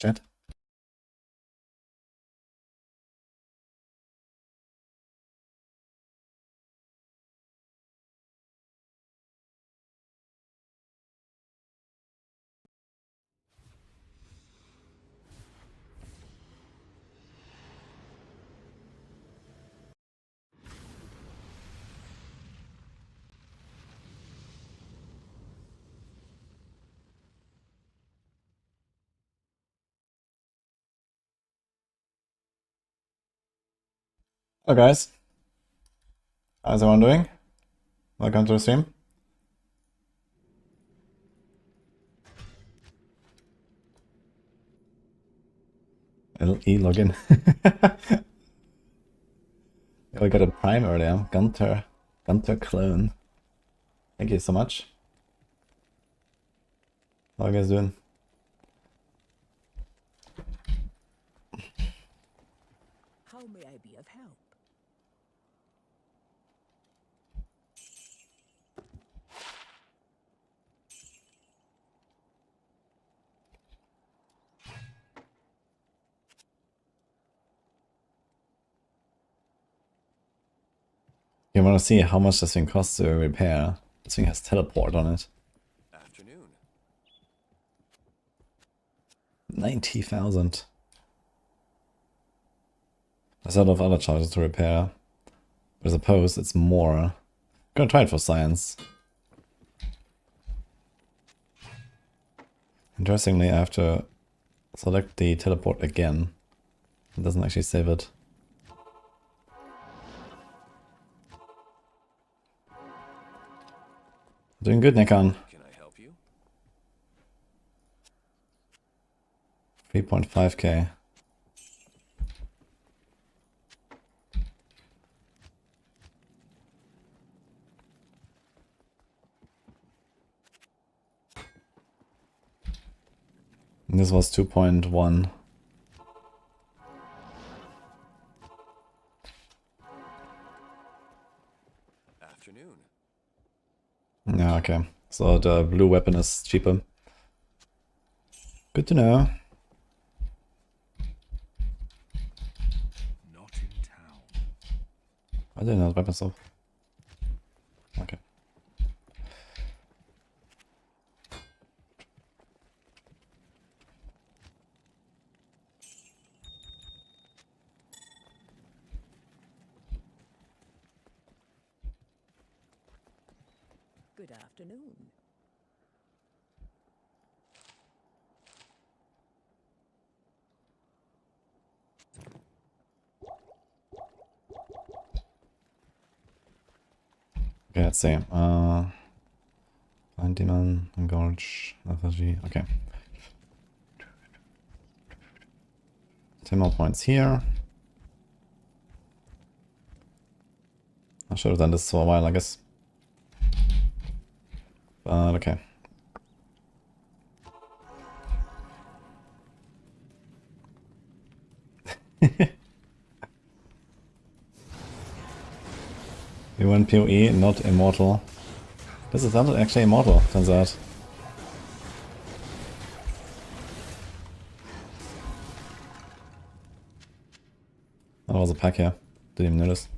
Chat. Hello guys, how's everyone doing? Welcome to the stream. login. Yeah, we got a prime earlier. Gunter clone. Thank you so much. How are you guys doing? How may I be of help? You want to see how much this thing costs to repair? This thing has teleport on it. Afternoon. 90,000. There's a lot of other charges to repair. But I suppose it's more. I'm gonna try it for science. Interestingly, I have to select the teleport again. It doesn't actually save it. Doing good, Nikon. Can I help you? 3.5k. And this was 2.1. Afternoon. Yeah, okay. So the blue weapon is cheaper. Good to know. Not in town. I didn't know the weapon stuff. Okay. Good afternoon. Okay, let's see. Blind Demon, Engorge, Lethargy. Okay. 10 more points here. I should have done this for a while, I guess. But okay. You went PoE, not immortal. This is not actually immortal, turns out. Oh, there was a pack here. Didn't even notice.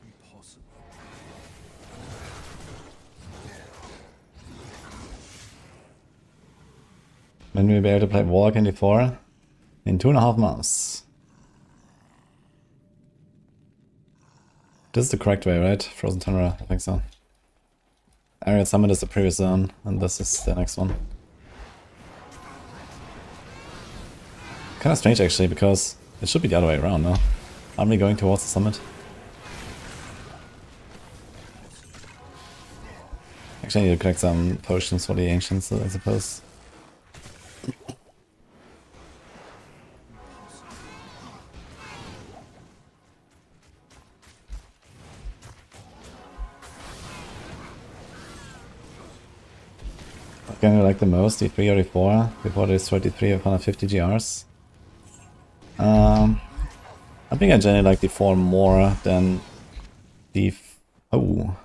Impossible. When will we be able to play Warlock in D4? In 2.5 months. This is the correct way, right? Frozen Tundra, I think so. Aerial Summit is the previous zone, and this is the next one. Kinda strange actually, because it should be the other way around, no? Aren't we going towards the summit? Actually, I need to collect some potions for the ancients, I suppose. game you like the most, D3 or D4? Before they destroyed D3 with 150 GRs. I think I generally like D4 more than D... Oh,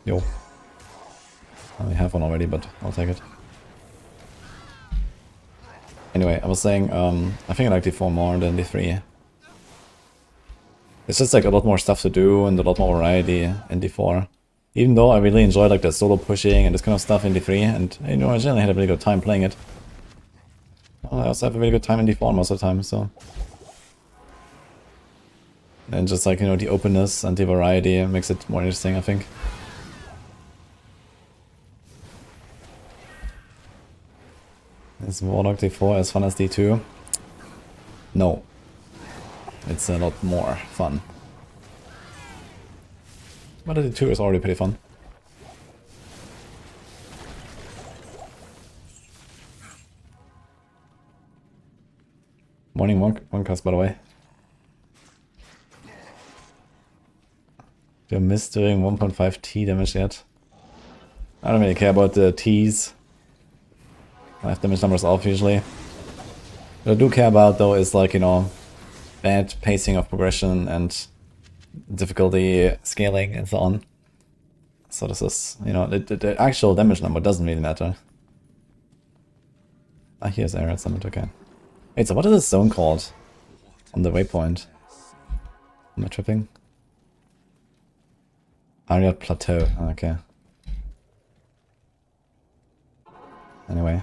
yo. I only have one already, but I'll take it. Anyway, I was saying, I think I like D4 more than D3. It's just like a lot more stuff to do and a lot more variety in D4. Even though I really enjoy like the solo pushing and this kind of stuff in D3, and you know, I generally had a really good time playing it. I also have a really good time in D4 most of the time, so... And just like, you know, the openness and the variety makes it more interesting, I think. Is Warlock D4 as fun as D2? No. It's a lot more fun. But the D2 is already pretty fun. Morning one cast, by the way. You missed doing 1.5 T damage yet. I don't really care about the T's. I have damage numbers off usually. What I do care about though is like, you know, bad pacing of progression and difficulty scaling and so on. So this is, you know, the actual damage number doesn't really matter. Ah, here's Area Summit, okay. Wait, so what is this zone called? On the waypoint? Am I tripping? Area Plateau, okay. Anyway.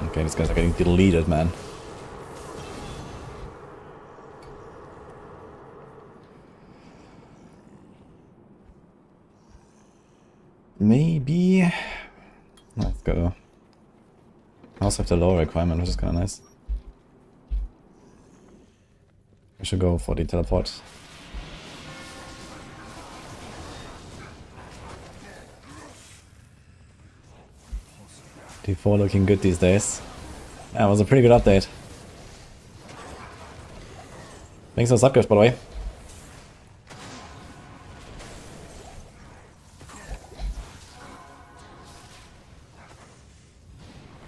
Okay, these guys are getting deleted, man. Maybe... Let's go. I also have the lower requirement, which is kind of nice. We should go for the teleport. D4 looking good these days. Yeah, it was a pretty good update. Thanks for the subgift, by the way.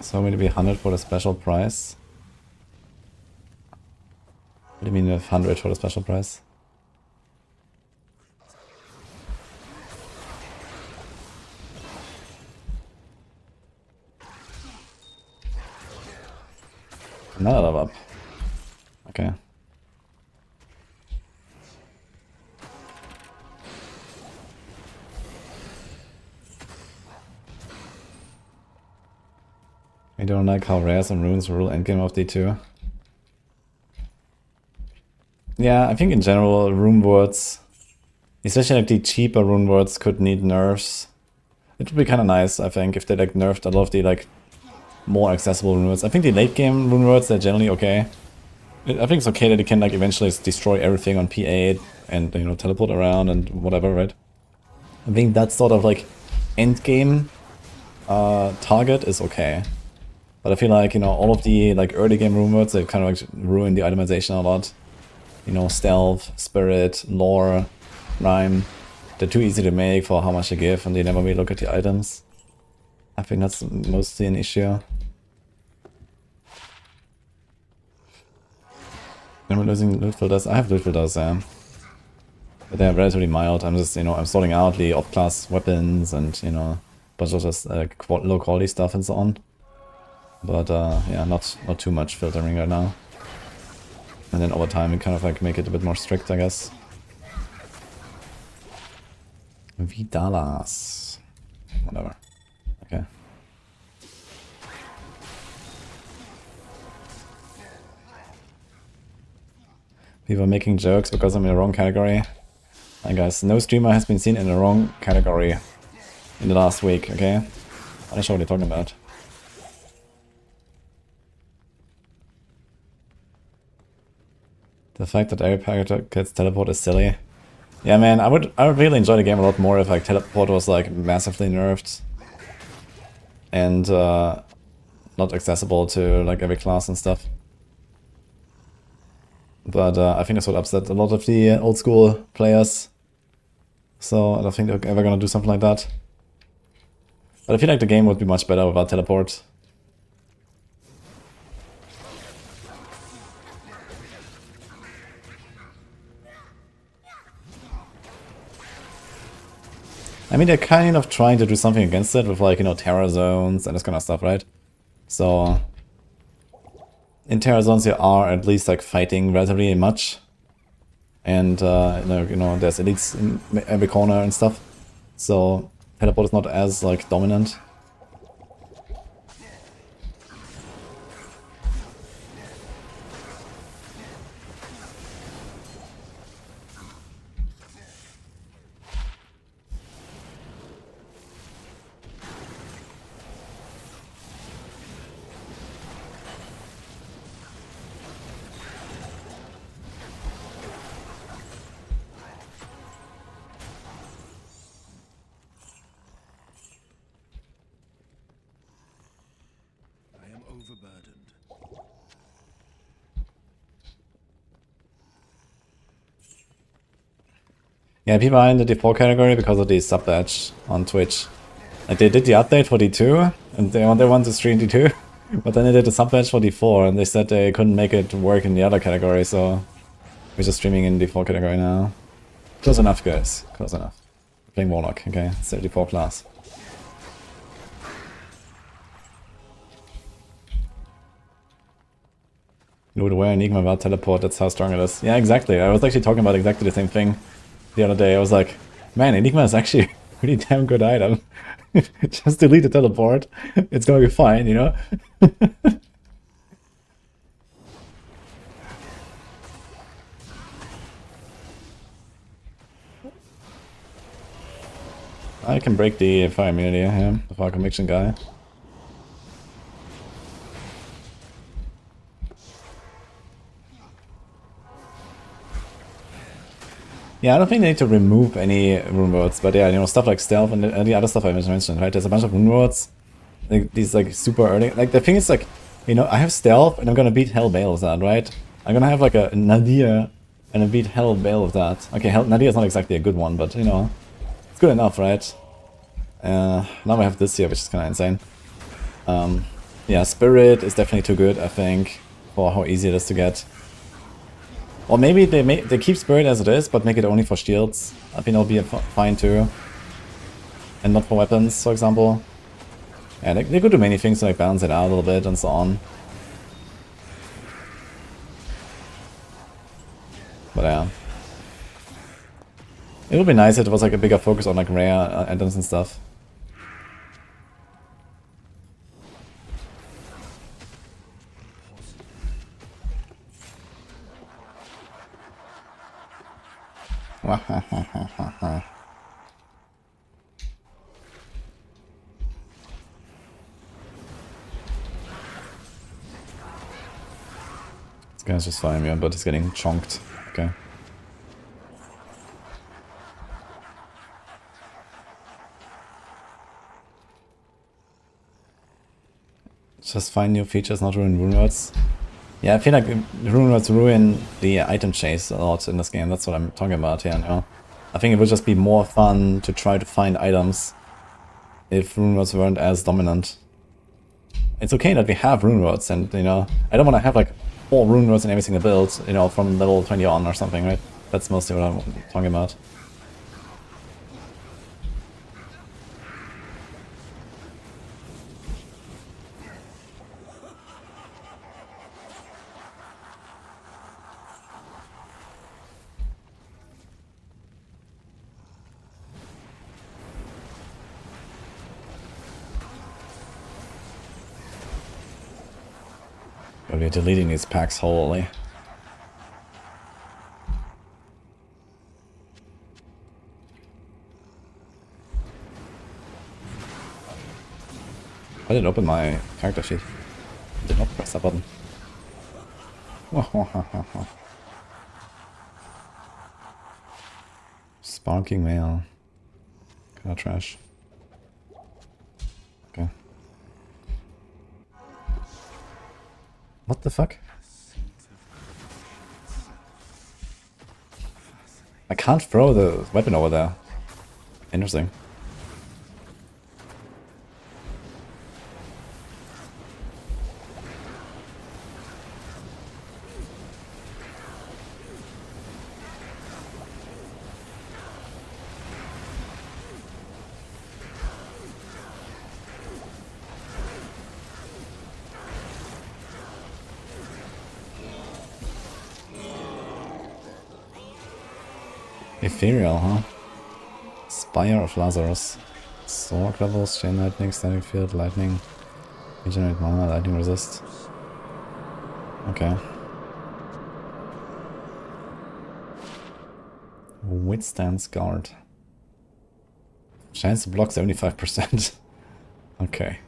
So I'm going to be 100 for the special price. What do you mean with 100 for the special price? Another level up. Okay. I don't like how rares and runes rule endgame of D2. Yeah, I think in general rune words, especially like the cheaper rune words, could need nerfs. It would be kind of nice, I think, if they like nerfed a lot of the like more accessible rune words. I think the late game rune words, they're generally okay. I think it's okay that you can like eventually destroy everything on P8 and, you know, teleport around and whatever, right? I think that sort of like end game target is okay. But I feel like, you know, all of the like early game rune words, they've kind of like ruined the itemization a lot. You know, stealth, spirit, lore, rhyme. They're too easy to make for how much they give, and they never really look at the items. I think that's mostly an issue. Am I losing loot filters? I have loot filters, yeah. But they're relatively mild. I'm just, you know, I'm sorting out the off-class weapons and, you know, a bunch of just low quality stuff and so on. But yeah, not too much filtering right now. And then over time we kind of like make it a bit more strict, I guess. Vidalas. Whatever. Okay. People are making jokes because I'm in the wrong category. Hi guys, no streamer has been seen in the wrong category in the last week, okay? I'm not sure what you're talking about. The fact that every character gets teleport is silly. Yeah, man, I would really enjoy the game a lot more if like teleport was like massively nerfed. And not accessible to like every class and stuff. But I think that's what upset a lot of the old school players. So I don't think they're ever gonna do something like that. But I feel like the game would be much better without teleport. I mean, they're kind of trying to do something against it with, like, you know, terror zones and this kind of stuff, right? So in terror zones you are at least like fighting relatively much. And you know, there's elites in every corner and stuff. So teleport is not as like dominant. I am overburdened. Yeah, people are in the default category because of the sub badge on Twitch. Like they did the update for D2 and they want to stream D2, but then they did the sub badge for D4 and they said they couldn't make it work in the other category, so we're just streaming in D4 category now. Close enough, guys. Close enough. Playing Warlock, okay? 74 class. You would wear Enigma without teleport, that's how strong it is. Yeah, exactly. I was actually talking about exactly the same thing the other day. I was like, man, Enigma is actually a pretty damn good item. Just delete the teleport. It's gonna be fine, you know? I can break the fire immunity, yeah, the fire conviction guy. Yeah, I don't think they need to remove any rune words, but yeah, you know, stuff like stealth and the other stuff I mentioned, right? There's a bunch of rune words, like these like super early. Like the thing is, like, you know, I have stealth and I'm gonna beat Hell Bale with that, right? I'm gonna have like a Nadir and I beat Hell Bale with that. Okay, Nadir is not exactly a good one, but you know, it's good enough, right? Now I have this here, which is kind of insane. Yeah, Spirit is definitely too good, I think, for how easy it is to get. Or maybe they keep Spirit as it is, but make it only for shields. I think that'll be fine too. And not for weapons, for example. Yeah, they could do many things to like balance it out a little bit and so on. But yeah. It would be nice if it was like a bigger focus on like rare items and stuff. This guy's just fine, yeah, but he's getting chonked. Okay. Just find new features, not ruin rune words. Yeah, I feel like rune words ruin the item chase a lot in this game. That's what I'm talking about here, you know. I think it would just be more fun to try to find items if rune words weren't as dominant. It's okay that we have rune words, and you know, I don't want to have like 4 rune words in every single build, you know, from level 20 on or something, right? That's mostly what I'm talking about. But we're deleting these packs wholly. I didn't open my character sheet. I did not press that button. Sparking mail. Kinda trash. Okay. What the fuck? I can't throw the weapon over there. Interesting. Ethereal, huh? Spire of Lazarus. Sword levels, chain lightning, standing field, lightning. Regenerate mana, lightning resist. Okay. Withstands guard. Chance to block 75%. Okay.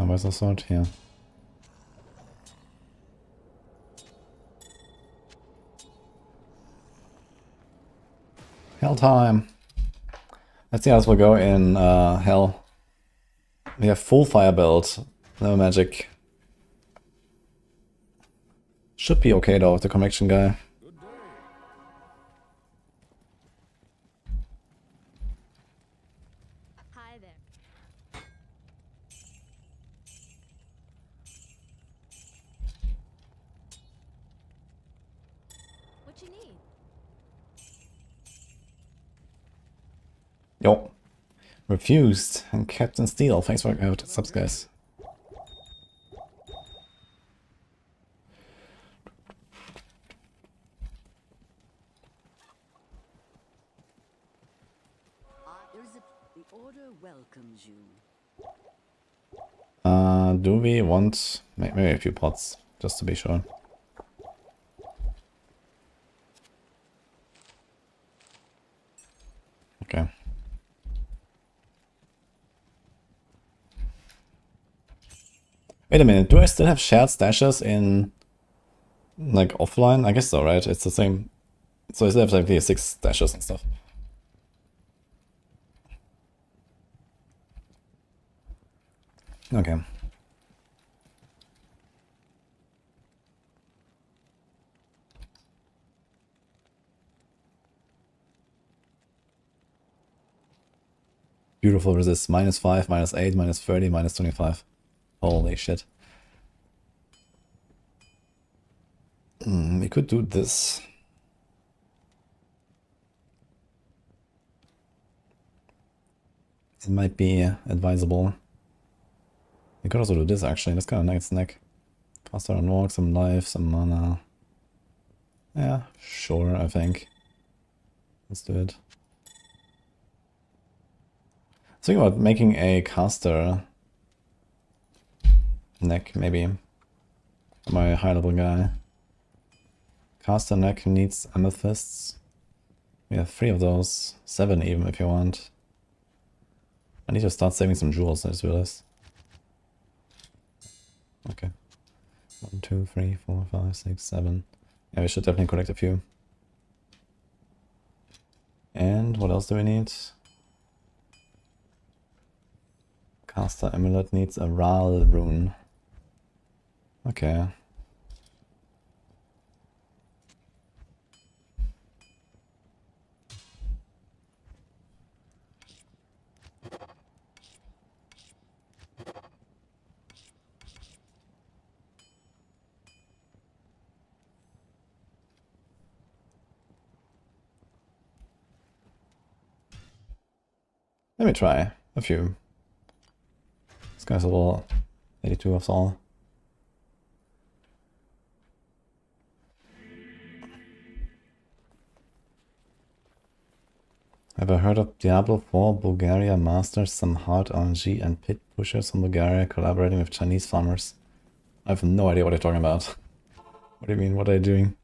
Where's the sword? Here. Hell time. Let's see how this will go in Hell. We have full fire build, no magic. Should be okay though with the connection guy. Hi there. What you need? Yo. Refused. And Captain Steel. Thanks for subs, guys. The order welcomes you. Do we want maybe a few pots, just to be sure? Okay. Wait a minute, do I still have shared stashes in, like, offline? I guess so, right? It's the same. So I still have like the 6 stashes and stuff. Okay. Beautiful resist. -5, -8, -30, -25. Holy shit. We could do this. It might be advisable. We could also do this actually. That's kind of nice snack. Faster on walk, some life, some mana. Yeah, sure, I think. Let's do it. Think about making a caster neck, maybe. My high level guy. Caster neck needs amethysts. We have 3 of those. 7 even if you want. I need to start saving some jewels, I just realized. Okay. 1, 2, 3, 4, 5, 6, 7. Yeah, we should definitely collect a few. And what else do we need? Caster amulet needs a Ral rune. Okay. Let me try a few. This guy's a little 82 of all. Have I heard of Diablo 4? Bulgaria masters some hard RNG and pit pushers from Bulgaria collaborating with Chinese farmers. I have no idea what they're talking about. What do you mean? What are they doing?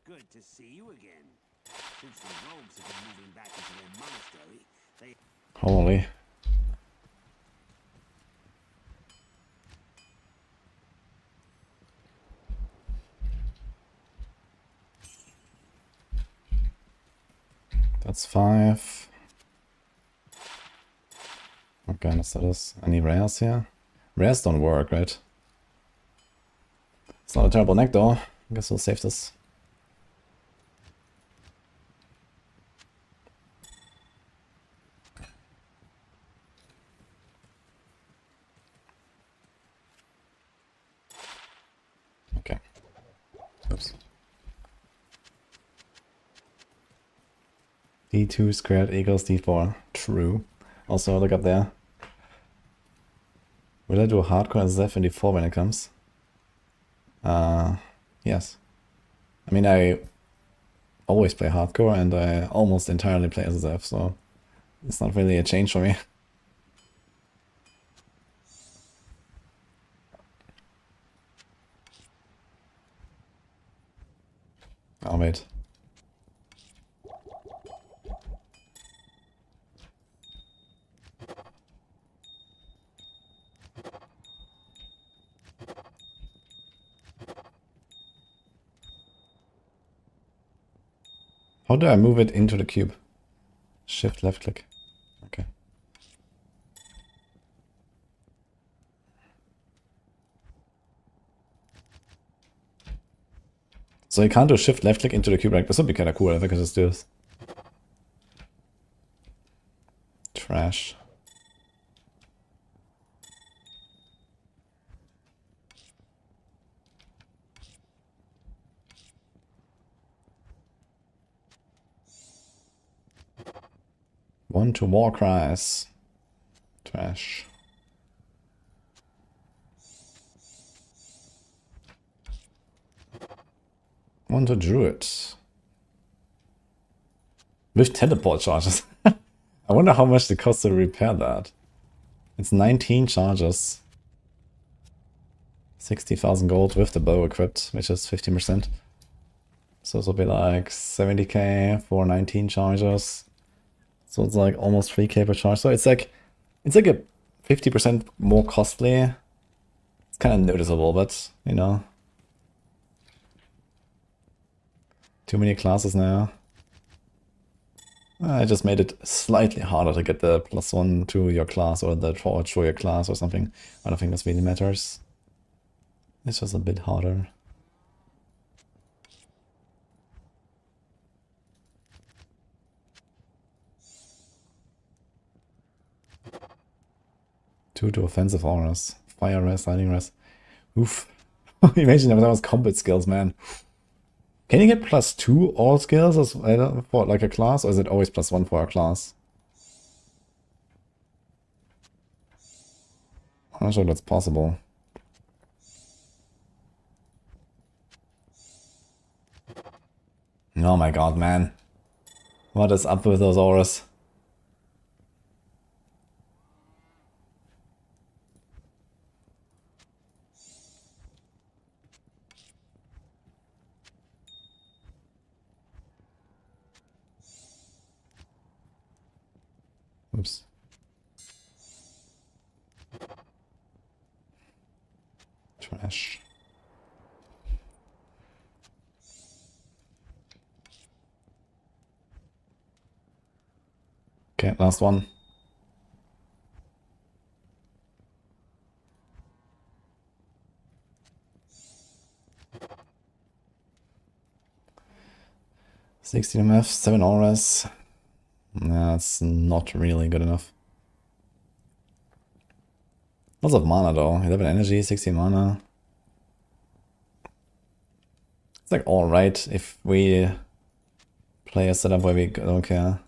Good to see you again. Since the rogues have been moving back into their monastery, they... Holy. That's 5. What kind of status? Any rares here? Rares don't work, right? It's not a terrible neck though. I guess we'll save this. Okay. Oops. D2 squared equals D4. True. Also, look up there. Will I do a hardcore as Zeph in D4 when it comes? Yes. I mean, I always play hardcore and I almost entirely play as Zeph, so it's not really a change for me. Oh, wait. How do I move it into the cube? Shift left click. Okay. So you can't do shift left click into the cube, right? This would be kind of cool if I could just do this. Trash. One to war cries. Trash. One to druid. With teleport charges. I wonder how much it costs to repair that. It's 19 charges. 60,000 gold with the bow equipped, which is 15%. So it'll be like 70k for 19 charges. So it's like almost 3k per charge. So it's like a 50% more costly. It's kind of noticeable, but you know. Too many classes now. I just made it slightly harder to get the +1 to your class or the forward show your class or something. I don't think this really matters. It's just a bit harder. Two to offensive auras. Fire rest, lightning rest. Oof. Imagine if that was combat skills, man. Can you get +2 all skills as well for like a class, or is it always +1 for a class? I'm not sure that's possible. Oh my god, man. What is up with those auras? Oops. Trash. Okay, last one. $16 MF, 7 auras. That's not really good enough. Lots of mana though. 11 energy, 16 mana. It's like alright if we play a setup where we don't care.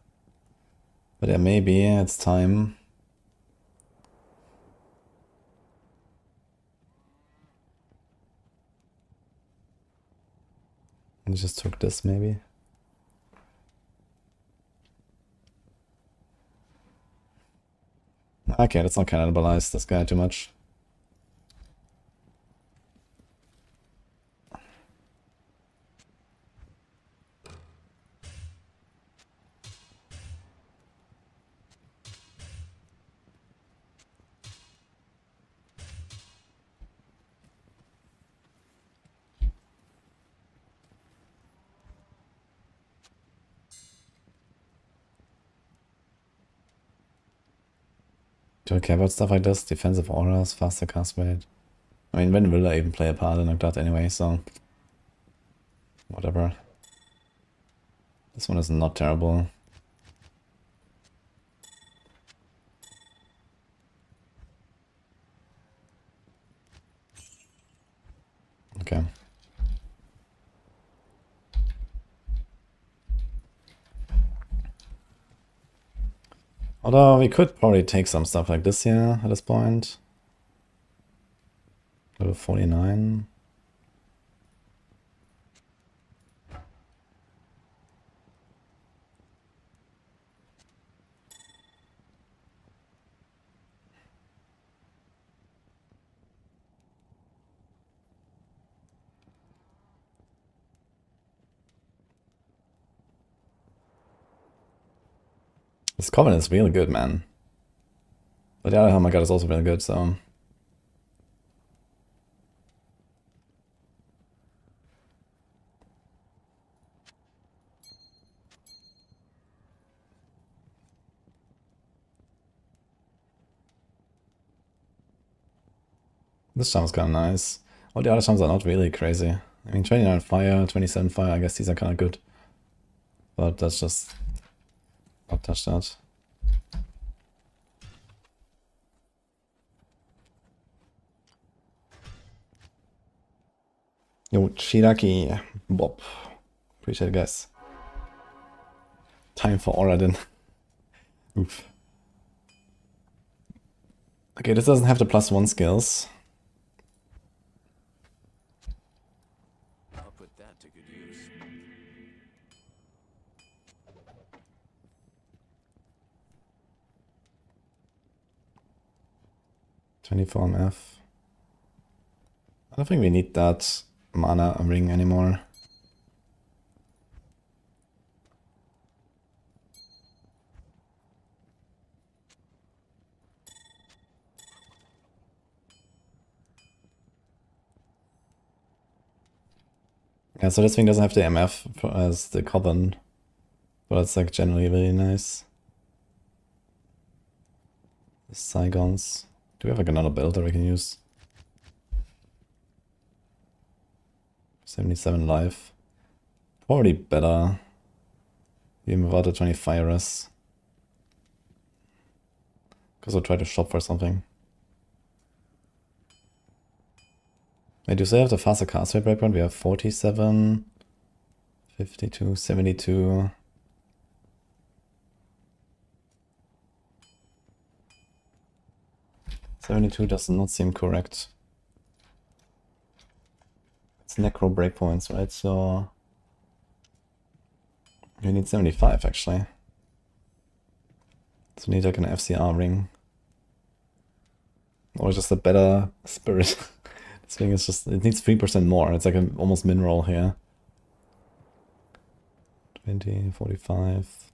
But yeah, maybe it's time. I just took this maybe. Okay, let's not cannibalize this guy too much. Do I care about stuff like this? Defensive auras, faster cast rate. I mean, when will I even play a Paladin like that anyway, so... Whatever. This one is not terrible. Okay. Although we could probably take some stuff like this here at this point. Level 49. This Covenant is really good, man. But the other helmet god is also really good, so... This charm is kind of nice. All the other charms are not really crazy. I mean, 29 fire, 27 fire, I guess these are kind of good. But that's just... Not touch that. Yo, Shiraki, Bob. Appreciate it, guys. Time for Oradin. Oof. Okay, this doesn't have the +1 skills. I'll put that to good use. 24 MF. I don't think we need that mana ring anymore. Yeah, so this thing doesn't have the MF as the Coven, but it's like generally really nice. The Saigons. Do we have like another build that we can use? 77 life. Probably better. Even without the 20 fires. Because I'll try to shop for something. Wait, do you still have the faster cast rate breakpoint? We have 47, 52, 72. $72 does not seem correct. It's necro breakpoints, right? So you need 75 actually. So we need like an FCR ring. Or just a better spirit. This thing is just, it needs 3% more. It's like an almost min roll here. 20, 45,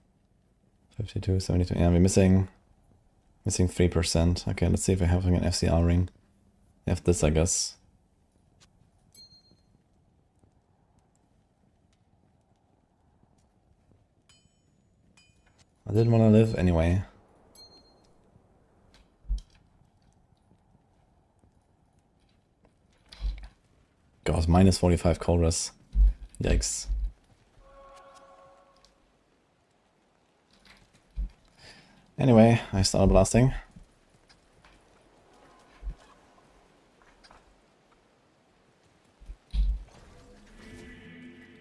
52, 72. Yeah, we're missing 3%. Okay, let's see if we have an FCR ring. We have this, I guess. I didn't want to live anyway. God, minus 45 Chorus. Yikes. Anyway, I started blasting.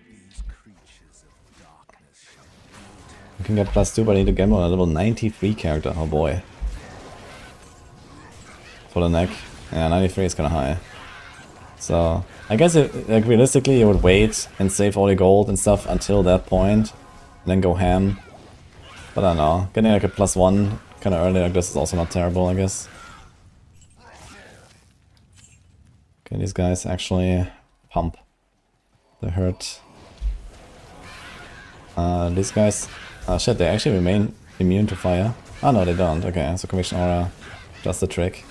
These creatures of darkness shall You can get +2, but I need to gamble on a level 93 character. Oh boy. For the neck. Yeah, 93 is kind of high. So, I guess like realistically you would wait and save all your gold and stuff until that point. And then go ham. But I don't know. Getting like a +1 kind of early like this is also not terrible, I guess. Okay, these guys actually pump the hurt. These guys... Oh shit, they actually remain immune to fire. Oh no, they don't. Okay, so Conviction Aura, just the trick.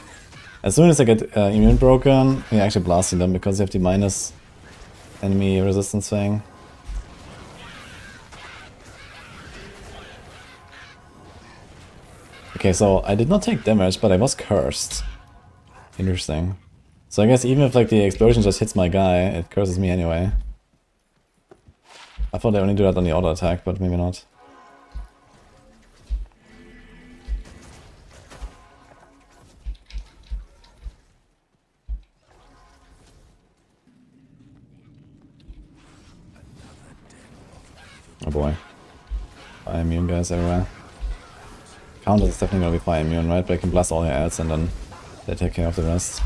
As soon as I get immune broken, you're actually blasting them because you have the minus enemy resistance thing. Okay, Okay, so I did not take damage, but I was cursed. Interesting. So I guess even if like the explosion just hits my guy, it curses me anyway. I thought they only do that on the auto attack, but maybe not. Oh boy. Fire immune guys everywhere. Counter is definitely gonna be fire immune, right? But I can blast all your ads and then they take care of the rest.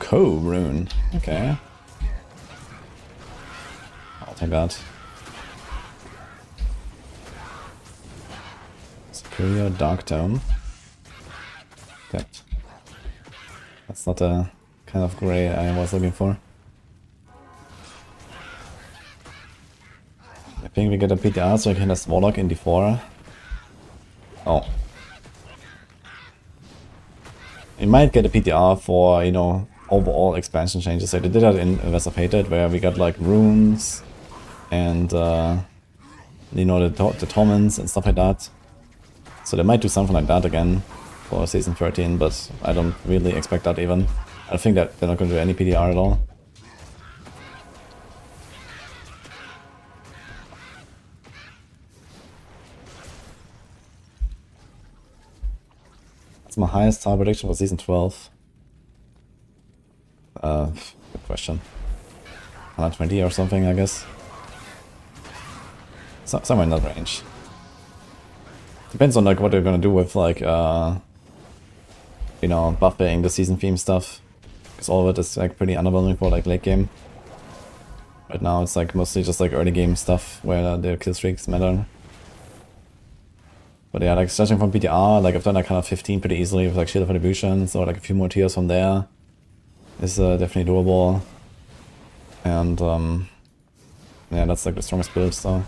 Co-rune. Okay. I'll take that. Superior Dark Tome. Good. That's not the kind of gray I was looking for. I think we get a PTR so I can have Warlock in D4. Oh. We might get a PTR for, you know, overall expansion changes. Like they did that in West of Hated, where we got like runes and, you know, the torments and stuff like that. So they might do something like that again for Season 13, but I don't really expect that even. I think that they're not going to do any PTR at all. That's my highest tower prediction for Season 12. Good question. 120 or something, I guess. Somewhere in that range. Depends on like what they're gonna do with like, you know, buffing the season theme stuff. Because all of it is like pretty underwhelming for like late game. Right now it's like mostly just like early game stuff where the kill streaks matter. But yeah, like starting from PTR, like I've done like kind of 15 pretty easily with like Shield of Attributions or like a few more tiers from there. Is definitely doable. And yeah, that's like the strongest build, so.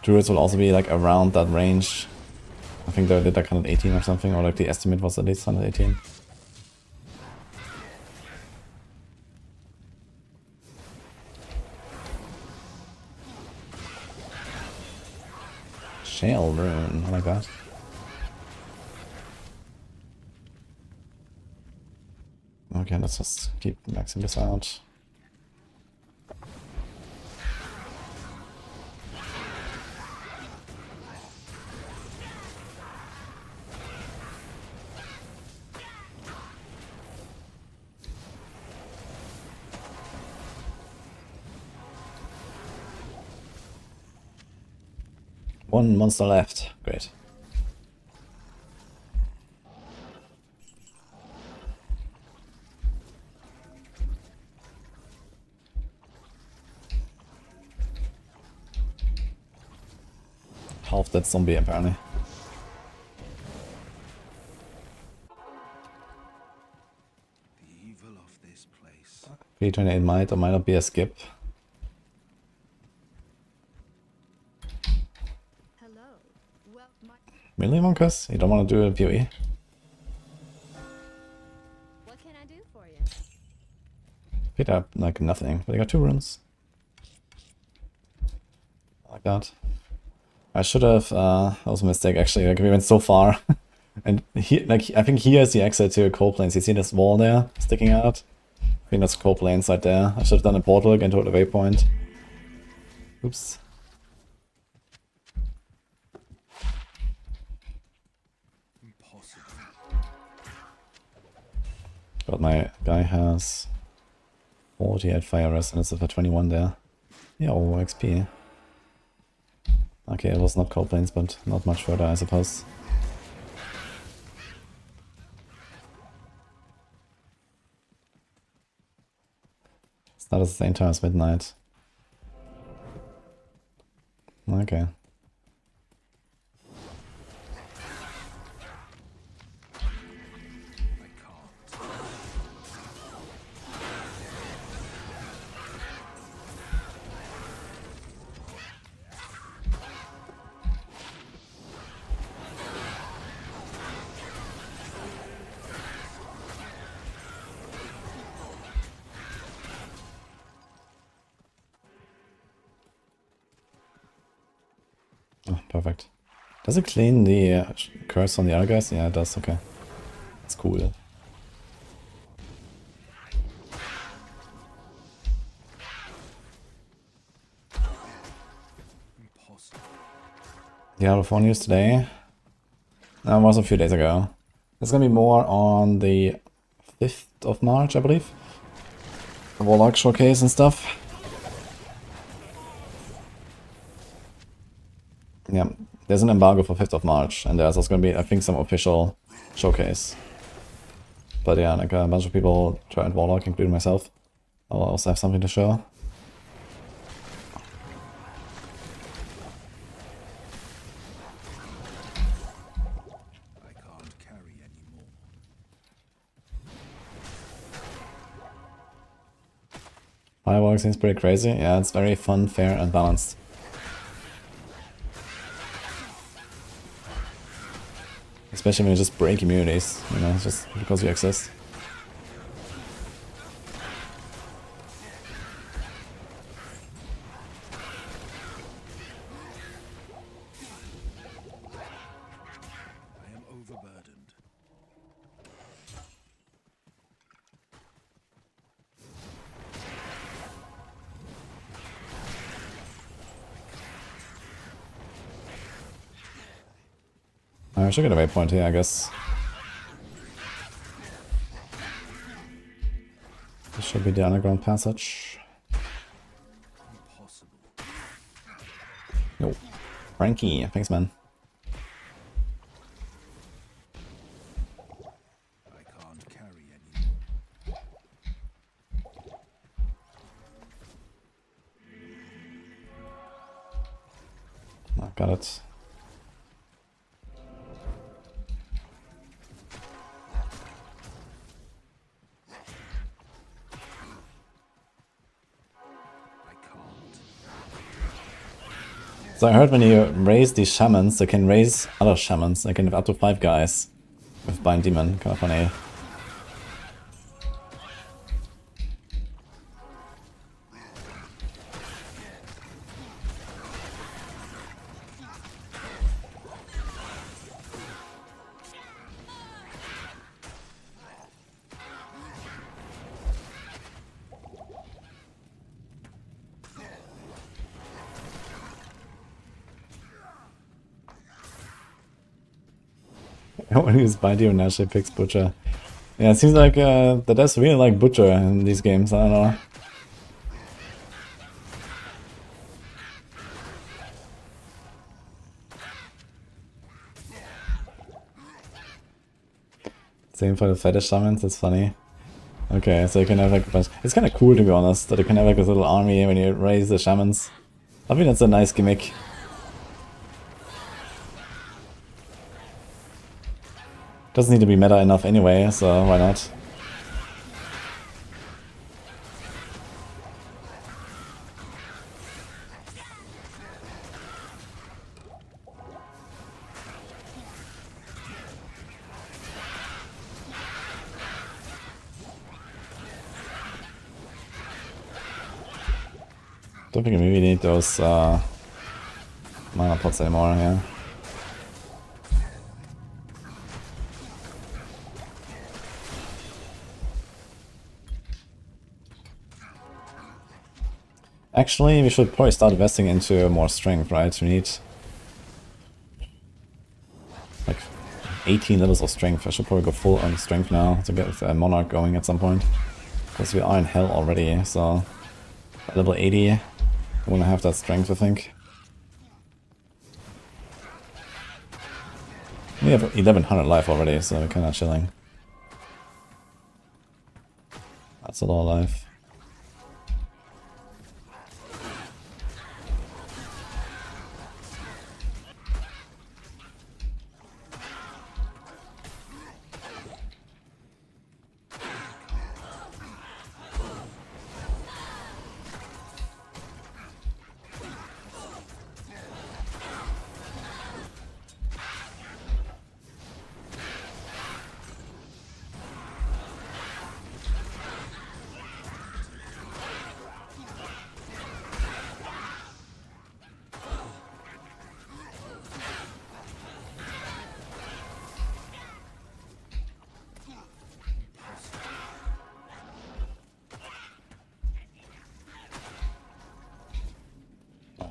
Druids will also be like around that range. I think they did like 118 or something, or like the estimate was at least 118. Shale Rune, oh my god. Okay, let's just keep maxing this out. One monster left. Great. Half that zombie apparently. The evil of this place. 328 might or might not be a skip. Hello. Well, Really, Monkus? You don't want to do a PoE? what can I do for you? Picked up like nothing, but I got 2 runes. Like that. I should have, that was a mistake actually, like we went so far. And he, like, I think here is the exit to coal plains. You see this wall there, sticking out? I think that's coal plains right there. I should have done a portal again to the waypoint. Oops. Impossible. But my guy has 48 fire resonance for 21 there. Yeah, oh, XP. Okay, it was not coal plains, but not much further, I suppose. It's not at the same time as midnight. Okay. perfect. Does it clean the curse on the other guys? Yeah, it does, okay. It's cool. Diablo 4 news today. That was a few days ago. There's gonna be more on the 5th of March, I believe. The Warlock showcase and stuff. Yeah, there's an embargo for 5th of March, and there's also gonna be, I think, some official showcase. But yeah, like a bunch of people tried Warlock, including myself. I'll also have something to show. I can't carry anymore. Fireworks seems pretty crazy. Yeah, it's very fun, fair, and balanced. Especially when you just break immunities, you know, just because you exist. I am overburdened. I should get a waypoint here, I guess. This should be the underground passage. Impossible. Yo. Frankie, thanks man. I can't carry anymore. Oh, got it. So I heard when you raise these shamans, they can raise other shamans. They can have up to 5 guys with Bind Demon. Kind of funny. I want to use Bind Demon, now she picks Butcher. Yeah, it seems like the devs really like Butcher in these games, I don't know. Same for the fetish summons, it's funny. Okay, so you can have like a bunch. It's kind of cool to be honest, that you can have like this little army when you raise the shamans. I think that's a nice gimmick. Doesn't need to be meta enough anyway, so why not? Don't think I maybe need those mana pots anymore, yeah. Actually, we should probably start investing into more strength, right? We need like 18 levels of strength. I should probably go full on strength now to get a Monarch going at some point. Because we are in hell already, so at level 80, I want to have that strength, I think. We have 1100 life already, so we're kind of chilling. That's a lot of life.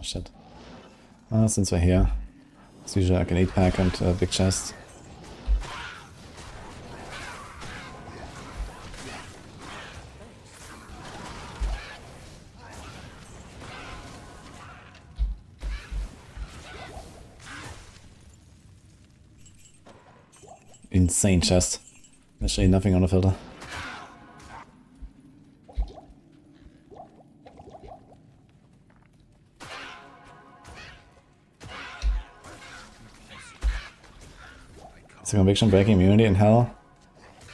shit. Since we're here, it's usually like an 8-pack and a big chest. Insane chest. Literally nothing on the filter. It's a conviction breaking immunity in hell.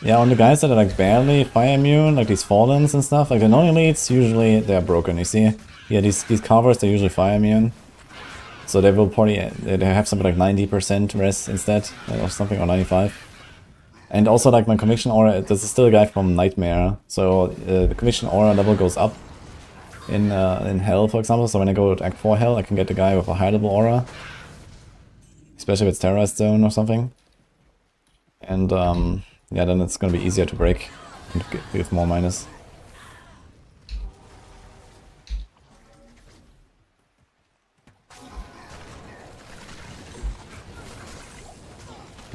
Yeah, on the guys that are like barely fire immune, like these Fallens and stuff, like the non-elites, usually they're broken, you see? Yeah, these covers, they're usually fire immune. So they will probably they have something like 90% res instead, or something, or 95. And also like my conviction aura, this is still a guy from Nightmare, so the conviction aura level goes up in Hell, for example. So when I go to Act 4 Hell, I can get the guy with a high level aura, especially if it's Terrorized Zone or something. And yeah, then it's gonna be easier to break and give more minus.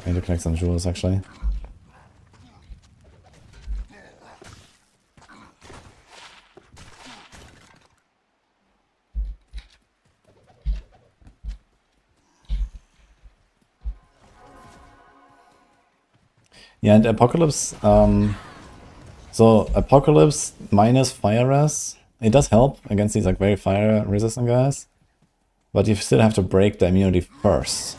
I need to collect some jewels actually. Yeah, and Apocalypse, so Apocalypse minus fire res, it does help against these like very fire resistant guys, but you still have to break the immunity first.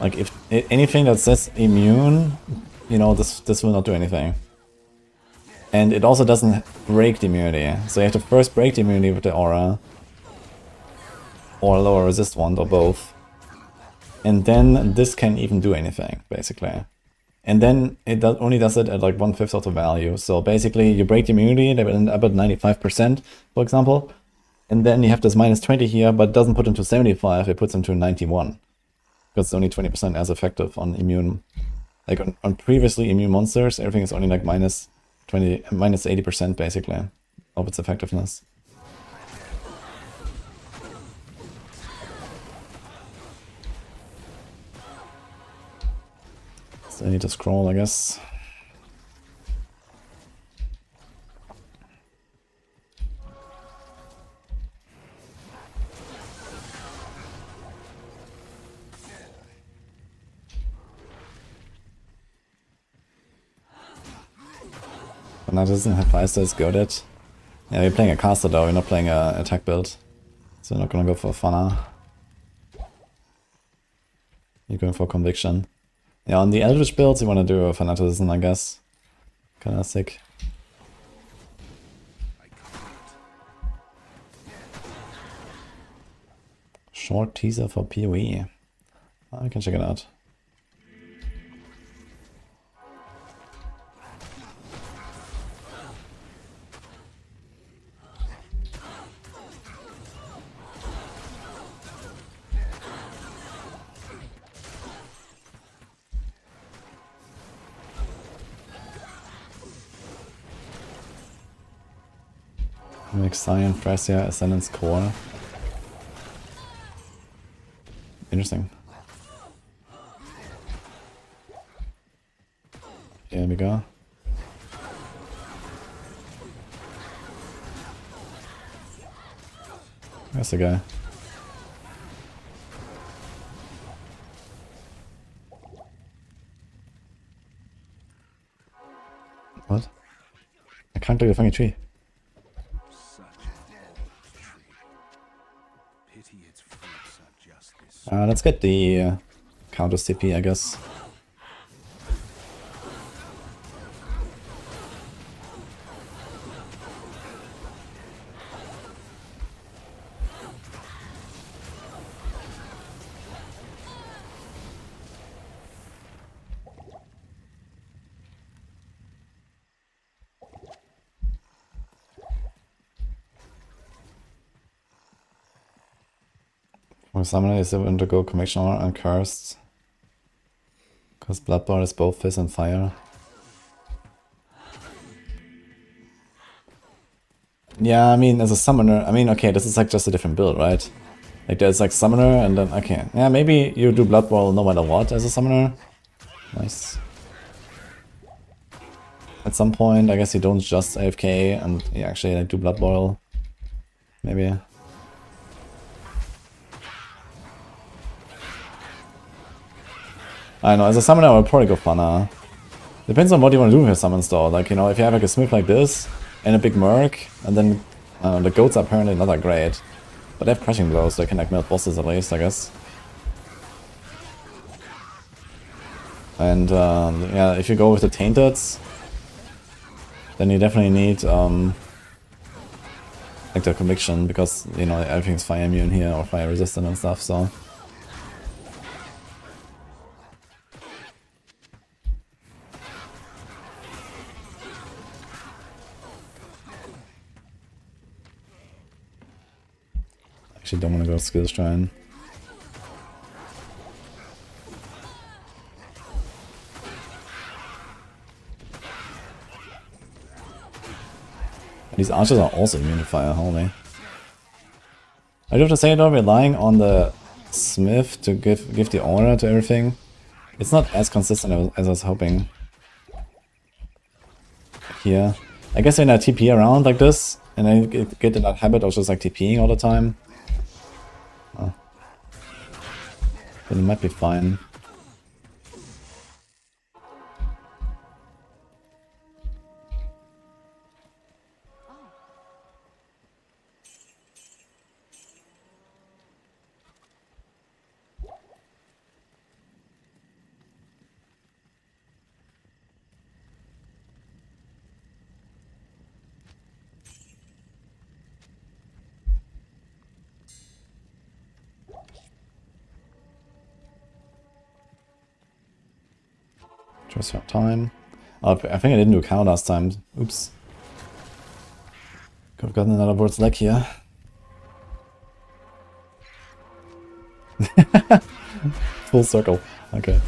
Like if anything that says immune, you know, this will not do anything. And it also doesn't break the immunity, so you have to first break the immunity with the aura, or lower resist one, or both. And then this can even do anything, basically. And then it only does it at like 1/5 of the value. So basically you break the immunity, they will end up at 95%, for example. And then you have this -20 here, but it doesn't put them to 75, it puts them to 91. Because it's only 20% as effective on immune. Like on previously immune monsters, everything is only like -80% basically of its effectiveness. So I need to scroll, I guess. But now doesn't have Feister, it's goaded. Yeah, we're playing a caster though, we're not playing a attack build. So we're not gonna go for Fana. You're going for Conviction. Yeah, on the Eldritch builds, you want to do a Fanaticism, I guess. Kinda sick. Short teaser for PoE. I can check it out. Exile, Thracia, Ascendance Core. Interesting. Here we go. That's the guy. What? I can't do the fucking tree. Let's get the counter CP, I guess. For Summoner is able to go Conviction Aura and Cursed. Because Bloodborne is both Fizz and Fire. Yeah, I mean, as a Summoner, I mean, okay, this is like just a different build, right? Like there's like summoner and then, okay. Yeah, maybe you do Blood Bowl no matter what as a summoner. Nice. At some point, I guess you don't just AFK and you actually like do Blood Boil. Maybe. I don't know, as a summoner I would probably go Funner. Depends on what you want to do with your summons though. Like, you know, if you have like a smith like this and a big merc, and then the goats are apparently not that great. But they have crushing blows, so they can like melt bosses at least, I guess. And yeah, if you go with the Tainted, then you definitely need like the Conviction, because, you know, everything's fire immune here or fire resistant and stuff, so. Actually don't want to go skills shrine. These archers are also immune to fire, holy. I do have to say though, relying on the smith to give the aura to everything, it's not as consistent as I was hoping. Here. I guess when I TP around like this, and I get in that habit of just like TPing all the time, then it might be fine. Just have time. Oh, I think I didn't do a cow last time. Oops. Could have gotten another bird's leg here. Full circle. Okay.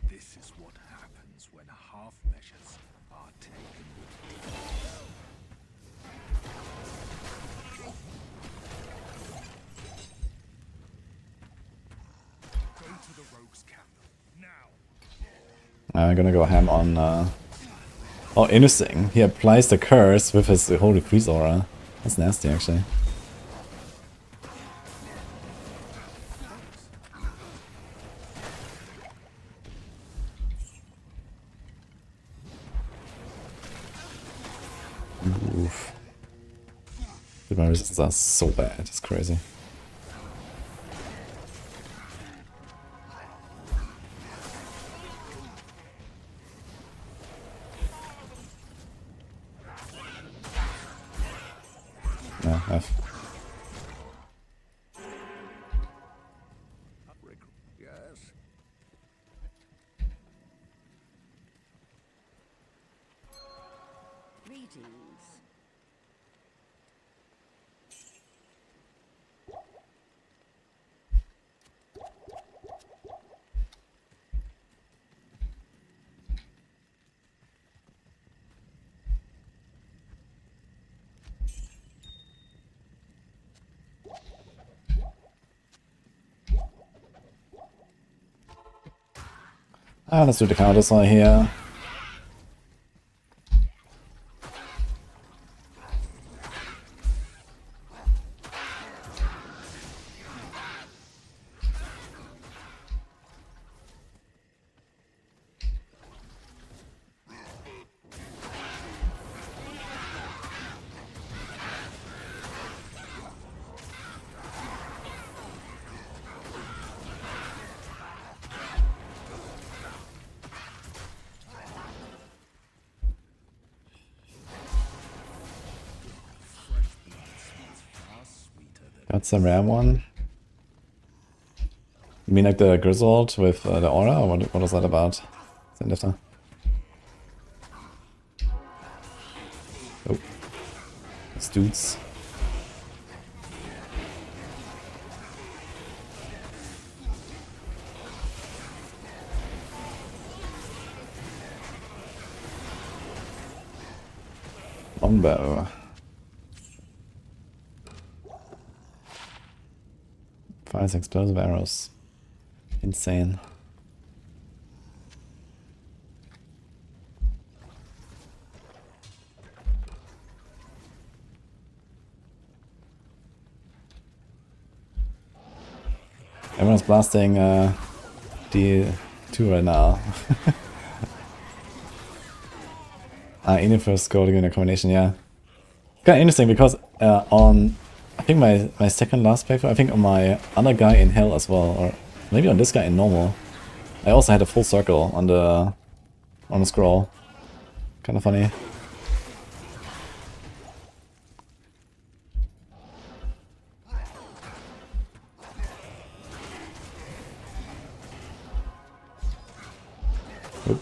This is what happens when half measures are taken with go to the rogue's camp now. I'm gonna go ham on oh, interesting. He applies the curse with his Holy Freeze aura. That's nasty, actually. Oof. Dude, my resistances are so bad. It's crazy. Yeah, F. Yes. Greetings. Let's do the counter side here. That's a rare one. You mean like the Grizzled with the aura, or what was that about? Zenlifter? Oh. These dudes. Longbow. Fires explosive arrows. Insane. Everyone's blasting D2 right now. Any first goal to give a combination, yeah. Kind of interesting because on, I think my second last playthrough, I think on my other guy in hell as well, or maybe on this guy in normal, I also had a full circle on the scroll. Kind of funny. Oop.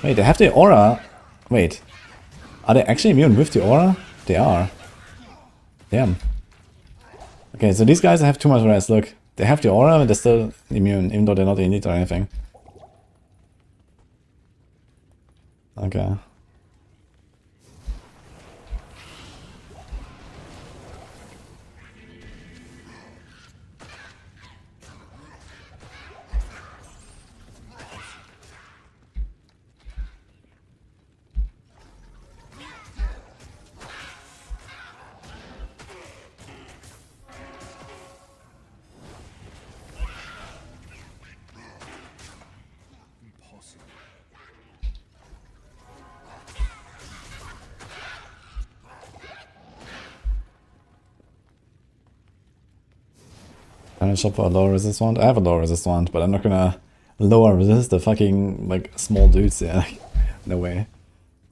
Wait, they have the aura. Wait. Are they actually immune with the aura? They are. Damn. Okay, so these guys have too much rest. Look, they have the aura, but they're still immune, even though they're not elite or anything. Okay. Can I shop for a lower resist wand? I have a lower resist wand, but I'm not gonna lower resist the fucking, like, small dudes, yeah. No way.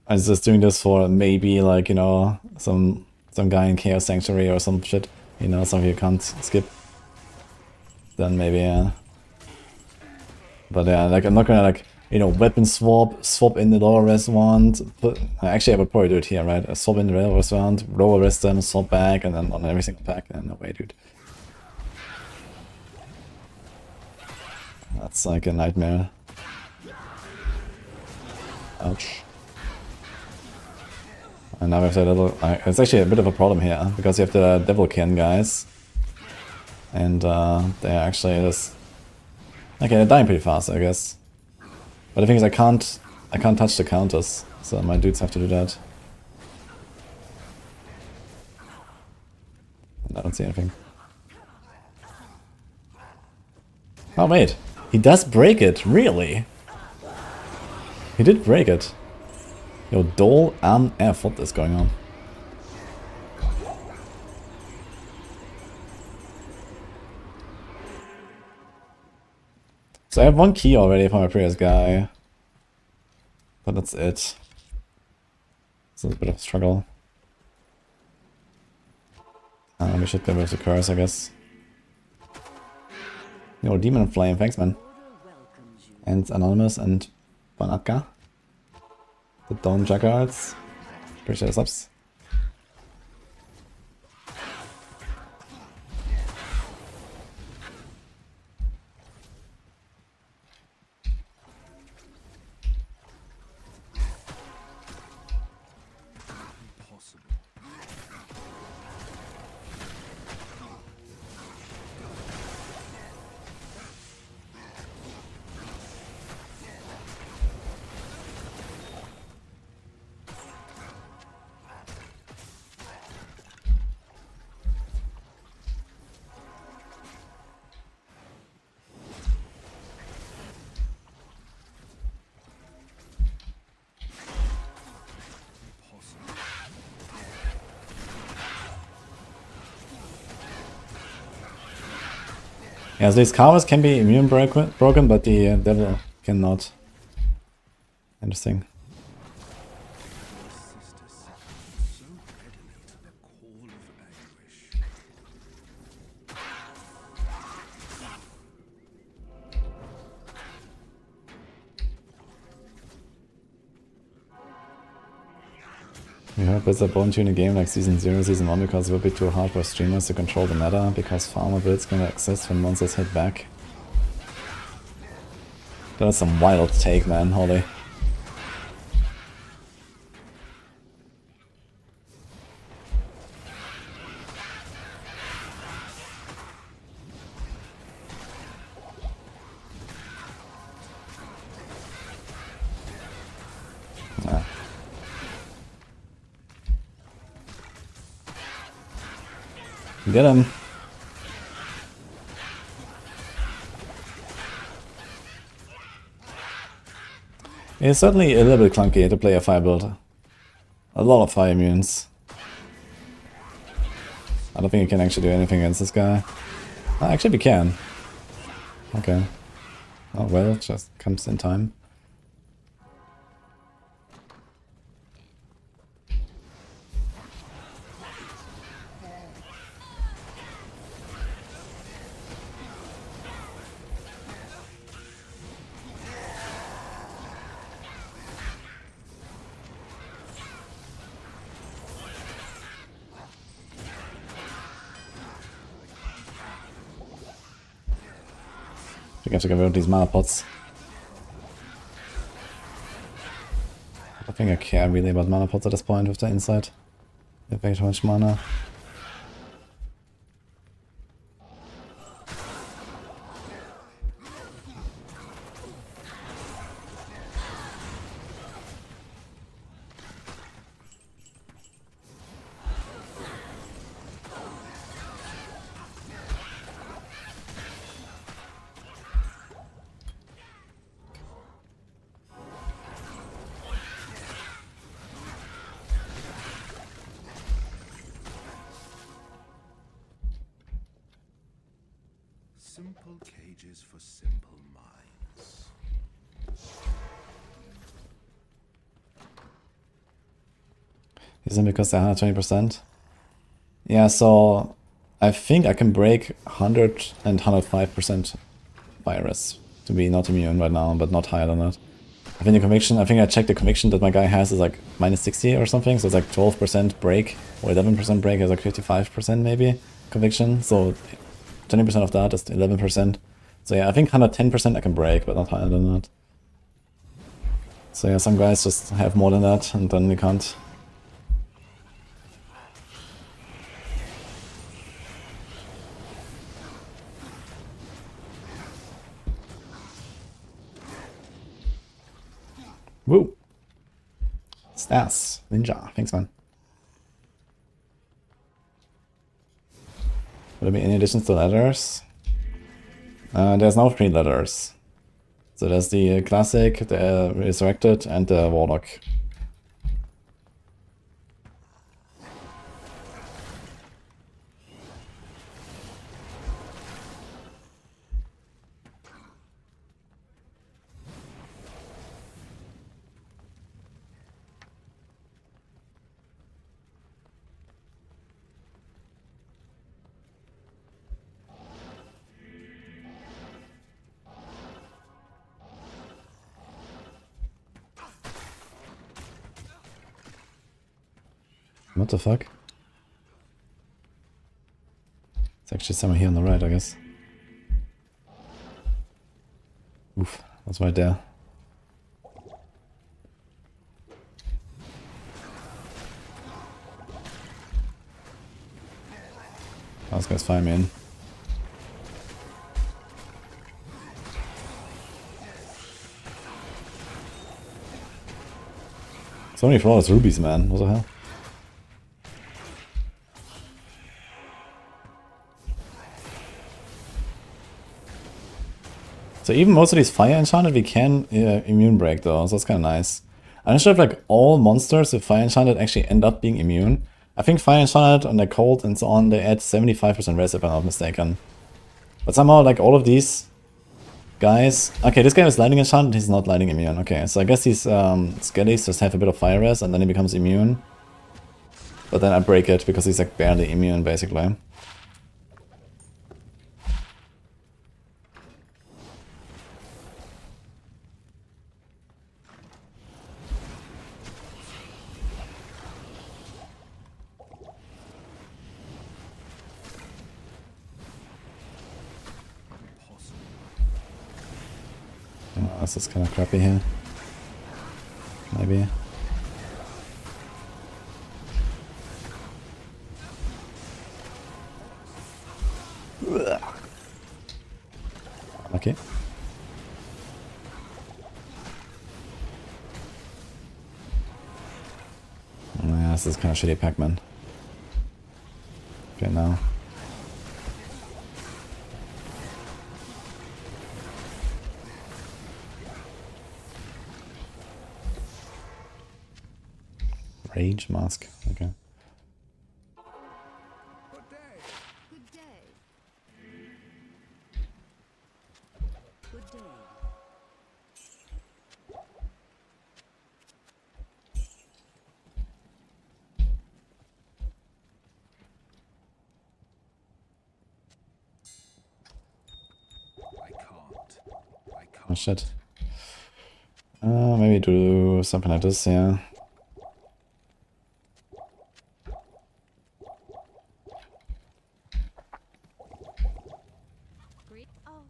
I was just doing this for maybe, like, you know, some guy in Chaos Sanctuary or some shit. You know, some of you can't skip. Then maybe, yeah. But yeah, like, I'm not gonna, like, you know, weapon swap in the lower res wand. Actually, I would probably do it here, right? Swap in the lower res wand, lower res them, swap back, and then on every single pack. No way, dude. That's like a nightmare. Ouch. And now we have the little... it's actually a bit of a problem here, because you have the Devilkin guys. And they're actually just... Okay, they're dying pretty fast, I guess. But the thing is, I can't touch the counters, so my dudes have to do that. I don't see anything. Oh wait, he does break it, really? He did break it. Yo, Dole and F, what is going on? So I have one key already for my previous guy. But that's it. It's a bit of a struggle. We should go with the curse, I guess. Yo, Demon Flame, thanks man. And Anonymous and Banatka. The Dawn Jackards. Appreciate the subs. Yeah, so these carvers can be immune broken, but the devil cannot. Interesting. We heard Blizzard won't tune a game like Season 0, Season 1 because it would be too hard for streamers to control the meta, because farmer builds gonna exist when monsters hit back. That's some wild take, man, holy. Ah. Get him! It's certainly a little bit clunky to play a fire build. A lot of fire immunes. I don't think you can actually do anything against this guy. Ah, actually we can. Okay. Oh well, it just comes in time. I have to get rid of these mana pots. I don't think I care really about mana pots at this point with the insight. They pay too much mana. Simple cages for simple minds. Isn't it because they're 120%? Yeah, so I think I can break 100 and 105% virus to be not immune right now, but not higher than that. I think the conviction, I think I checked the conviction that my guy has is like minus 60 or something, so it's like 12% break or 11% break is like 55% maybe conviction, so 20% of that is 11%. So yeah, I think 110% I can break, but not higher than that. So yeah, some guys just have more than that and then they can't. Woo! Stas, Ninja, thanks man. Will there be any additions to letters? There's now 3 letters. So there's the Classic, the Resurrected, and the Warlock. What the fuck? It's actually somewhere here on the right, I guess. Oof, that's right there. Oh, this guy's firing me in. So many flawless rubies, man. What the hell? So even most of these fire enchanted we can immune break though, so that's kind of nice. I'm not sure if like all monsters with fire enchanted actually end up being immune. I think fire enchanted and the cold and so on, they add 75% res if I'm not mistaken. But somehow like all of these guys... Okay, this guy is lightning enchanted, he's not lightning immune. Okay, so I guess these skellies just have a bit of fire res and then he becomes immune. But then I break it because he's like barely immune basically. Oh, this is kind of crappy here. Maybe. Okay. Yeah, this is kind of shitty Pac-Man. Okay, now. Rage mask, okay. Good day. Good day. I can't. Oh shit. Maybe do something like this, yeah. Great. Oh,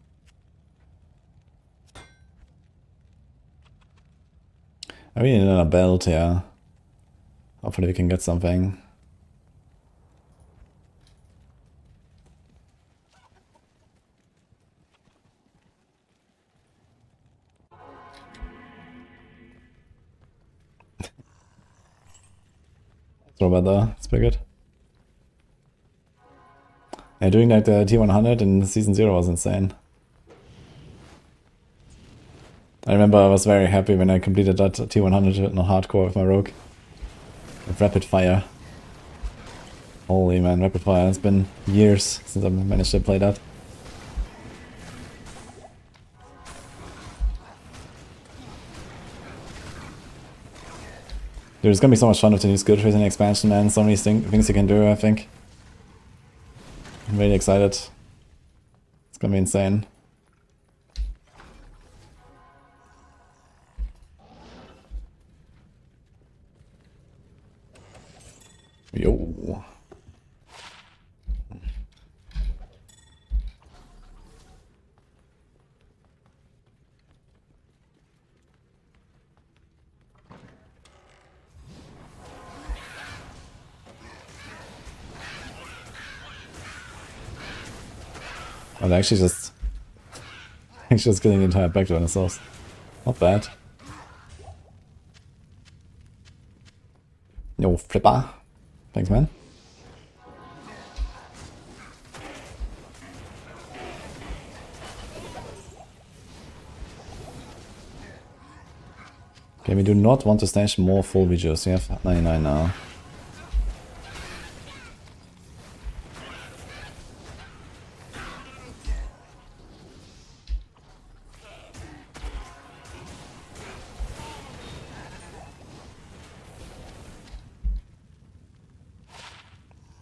I really need a belt, yeah. Hopefully we can get something. Throw by there, it's pretty good. Yeah, doing like the T100 in Season 0 was insane. I remember I was very happy when I completed that T100 on hardcore with my rogue. With rapid fire. Holy man, rapid fire. It's been years since I managed to play that. There's gonna be so much fun with the new skill trees in the expansion, man. So many things you can do, I think. I'm really excited. It's gonna be insane. Yo. Well, actually just getting the entire backdoor in the source. Not bad. Yo, flipper. Thanks, man. Okay, we do not want to stash more full videos. We have 99 now.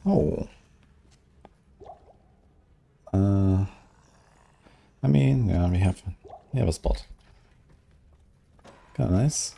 Oh. I mean, yeah, we have a spot. Kinda nice.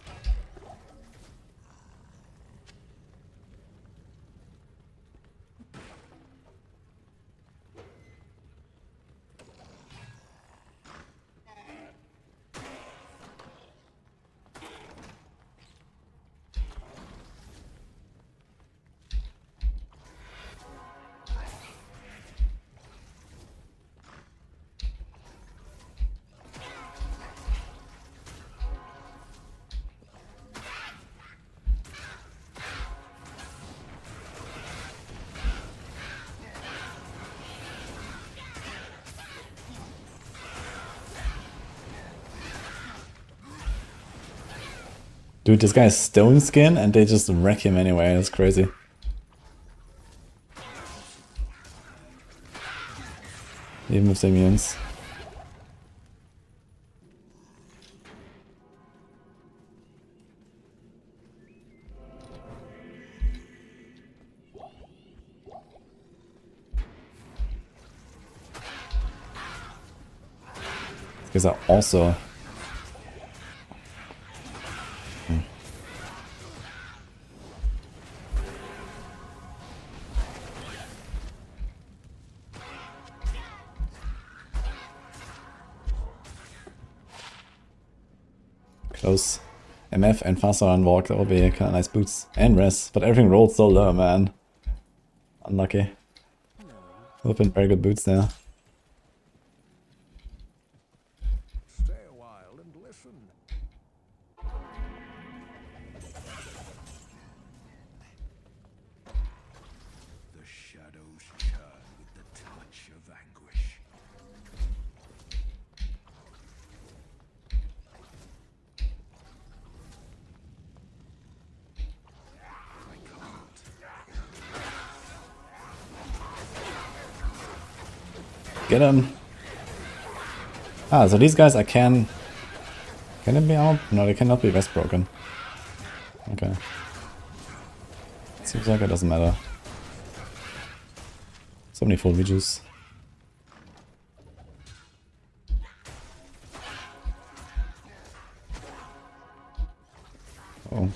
Dude, this guy has stone skin and they just wreck him anyway. That's crazy. Even with the immunes. These guys are also... Those MF and faster run walk, that would be kind of nice boots. And res, but everything rolled so low, man. Unlucky. Would have been very good boots there. Stay a while and listen. The shadows churn with the touch of anguish. I can't. Get him! Ah, so these guys I can... Can it be out? No, they cannot be rest broken. Okay. Seems like it doesn't matter. So many full rejuice. Oh.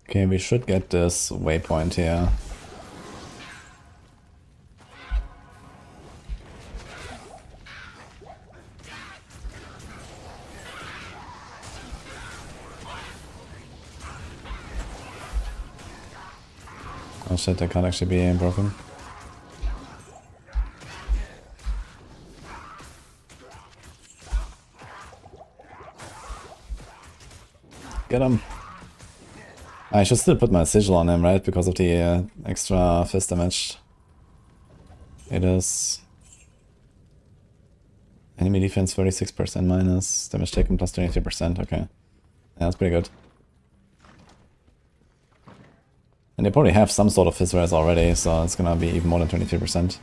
Okay, we should get this waypoint here. Oh shit, that can't actually be broken. Get him! I should still put my sigil on him, right? Because of the extra fist damage. It is... Enemy defense 36% minus, damage taken plus 23%, okay. Yeah, that's pretty good. And they probably have some sort of fizz res already, so it's gonna be even more than 23%.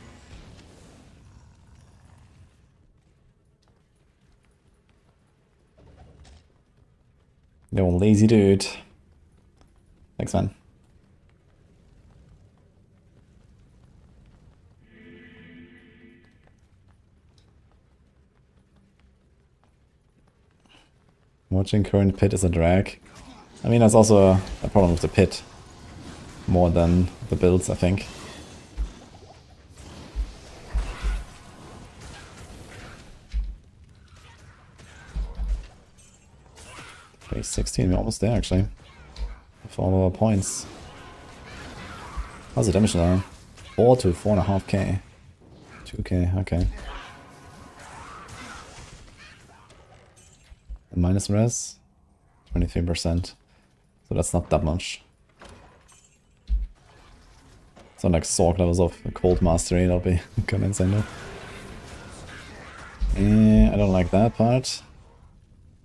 Yo, lazy dude. Thanks, man. Watching current pit is a drag. I mean, that's also a problem with the pit. More than the builds, I think. Base 16, we're almost there actually. With all our points. How's the damage now? 4 to 4.5k. 2k, okay. And minus res? 23%. So that's not that much. So like Sorg levels of cold mastery, that'll be kind of insane though. I don't like that part.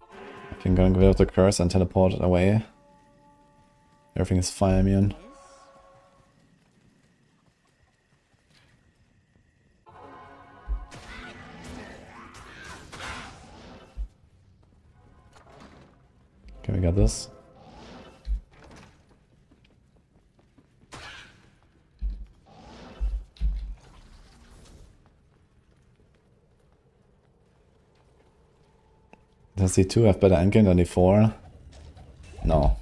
I think I'm gonna get rid of the curse and teleport it away. Everything is fire immune. Okay, we got this. Does D2 have better endgame than D4? No.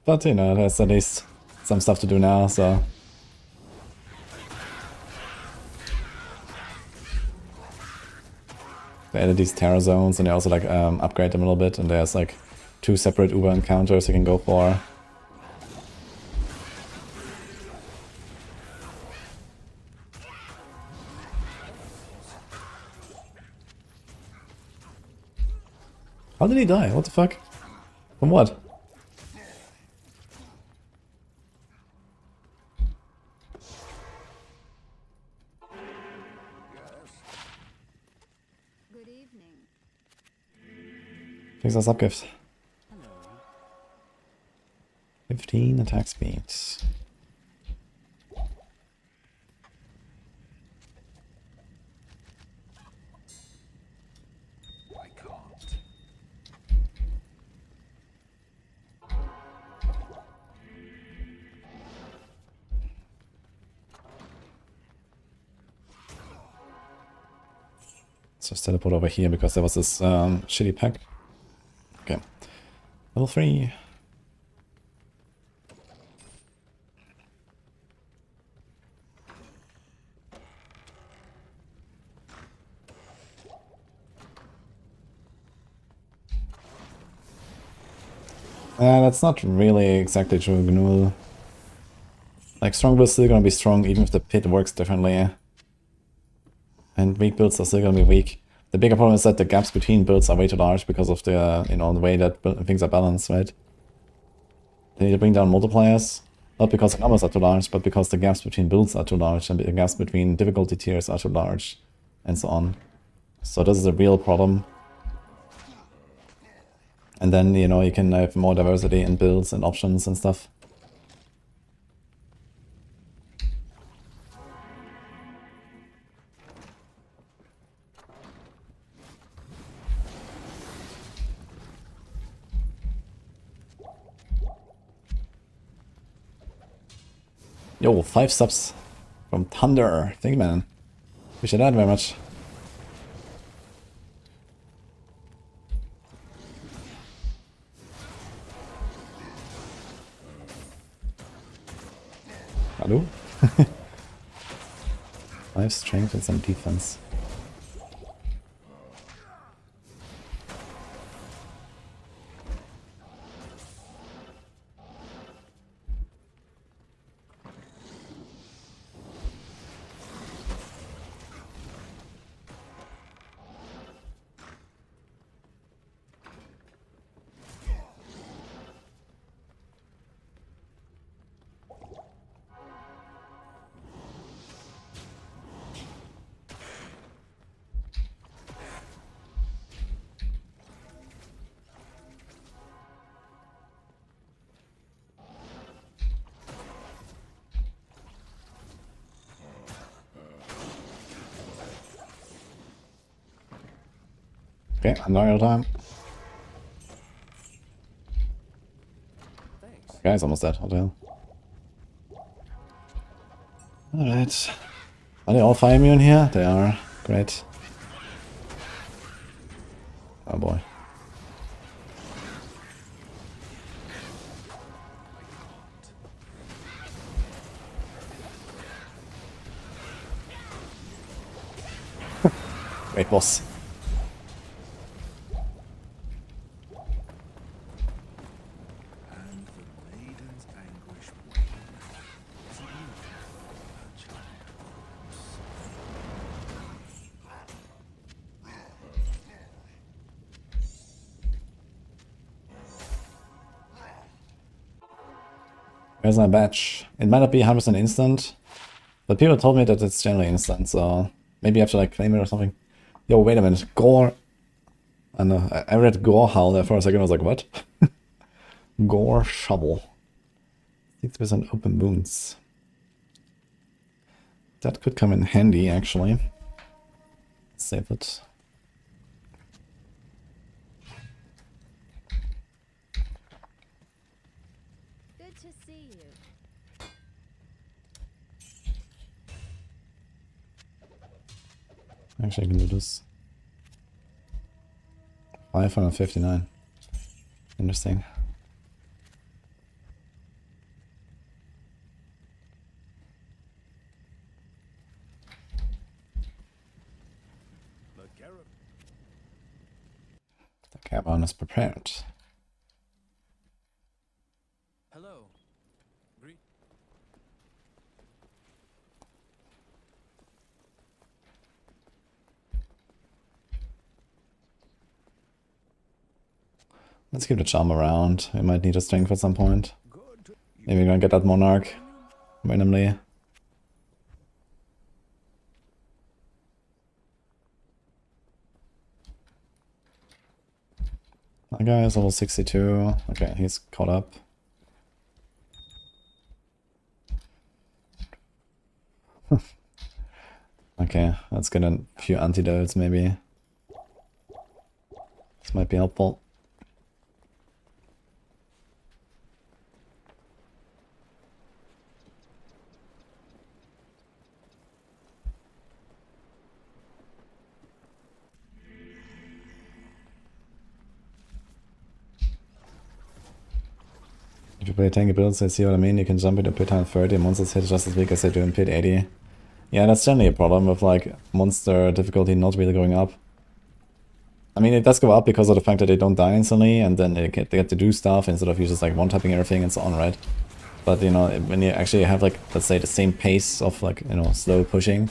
But you know, there's at least some stuff to do now, so... They added these terror zones and they also like upgrade them a little bit, and there's like 2 separate Uber encounters you can go for. How did he die? What the fuck? From what? Good evening. Thanks for the subgift. Hello. 15 attack speed. I can't. So just teleport over here because there was this shitty pack. Okay. Level 3. That's not really exactly true, Gnoul. Like, strong builds still gonna be strong even if the pit works differently. And weak builds are still gonna be weak. The bigger problem is that the gaps between builds are way too large because of the, you know, the way that things are balanced, right? They need to bring down multipliers, not because the numbers are too large, but because the gaps between builds are too large and the gaps between difficulty tiers are too large, and so on. So this is a real problem. And then, you know, you can have more diversity in builds and options and stuff. Yo, 5 subs from Thunder. Thank you, man. Appreciate that very much. Hello? 5 strength and some defense. Okay, another time. Guy's almost dead. What the hell? Alright. Are they all fire immune here? They are. Great. Oh boy. Great boss. And the maiden's anguish waned. To you, her child. Where's my badge? It might not be 100% instant, but people told me that it's generally instant, so maybe I have to like claim it or something. Yo, wait a minute. Gore. I know. I read Gore Howl there for a second. I was like, what? Gore Shovel. 6% open wounds. That could come in handy, actually. Save it. Good to see you. Actually, I can do this. 559. Interesting. The caravan is prepared. Hello. Let's keep the charm around. We might need a strength at some point. Maybe we're gonna get that monarch randomly. That guy is level 62. Okay, he's caught up. Okay, let's get a few antidotes maybe. This might be helpful. If you play tanky builds, I see what I mean, you can jump into pit 130, monsters hit just as weak as they do in pit 80. Yeah, that's generally a problem with like monster difficulty not really going up. I mean, it does go up because of the fact that they don't die instantly, and then they get to do stuff instead of you just like one-tapping everything and so on, right? But you know, when you actually have like, let's say the same pace of like, you know, slow pushing,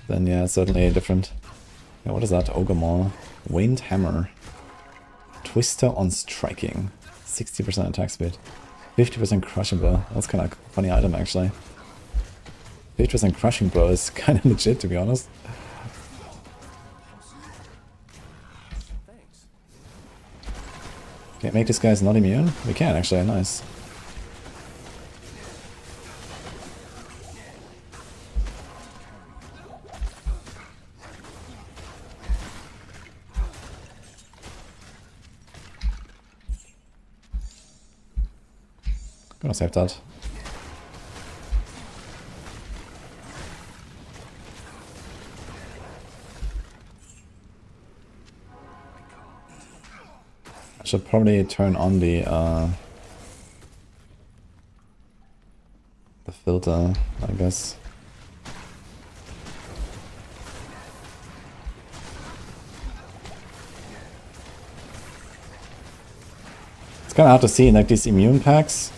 then yeah, it's certainly different. Yeah, what is that? Ogre Maul. Wind Hammer. Twister on striking. 60% attack speed. 50% crushing blow. That's kind of a funny item actually. 50% crushing blow is kind of legit, to be honest. Can make these guys not immune? We can actually, nice. Gonna save that. I should probably turn on the filter, I guess. It's kind of hard to see in like these immune packs.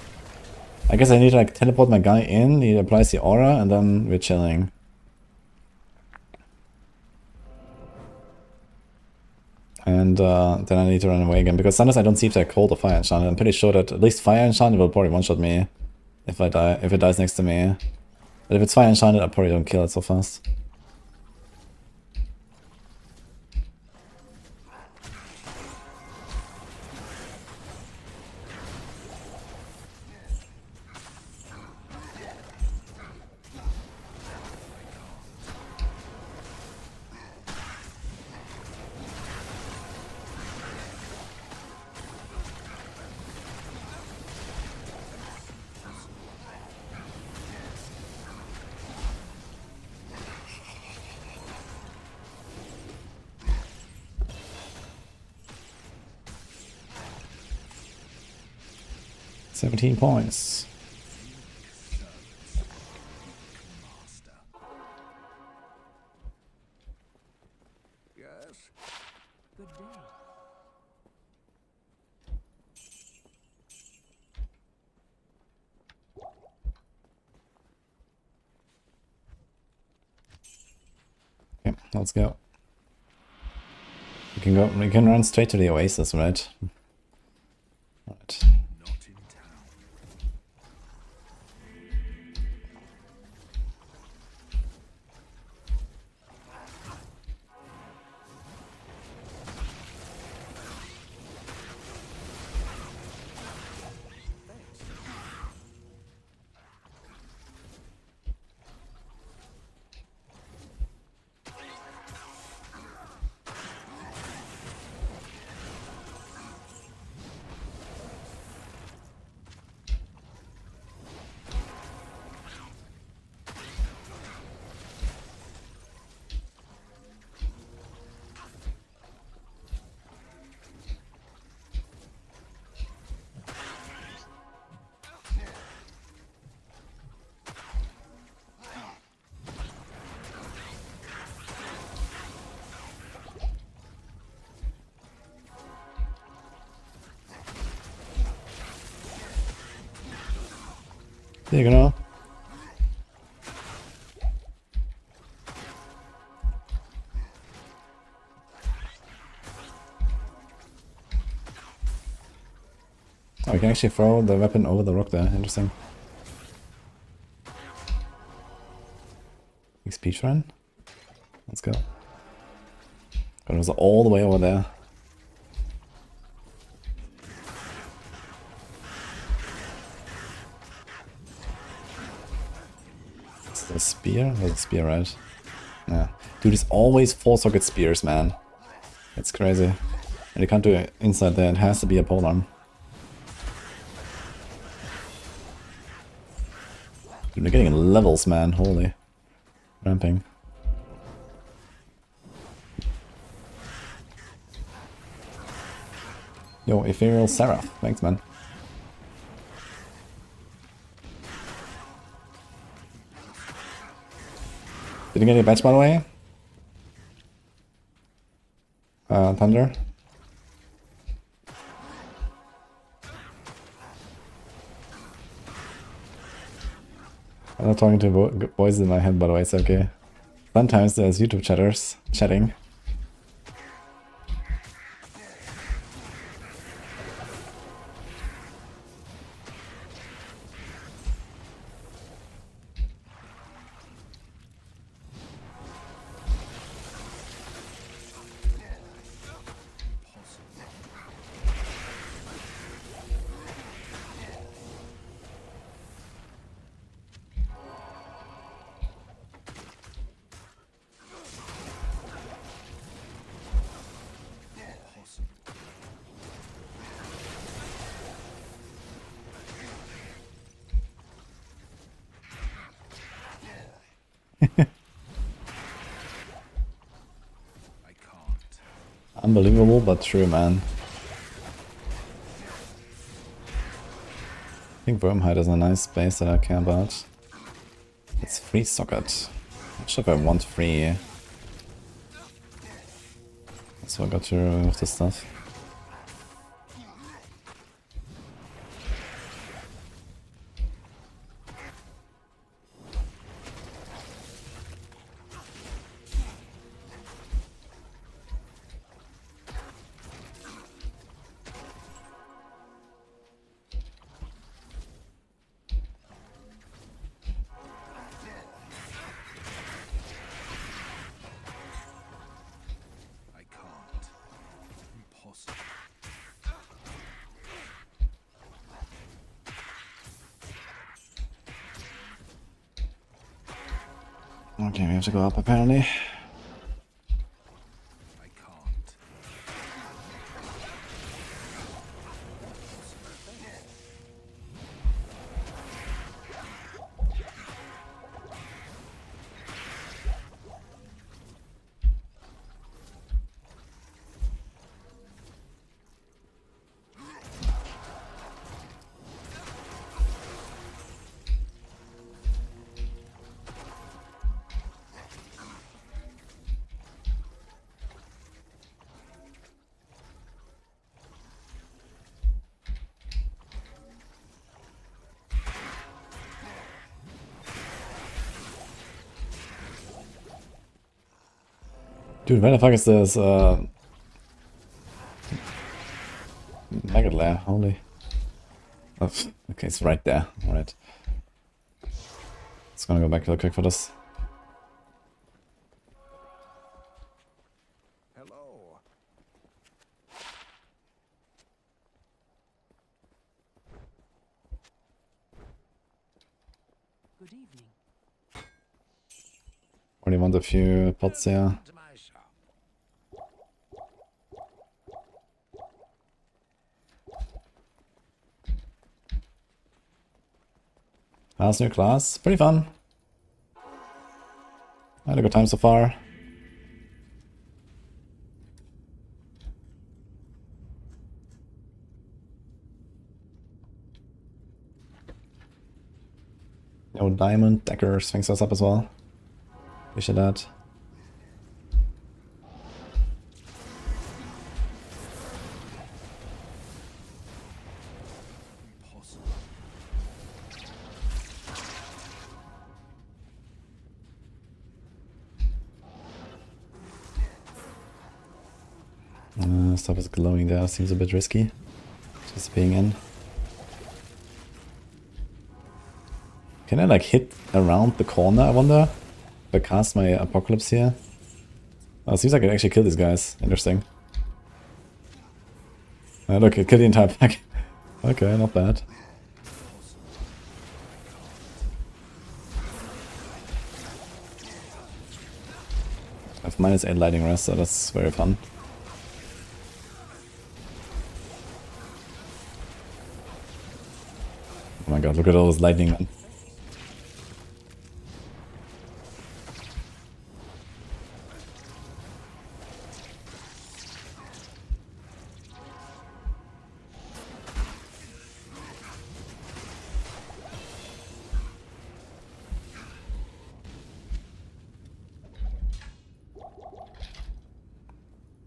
I guess I need to like teleport my guy in, he applies the aura, and then we're chilling. And then I need to run away again, because sometimes I don't see if they're cold or fire enchanted. I'm pretty sure that at least fire enchanted will probably one-shot me if I die, if it dies next to me. But if it's fire enchanted, I probably don't kill it so fast. $17 points. Yes. Good day. Okay, let's go. We can run straight to the Oasis, right? Right. Not in town. There you go. Oh, we can actually throw the weapon over the rock there. Interesting. XP shrine. Let's go. But it was all the way over there. A spear? That's a spear, right? Yeah. Dude, it's always 4-socket spears, man. It's crazy. And you can't do it inside there, it has to be a polearm. Dude, they're getting levels, man. Holy. Ramping. Yo, Ethereal Seraph. Thanks, man. Did you get any badge, by the way? Thunder? I'm not talking to voices in my head, by the way, it's okay. Sometimes there's YouTube chatters chatting. Unbelievable, but true, man. I think Wormhide is a nice base that I care about. It's free socket. Not sure if I want free. So I got to remove this stuff. Okay, we have to go up apparently. I can't. Dude, where the fuck is this maggot lair? Holy. Oh, okay, it's right there. Alright. Just gonna go back real quick for this. Hello. Good evening. Already want a few pots here. To my shop. Last new class. Pretty fun. I had a good time so far. No diamond deckers. Thanks for us up as well. Appreciate that. Stuff is glowing there, seems a bit risky. Just being in. Can I like hit around the corner, I wonder? If I cast my Apocalypse here? Oh, it seems like I can actually kill these guys. Interesting. Look, it killed the entire pack. Okay, not bad. I have -8 lightning rest, so that's very fun. Oh my god, look at all this lightning, man.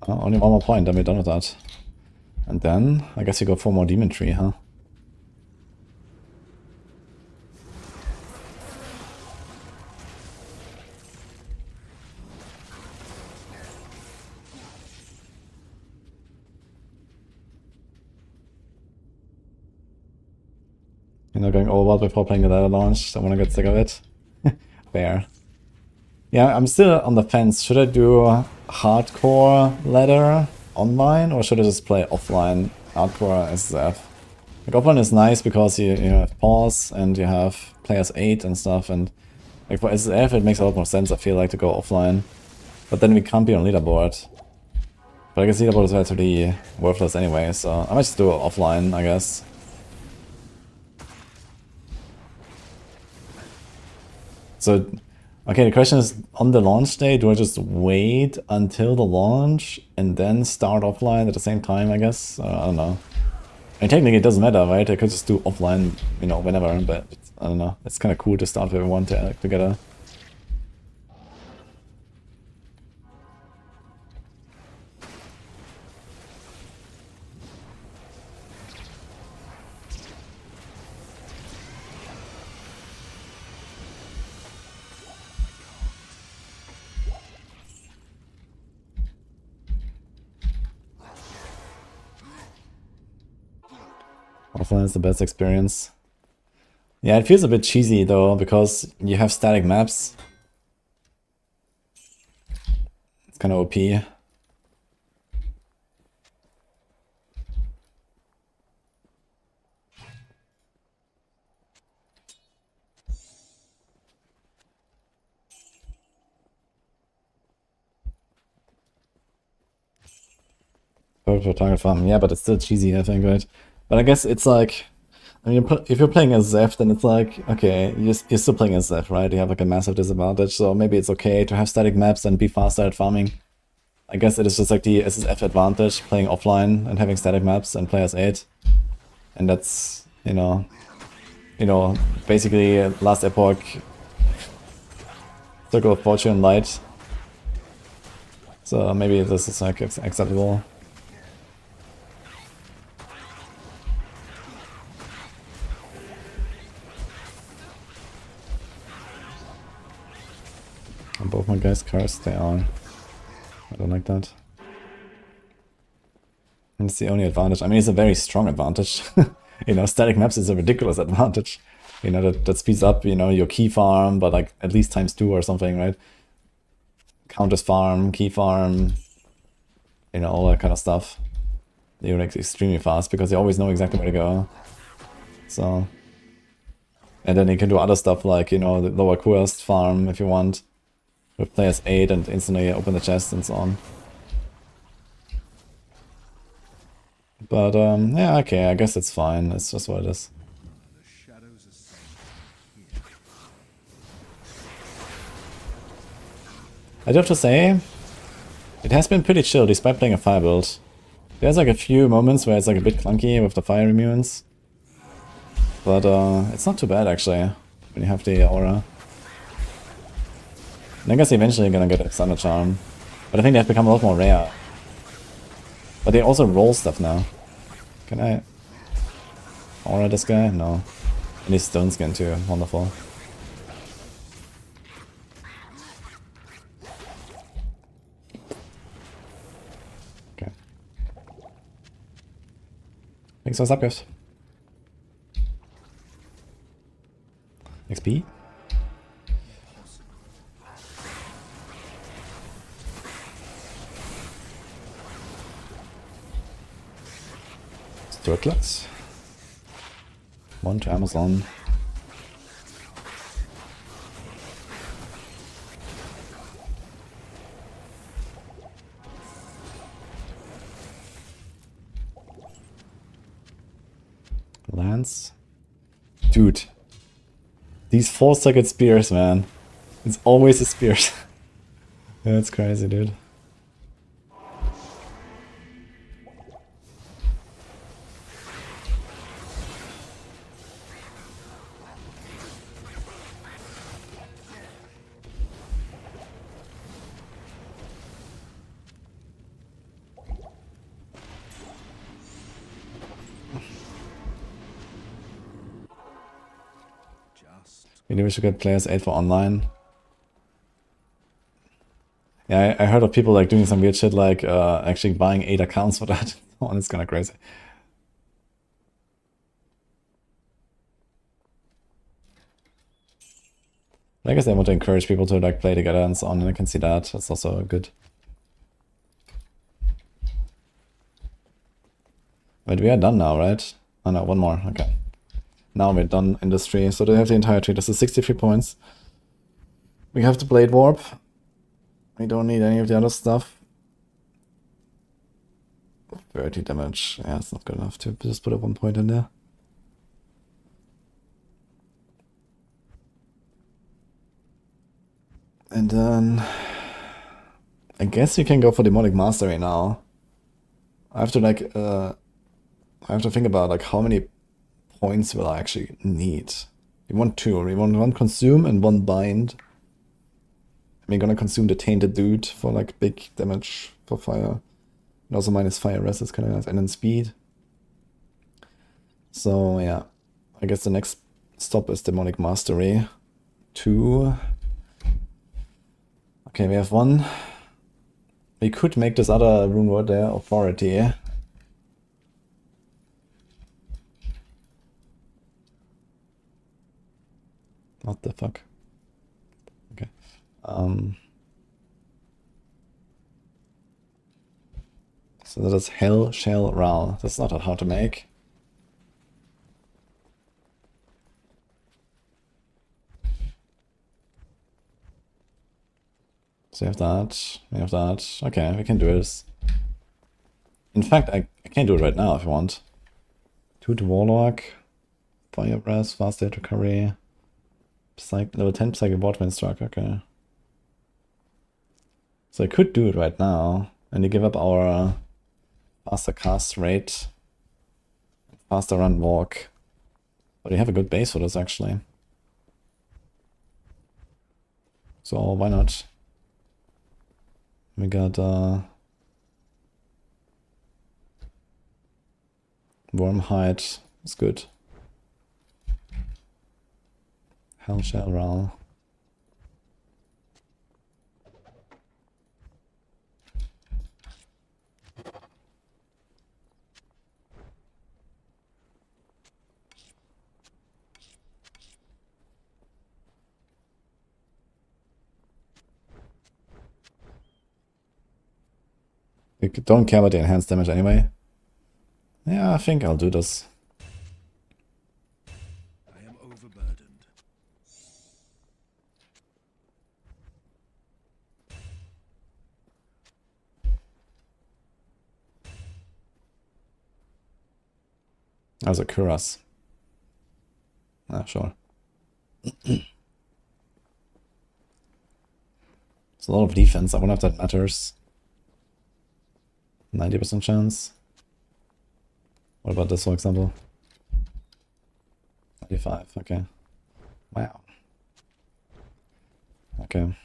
Oh, only one more point, then we're done with that. And then, I guess you go for more demon tree, huh? You're not going overboard before playing the ladder launch, I wanna get sick of it. Fair. Yeah, I'm still on the fence. Should I do hardcore ladder online, or should I just play offline hardcore SSF? Like, offline is nice because you have pause and you have players 8 and stuff, and like for SSF it makes a lot more sense, I feel like, to go offline. But then we can't be on leaderboard. But I guess leaderboard is relatively worthless anyway, so I might just do it offline, I guess. So, okay, the question is, on the launch day, do I just wait until the launch and then start offline at the same time, I guess? I don't know. I mean, technically it doesn't matter, right? I could just do offline, you know, whenever, but I don't know. It's kind of cool to start with everyone together. Offline is the best experience. Yeah, it feels a bit cheesy though, because you have static maps. It's kind of OP. Perfect for target farm. Yeah, but it's still cheesy, I think, right? But I guess it's like, I mean, if you're playing as Zeph, then it's like, okay, you're still playing as Zeph, right? You have like a massive disadvantage, so maybe it's okay to have static maps and be faster at farming. I guess it is just like the SSF advantage, playing offline and having static maps and play as 8. And that's, you know, basically last Epoch, Circle of Fortune Light. So maybe this is like acceptable. Are both my guys cursed? They are. I don't like that. And it's the only advantage. I mean, it's a very strong advantage. You know, static maps is a ridiculous advantage. You know, that speeds up, you know, your key farm, but like at least ×2 or something, right? Counters farm, key farm, you know, all that kind of stuff. You're like extremely fast because you always know exactly where to go. So, and then you can do other stuff like, you know, the lower quest farm if you want. With players 8 and instantly open the chest and so on. But yeah, okay, I guess it's fine. It's just what it is. I do have to say, it has been pretty chill despite playing a fire build. There's like a few moments where it's like a bit clunky with the fire immunes. But it's not too bad actually, when you have the aura. And I guess eventually you're gonna get a Thunder Charm. But I think they have become a lot more rare. But they also roll stuff now. Can I aura this guy? No. And he's Stone Skin too, wonderful. Okay. Thanks for the sub, guys. XP? Turtlets. One to Amazon. Lance? Dude. These 4-second spears, man. It's always the spears. That's crazy, dude. Maybe we should get players 8 for online. Yeah, I heard of people like doing some weird shit like actually buying 8 accounts for that. Oh, it's kind of crazy. I guess they want to encourage people to like play together and so on, and I can see that. That's also good. But we are done now, right? Oh no, one more. Okay. Now we're done in this tree. So they have the entire tree. This is 63 points. We have the Blade Warp. We don't need any of the other stuff. 30 damage. Yeah, it's not good enough to just put a 1 point in there. And then I guess you can go for Demonic Mastery now. I have to like I have to think about like how many points will I actually need. We want 2. We want 1 consume and 1 bind. We're gonna consume the Tainted Dude for like big damage for fire. And also minus fire rest is kind of nice. And then speed. So yeah, I guess the next stop is Demonic Mastery. 2. Okay, we have 1. We could make this other rune word there, Authority. What the fuck? Okay. So that is Hell Shell Ral. That's not that hard to make. So we have that. We have that. Okay, we can do this. In fact, I can do it right now if you want. 2 to Warlock. Fire Breath, Fast Day to Carry. Level 10 Psychic Vortex Struck, okay. So I could do it right now, and you give up our faster cast rate, faster run walk. But you have a good base for this actually. So why not? We got Wormhide, it's good. Hell Shell Ral. We don't care about the enhanced damage anyway. Yeah, I think I'll do this. I am overburdened. As a Kuras. Ah, sure. It's a lot of defense. I wonder if that matters. 90% chance. What about this, for example? 95, okay. Wow. Okay.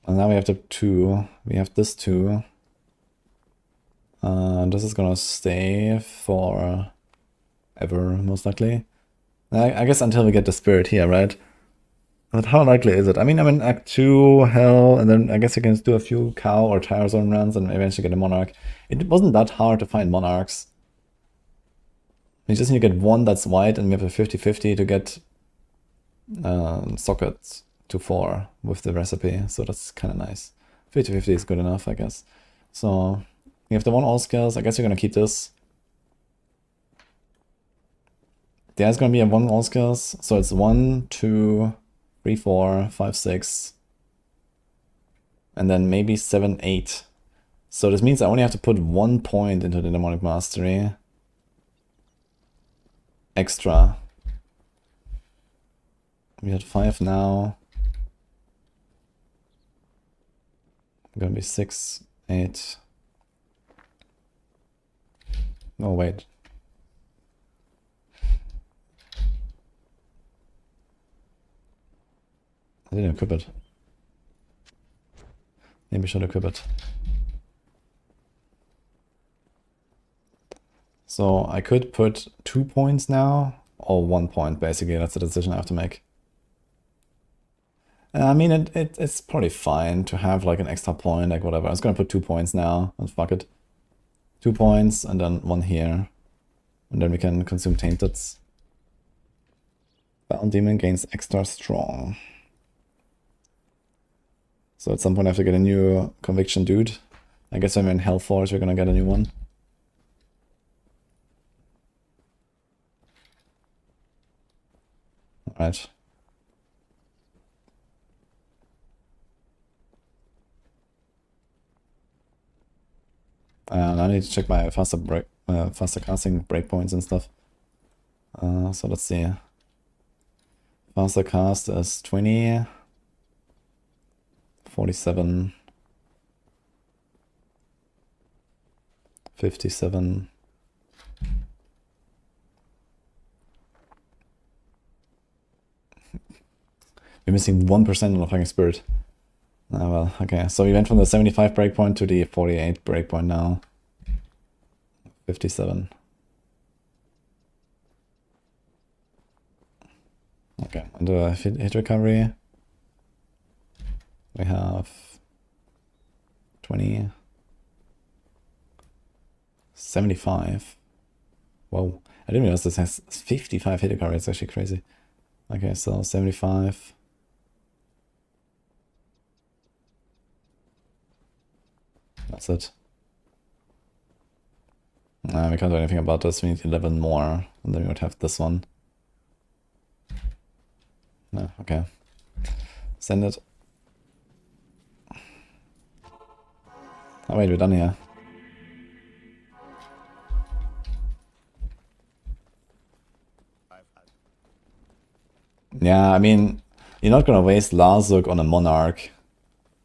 And now we have the 2. We have this 2. This is gonna stay for ever, most likely. I guess until we get the spirit here, right? But how likely is it? I mean, I'm in Act 2, Hell, and then I guess you can do a few Cow or Tire Zone runs and eventually get a Monarch. It wasn't that hard to find Monarchs. You just need to get 1 that's white, and we have a 50-50 to get sockets to 4 with the recipe, so that's kind of nice. 50-50 is good enough, I guess. So, you have the 1 all skills. I guess you're gonna keep this. There's gonna be a 1 all skills, so it's 1, 2, 3, 4, 5, 6, and then maybe 7, 8. So this means I only have to put 1 point into the Demonic Mastery. extra. We had 5 now. Gonna be 6, 8. Oh wait. I didn't equip it. Maybe I should equip it. So I could put 2 points now, or 1 point basically. That's the decision I have to make. I mean, it's probably fine to have like an extra point, like whatever. I was gonna put 2 points now, and fuck it. 2 points, and then 1 here. And then we can consume Tainted. Bound Demon gains extra strong. So at some point I have to get a new Conviction Dude. I guess when we're in Hellforge we're gonna get a new one. Alright. I need to check my faster casting breakpoints and stuff. So let's see. Faster cast is 20, 47, 57. We're missing 1% on the fucking spirit. Ah well, okay. So we went from the 75 breakpoint to the 48 breakpoint now. 57. Okay, and the hit recovery. We have 20. 75. Whoa. I didn't realize this has 55 hit recovery. It's actually crazy. Okay, so 75. That's it. We can't do anything about this. We need 11 more, and then we would have this one. No, okay. Send it. Oh wait, we're done here. Yeah, I mean, you're not gonna waste Larzuk on a Monarch.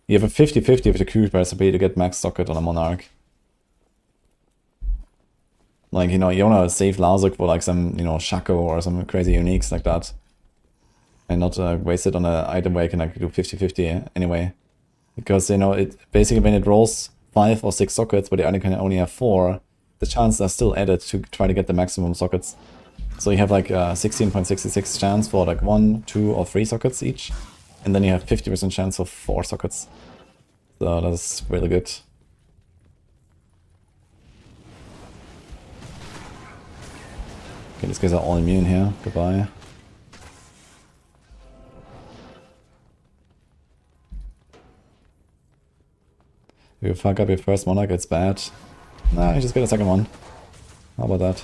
You have a 50-50 with the Cube recipe to get max socket on a Monarch. Like, you know, you wanna save Larzuk for like some, you know, Shaco or some crazy uniques like that. And not waste it on an item where you can like do 50-50 anyway. Because, you know, it basically when it rolls 5 or 6 sockets, but the item can only have 4, the chances are still added to try to get the maximum sockets. So you have like a 16.66 chance for like 1, 2, or 3 sockets each. And then you have 50% chance of 4 sockets. So that's really good. Okay, these guys are all immune here. Goodbye. If you fuck up your first Monarch, it's bad. Nah, you just get a second one. How about that?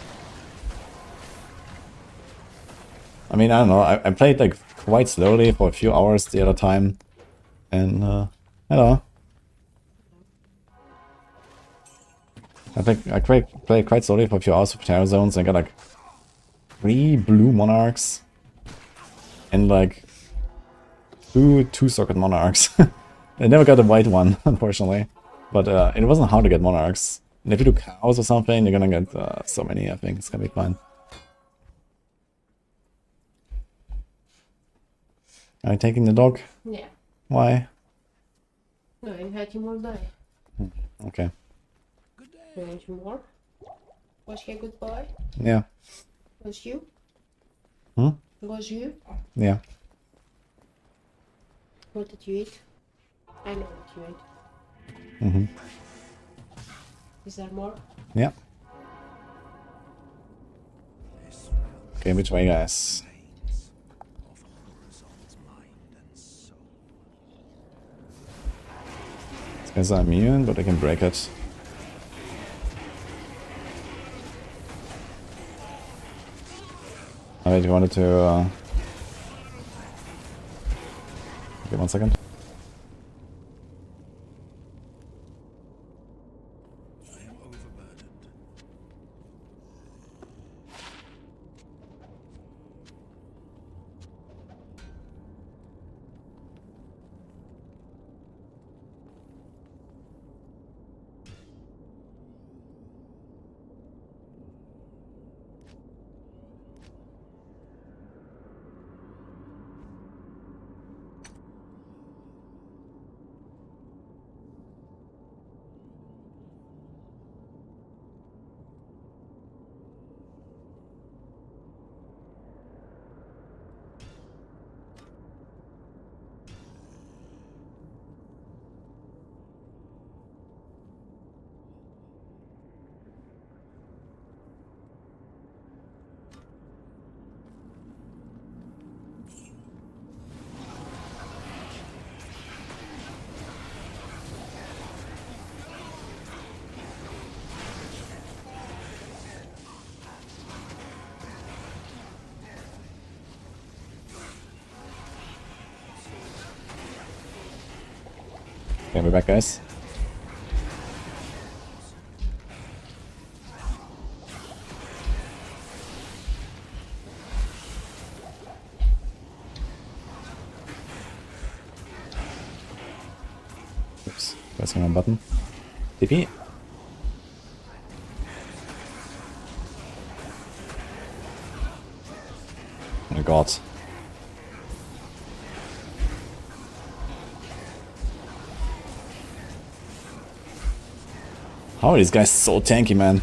I mean, I don't know. I played like quite slowly for a few hours the other time. And, I don't know. I played quite slowly for a few hours with Terror Zones and got like 3 blue Monarchs. And like 2 2-socket Monarchs. I never got a white one, unfortunately. But it wasn't hard to get Monarchs. And if you do cows or something, you're gonna get so many, I think. It's gonna be fine. Are you taking the dog? Yeah. Why? No, I had him all day. Okay. You want more? Was he a good boy? Yeah. Was you? Hmm? Was you? Yeah. What did you eat? I know what you ate. Mm-hmm. Is there more? Yeah. Okay, which way, guys? These guys are immune, but they can break it. Alright, you wanted to... Okay, 1 second. Okay, we're back, guys. Oops, pressing wrong button. TP. Oh my god. How are these guys so tanky, man?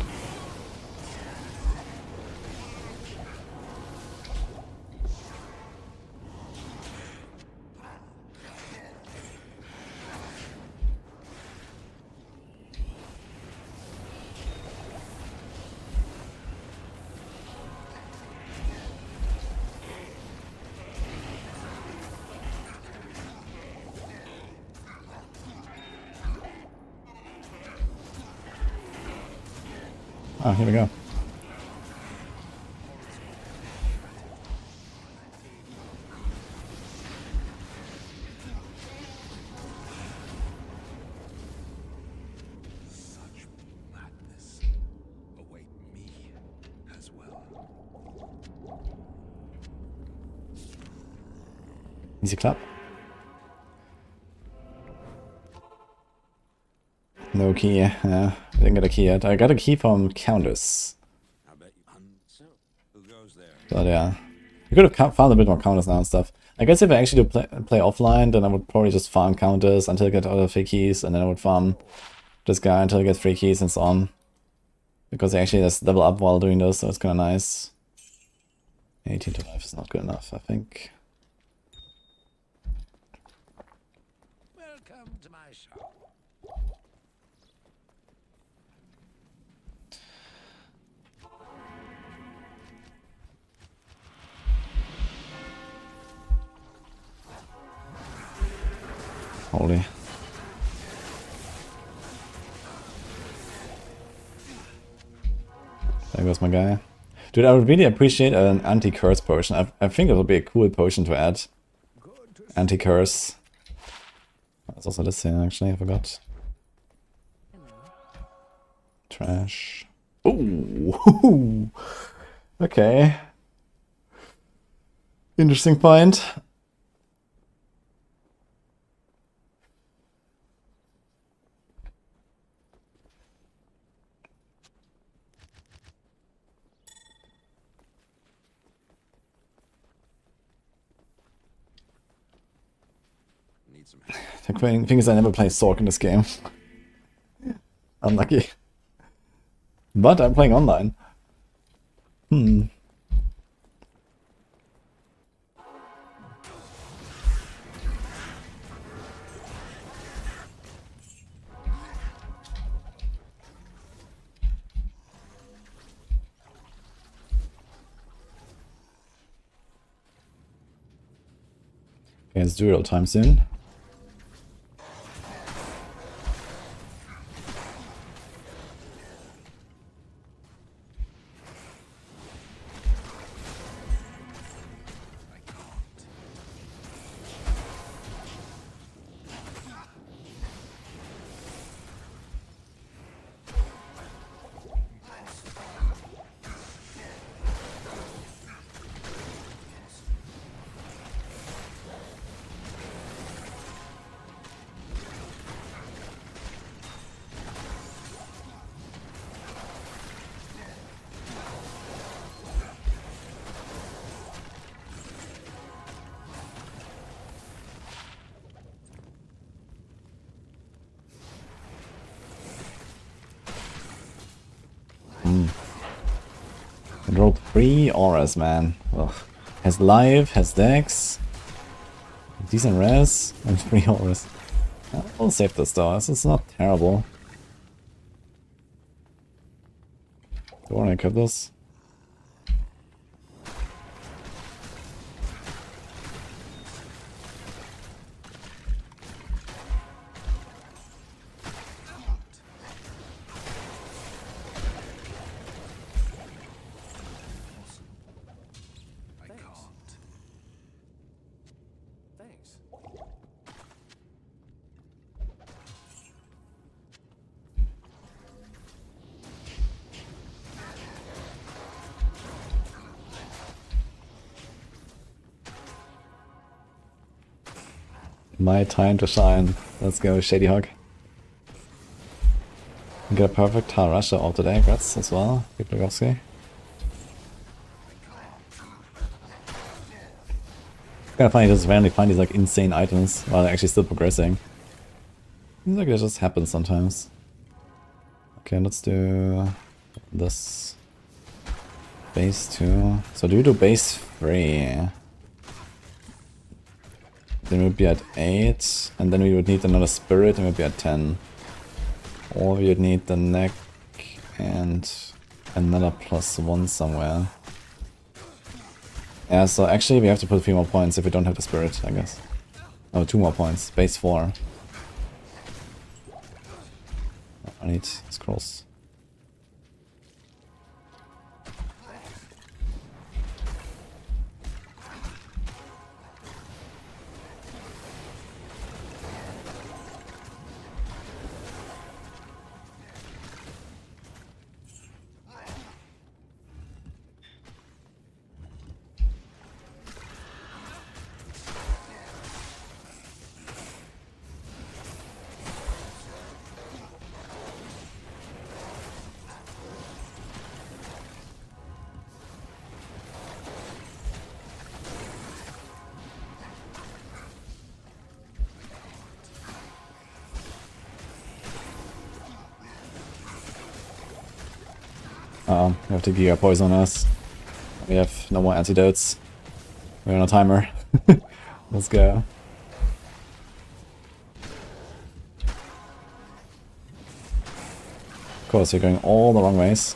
Ah, here we go. Such madness await me as well. Easy clap. No key, yeah. I didn't get a key yet. I got a key from Countess. I bet you. So, who goes there? But yeah. I could have found a bit more Countess now and stuff. I guess if I actually do play offline, then I would probably just farm Countess until I get all the free keys, and then I would farm this guy until I get free keys and so on. Because actually there's level up while doing this, so it's kinda nice. 18 to 5 is not good enough, I think. Welcome to my shop. Holy. There goes my guy. Dude, I would really appreciate an anti-curse potion. I think it would be a cool potion to add. Anti-curse. There's also this thing, actually, I forgot. Trash. Ooh! Okay. Interesting point. Need some The thing is, I never play Sork in this game. Unlucky. But I'm playing online. Okay, let's do it all time soon. I rolled 3 auras, man. Ugh. Has live, has dex, decent res, and 3 auras. I'll save this though, this is not terrible. Do I want to equip this? I can't. Thanks. My time to shine. Let's go, Shady Hog. Get a perfect Tarasha out today, Grats as well. Piplogowski. It's kinda funny, just randomly find these like insane items while they're actually still progressing. Seems like it just happens sometimes. Okay, let's do this. Base 2. So do you do base 3? Then we would be at 8, and then we would need another spirit and we'd be at 10. Or we would need the neck and another +1 somewhere. Yeah, so actually we have to put 3 more points if we don't have the spirit, I guess. Oh, 2 more points. Base 4. I need scrolls. We have to Giga Poison us. We have no more antidotes. We're on a timer. Let's go. Of course, you're going all the wrong ways.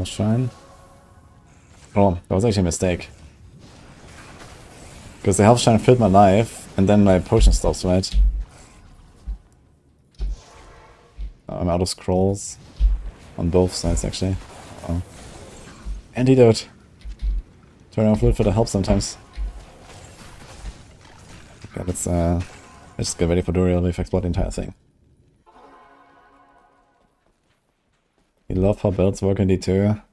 Shrine. Oh, that was actually a mistake. Because the health shrine filled my life, and then my potion stops, right? I'm out of scrolls. On both sides, actually. Uh-oh. Antidote! Turn off fluid for the help sometimes. Okay, let's just get ready for Duriel. We've explored the entire thing. You love how builds work in D2?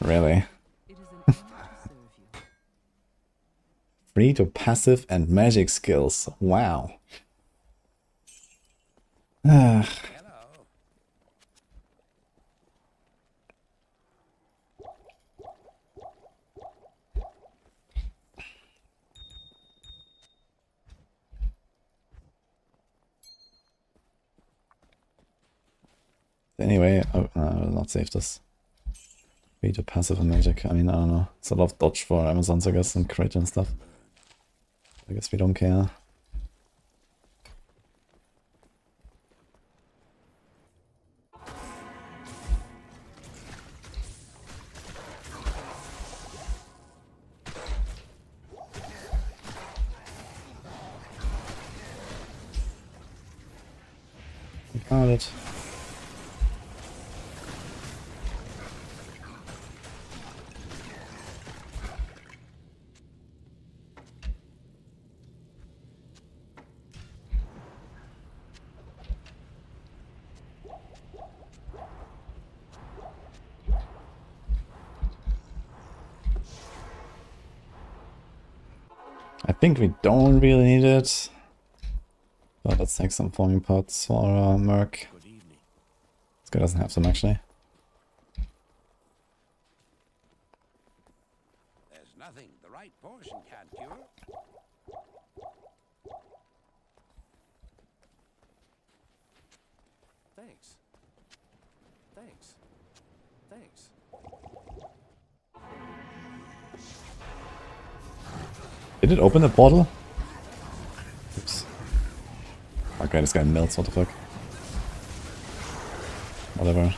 Really? It is an honor to serve you. Free to passive and magic skills. Wow. Anyway, I will not save this. Free to passive and magic. I mean, I don't know. It's a lot of dodge for Amazons, I guess, and crit and stuff. I guess we don't care. We got it. I think we don't really need it. But let's take some forming pots for our Merc. Good evening. This guy doesn't have some actually. There's nothing the right portion can't cure. Thanks. Thanks. Thanks. Did it open the portal? Oops. Okay, this guy melts, what the fuck. Whatever.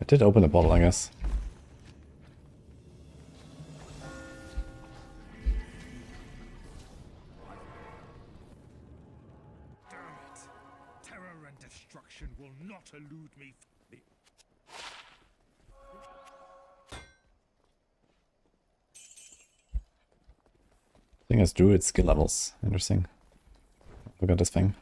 It did open the portal, I guess. destruction will not elude me. I think it's druid skill levels. Interesting. Look at this thing.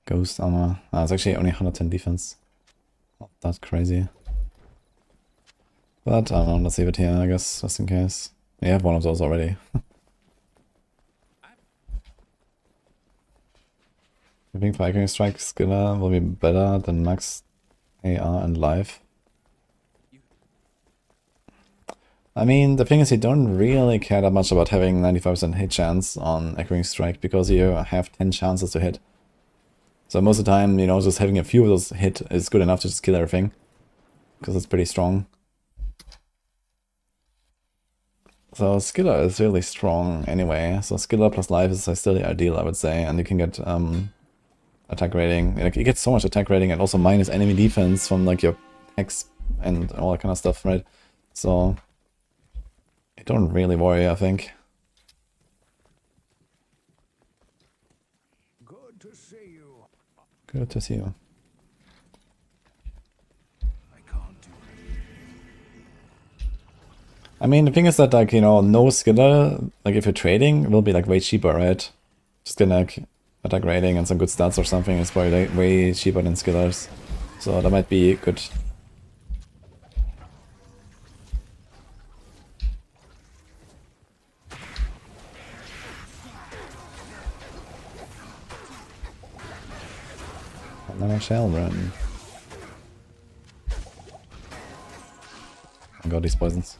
Ghost armor. Ah, it's actually only 110 defense. Not that crazy. But I don't know, let's leave it here, I guess, just in case. We have one of those already. I think Viking Strike Skiller will be better than Max AR and Life. I mean, the thing is, you don't really care that much about having 95% hit chance on Echoing Strike because you have 10 chances to hit. So most of the time, you know, just having a few of those hit is good enough to just kill everything. Because it's pretty strong. So Skiller is really strong anyway. So Skiller plus Life is still the ideal, I would say. And you can get attack rating. Like, you get so much attack rating and also minus enemy defense from like your hex and all that kind of stuff, right? So you don't really worry, I think. Good to see you. Good to see you. I can't do it. I mean, the thing is that, like, you know, no Skiller, like, if you're trading, will be, like, way cheaper, right? Just getting, like, attack rating and some good stats or something is probably, like, way cheaper than Skillers. So that might be good. And then I shall run. I got these poisons.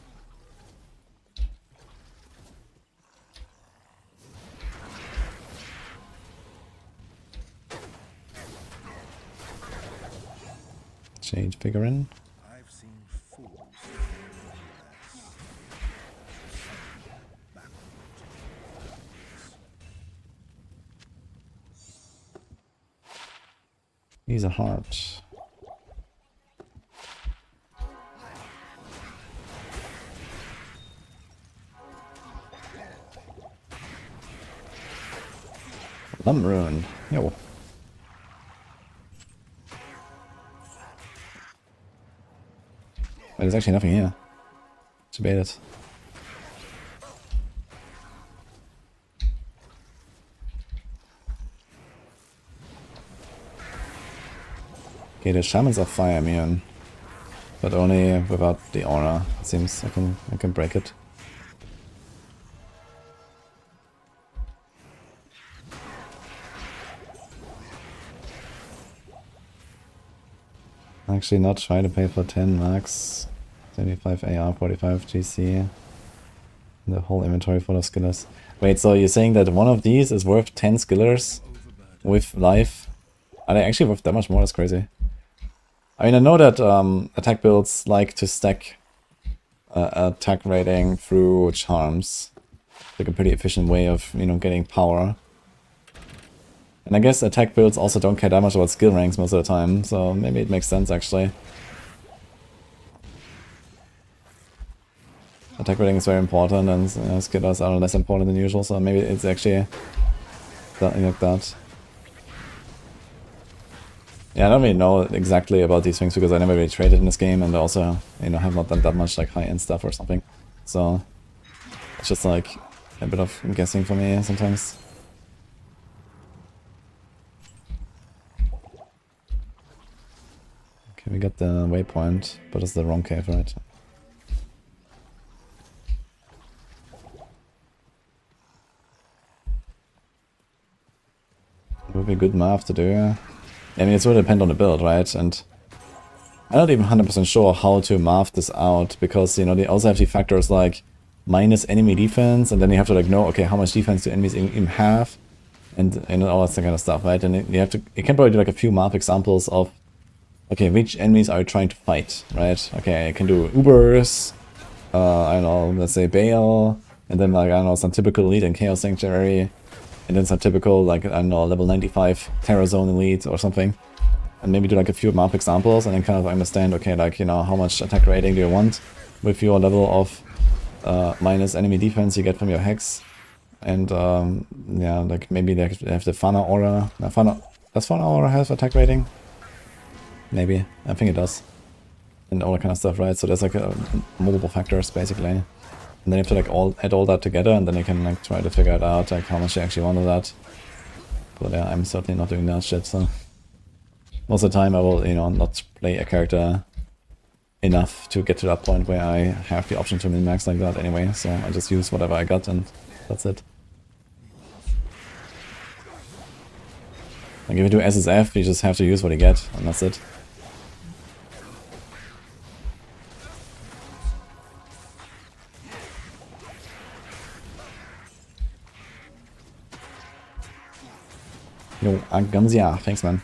Shade figurine. I've seen fools. He's a heart. Rune. Yo. Wait, there's actually nothing here. Let's bait it. Okay, the shamans are fire immune, but only without the aura. It seems I can break it. Actually not try to pay for 10 max, 75 AR, 45 GC. The whole inventory full of skillers. Wait, so you're saying that one of these is worth 10 skillers with life? Are they actually worth that much more? That's crazy. I mean, I know that attack builds like to stack attack rating through charms. Like a pretty efficient way of, you know, getting power. And I guess attack builds also don't care that much about skill ranks most of the time, so maybe it makes sense actually. Attack rating is very important and skillers are less important than usual, so maybe it's actually like that. Yeah, I don't really know exactly about these things because I never really traded in this game and also, you know, have not done that much like high-end stuff or something. So it's just like a bit of guessing for me sometimes. Okay, we got the waypoint, but it's the wrong cave, right? It would be good math to do. I mean, it's really depend on the build, right? And I'm not even 100% sure how to math this out because, you know, they also have the factors like minus enemy defense, and then you have to like know, okay, how much defense do enemies even have, and you know, all that kind of stuff, right? And you can probably do like a few math examples of, okay, which enemies are you trying to fight, right? Okay, I can do Ubers, I don't know, let's say Bale, and then like, I don't know, some typical elite and Chaos Sanctuary, and then some typical, like, I don't know, level 95 Terror Zone Elite or something. And maybe do like a few map examples and then kind of understand, okay, like, you know, how much attack rating do you want with your level of minus enemy defense you get from your hex. And yeah, like maybe they have the Fauna Aura. No, does Fauna Aura have attack rating? Maybe. I think it does. And all that kind of stuff, right? So there's like multiple factors basically. And then you have to like add all that together, and then you can like try to figure it out like how much you actually want of that. But yeah, I'm certainly not doing that shit, so most of the time I will, you know, not play a character enough to get to that point where I have the option to min-max like that anyway, so I just use whatever I got and that's it. Like if you do SSF, you just have to use what you get, and that's it. Yo, Gamzia, thanks man.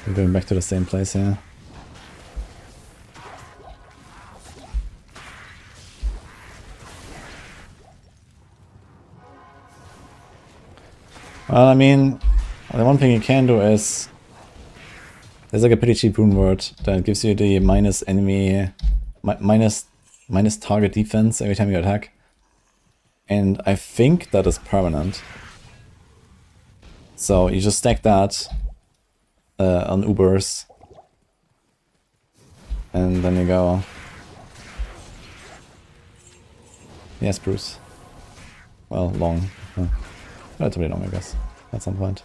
We're going back to the same place here. Well, I mean, the one thing you can do is there's like a pretty cheap rune word that gives you the minus enemy, minus target defense every time you attack. And I think that is permanent. So you just stack that on Ubers. And then you go. Yes, Bruce. Well, long. Relatively long, I guess, at some point.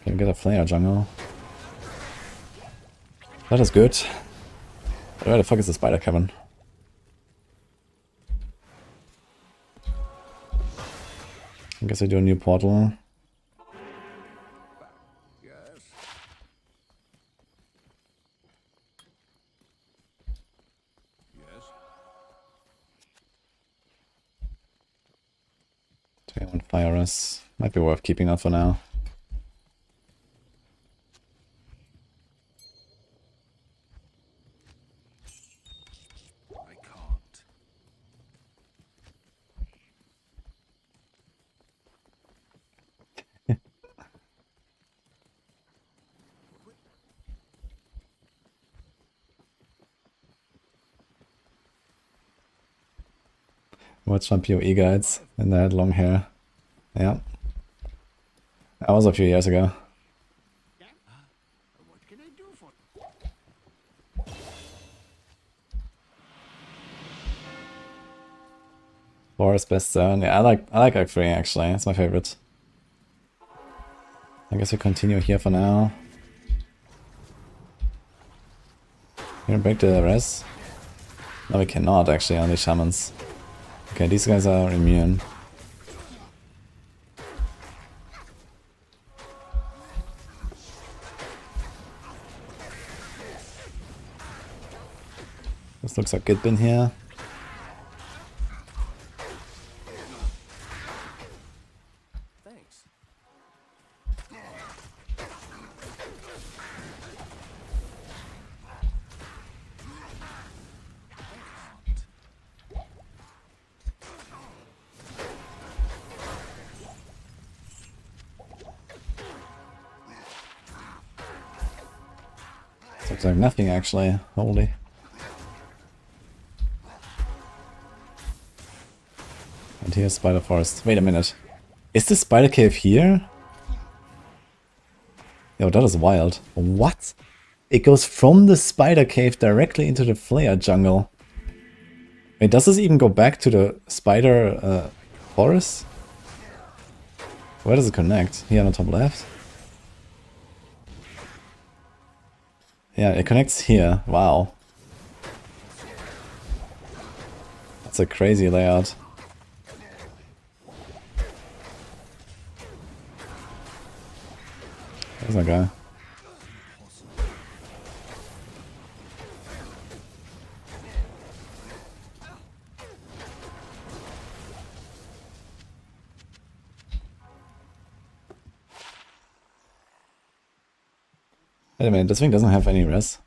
Can we get a flare jungle? That is good. But where the fuck is the spider cavern? I guess I do a new portal. Yes. 21 fire us. Might be worth keeping that for now. I can't. Watch some PoE guides and they had long hair. Yeah. That was a few years ago. What can I do for Forest best zone. Yeah, I like Act 3 actually. It's my favorite. I guess we continue here for now. Can we break the res? No, we cannot actually, only shamans. Okay, these guys are immune. This looks like good bin here. Thanks. Looks like nothing actually. Holy. And here's Spider Forest. Wait a minute. Is the Spider Cave here? Yo, that is wild. What? It goes from the Spider Cave directly into the Flare jungle. Wait, does this even go back to the Spider Forest? Where does it connect? Here on the top left? Yeah, it connects here. Wow. That's a crazy layout. There's that guy. Wait a minute, this thing doesn't have any res.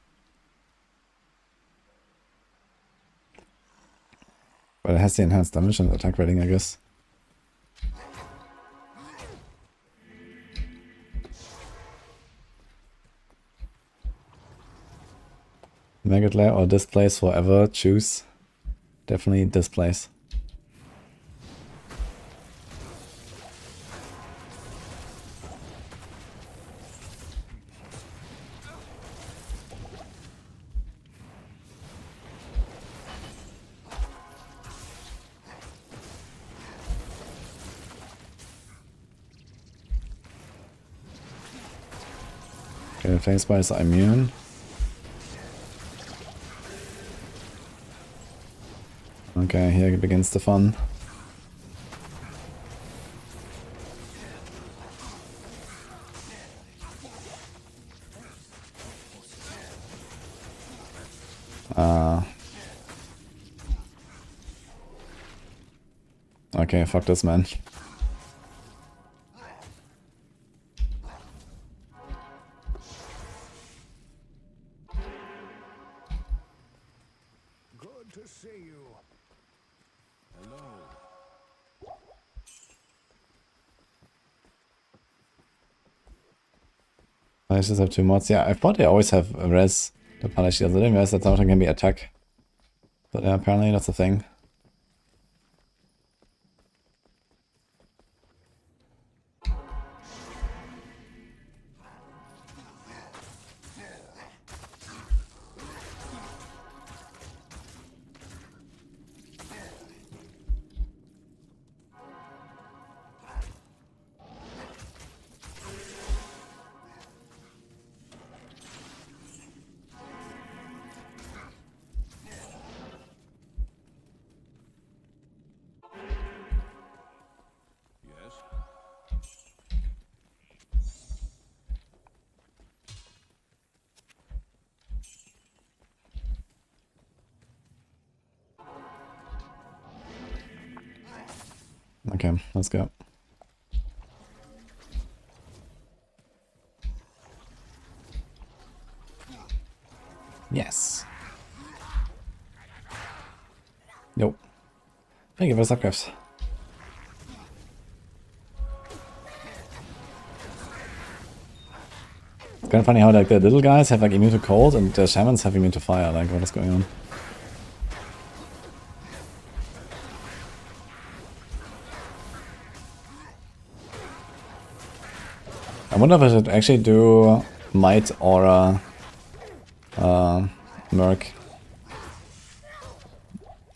But it has the enhanced damage and attack rating, I guess. Maggot Lair or Displace forever, choose. Definitely Displace. Okay, Flame Spiders are immune. Okay, here begins the fun. Okay, fuck this, man. Good to see you. Hello. I just have 2 mods. Yeah, I thought they always have a res, the Paladin. I didn't realize that something can be attack. But yeah, apparently that's a thing. Yes. Okay, let's go. Yes. Nope. Thank you for the subgifts. It's kind of funny how like the little guys have like immune to cold and the shamans have immune to fire. Like, what is going on? I wonder if I should actually do Might Aura Merc.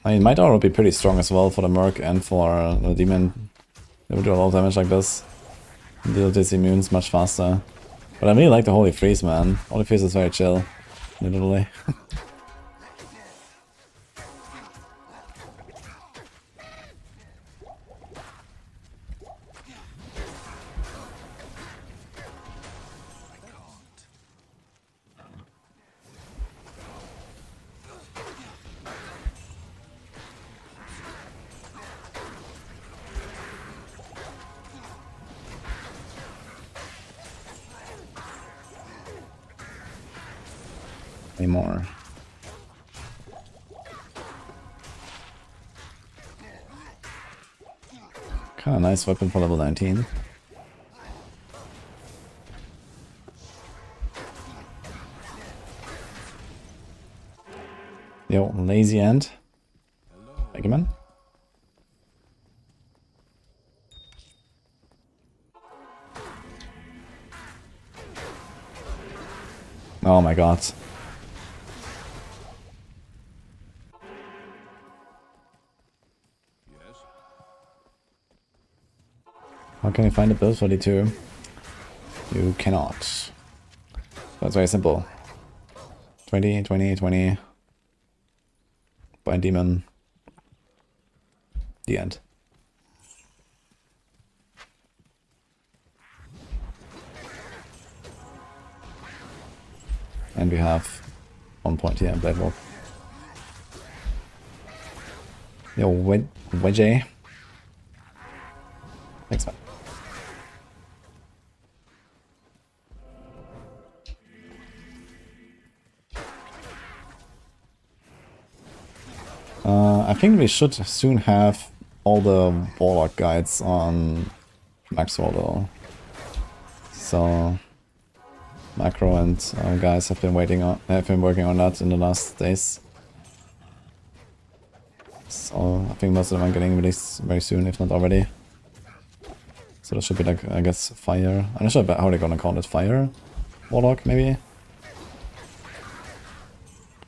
I mean, Might Aura would be pretty strong as well for the Merc and for the Demon. They would do a lot of damage like this. Deal these immunes much faster. But I really like the Holy Freeze, man. Holy Freeze is very chill, literally. Anymore. Kinda nice weapon for level 19. Yo, lazy ant. Thank you, man. Oh my god. Yes. How can you find a build for D2? You cannot. That's very simple. 20, 20, 20. Blind Demon. The end. And we have 1 point here in Blade Walk. Yo, Wedge. Thanks, man. I think we should soon have all the Warlock guides on Maxroll though. So Macro and guys have been working on that in the last days. So I think most of them are getting released very soon, if not already. So there should be like, I guess, fire. I'm not sure about how they're gonna call it, fire? Warlock, maybe?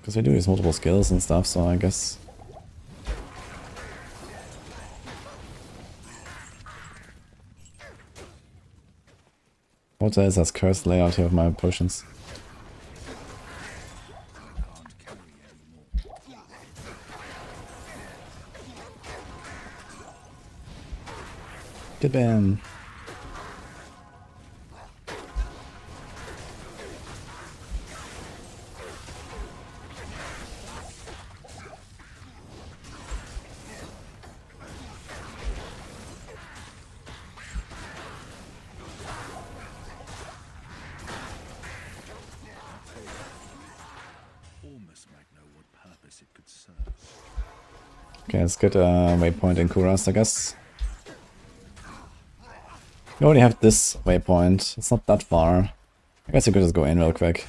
Because they do use multiple skills and stuff, so I guess... What else has cursed layout here of my potions? Get bam! Almost might know what purpose it could serve. Okay, let's get a waypoint in Kuras, I guess. We already have this waypoint. It's not that far. I guess you could just go in real quick.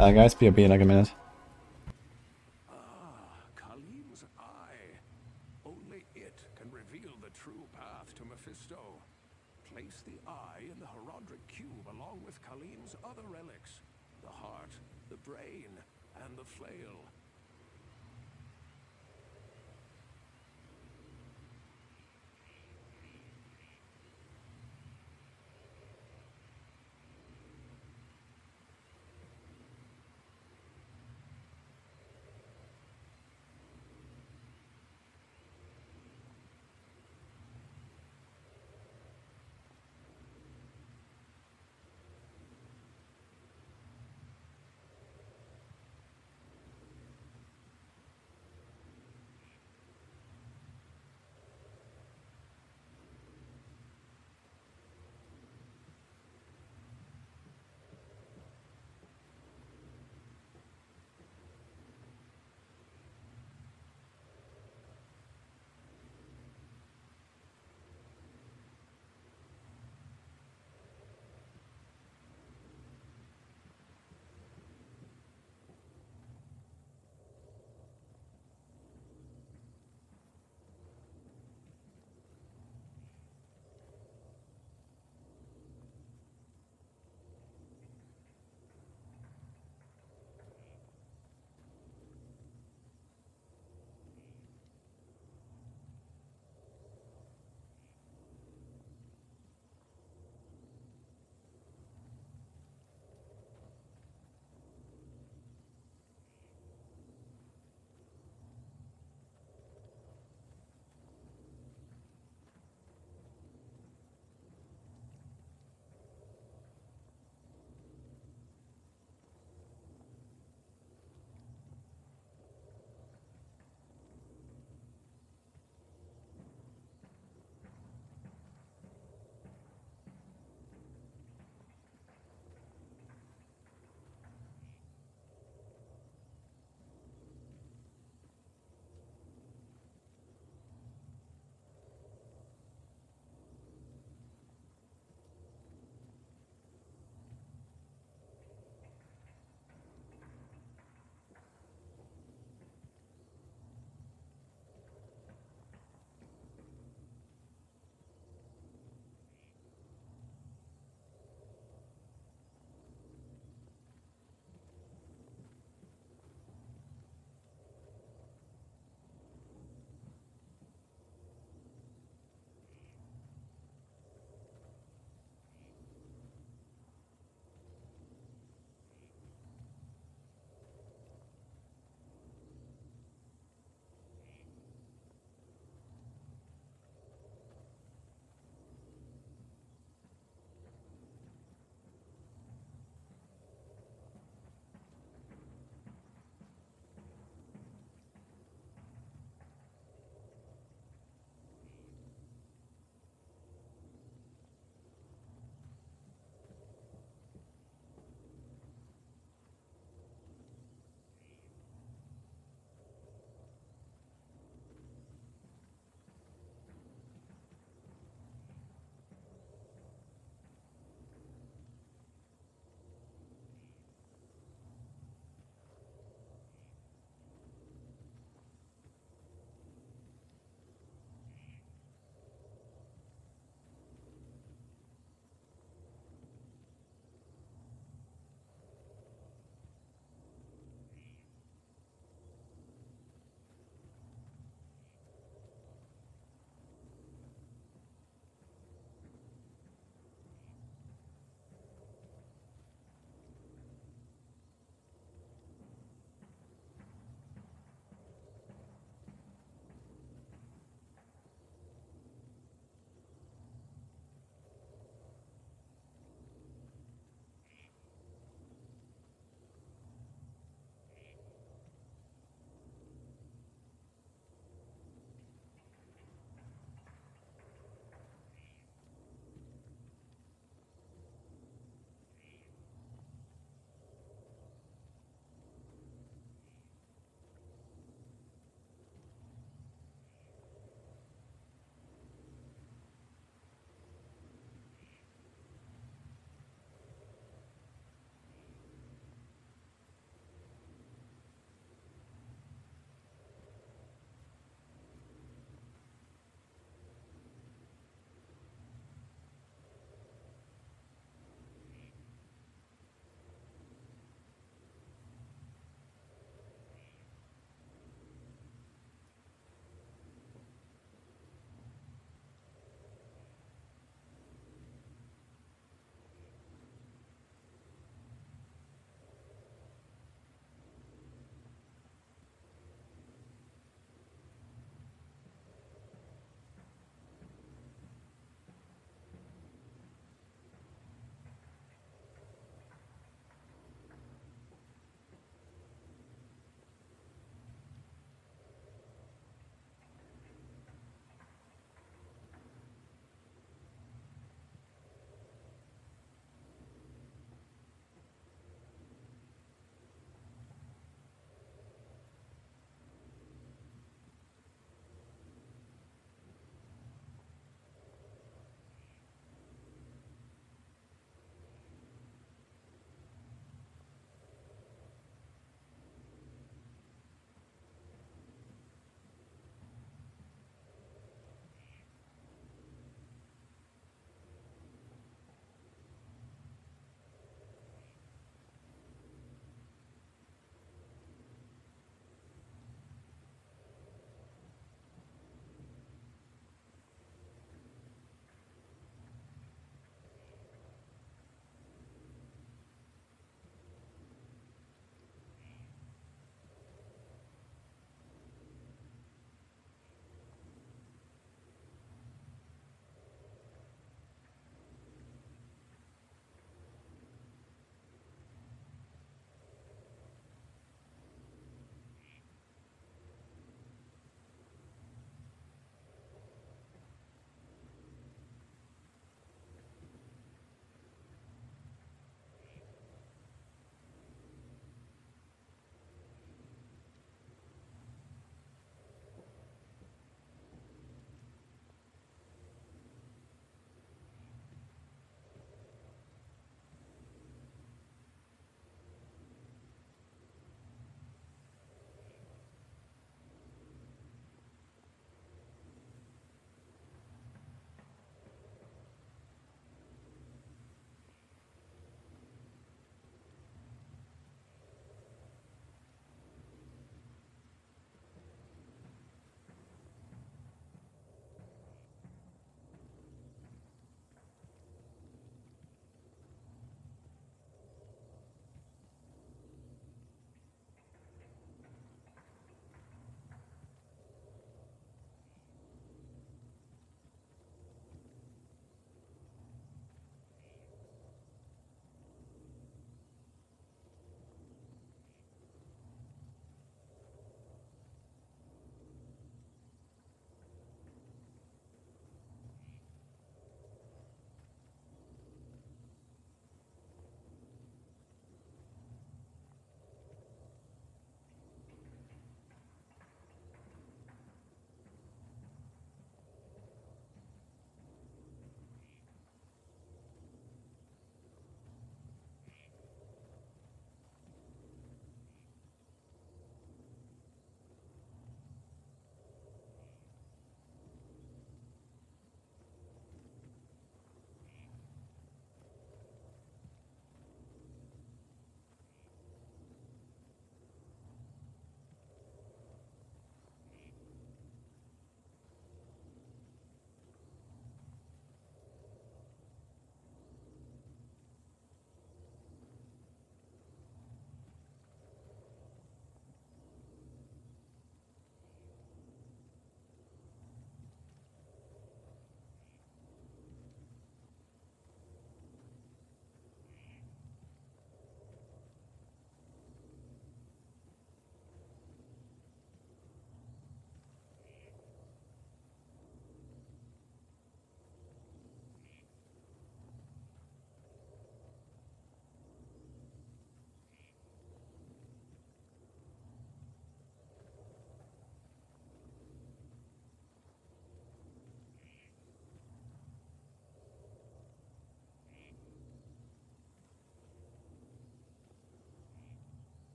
Guys, BRB in like a minute. Khalim's eye. Only it can reveal the true path to Mephisto. Place the eye in the Herodric cube along with Khalim's other relics. The heart, the brain, and the flail.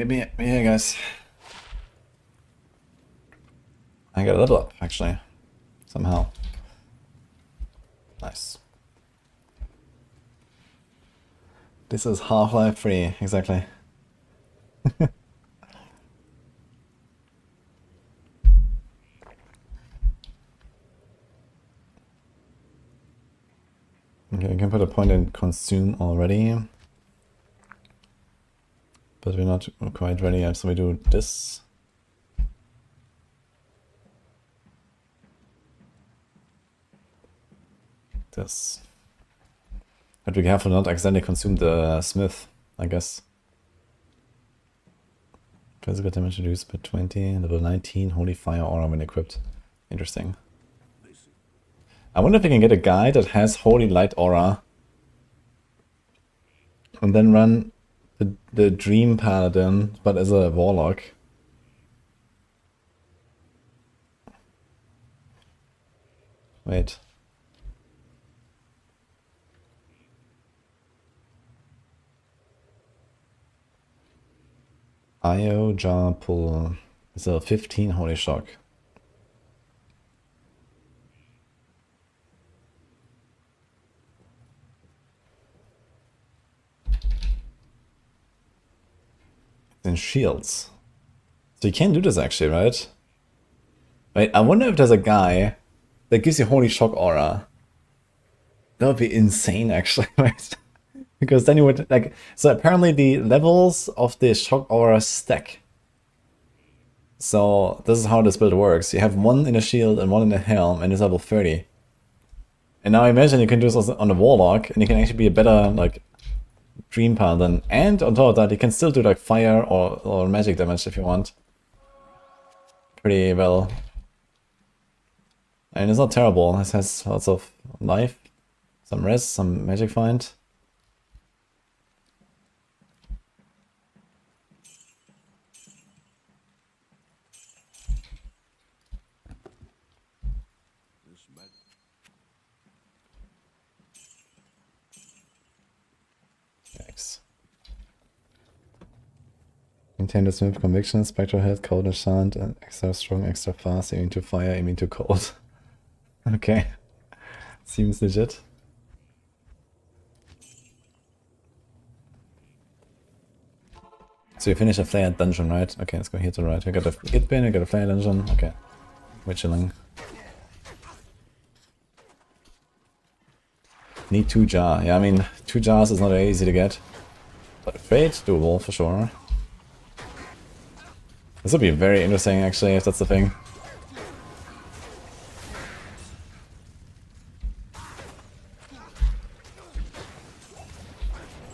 Maybe, yeah, guys. I got a level up, actually. Somehow. Nice. This is Half-Life 3, exactly. Okay, I can put a point in consume already. But we're not quite ready yet, so we do this. This. But be careful not accidentally consume the smith, I guess. Physical damage reduced by 20, level 19, holy fire aura when equipped. Interesting. I wonder if we can get a guy that has holy light aura. And then run the dream paladin, but as a warlock. Wait. IO jar pull is a 15 holy shock. Then shields. So you can do this actually, right? Wait, I wonder if there's a guy that gives you holy shock aura. That would be insane actually, right? Because then you would like, so apparently the levels of the shock aura stack. So this is how this build works. You have one in a shield and one in a helm and it's level 30. And now imagine you can do this also on a warlock and you can actually be a better like dream paladin. And on top of that you can still do like fire or magic damage if you want. Pretty well. And it's not terrible. It has lots of life, some res, some magic find. Maintain the smooth conviction, spectral head, cold enchant, and extra strong, extra fast, aiming to fire, aiming to cold. Okay. Seems legit. So you finish a flare dungeon, right? Okay, let's go here to the right. We got a hit bin, we got a flare dungeon. Okay. We're chilling. Need 2 jar. Yeah, I mean, 2 jars is not very easy to get. But fate, doable for sure. This would be very interesting actually, if that's the thing.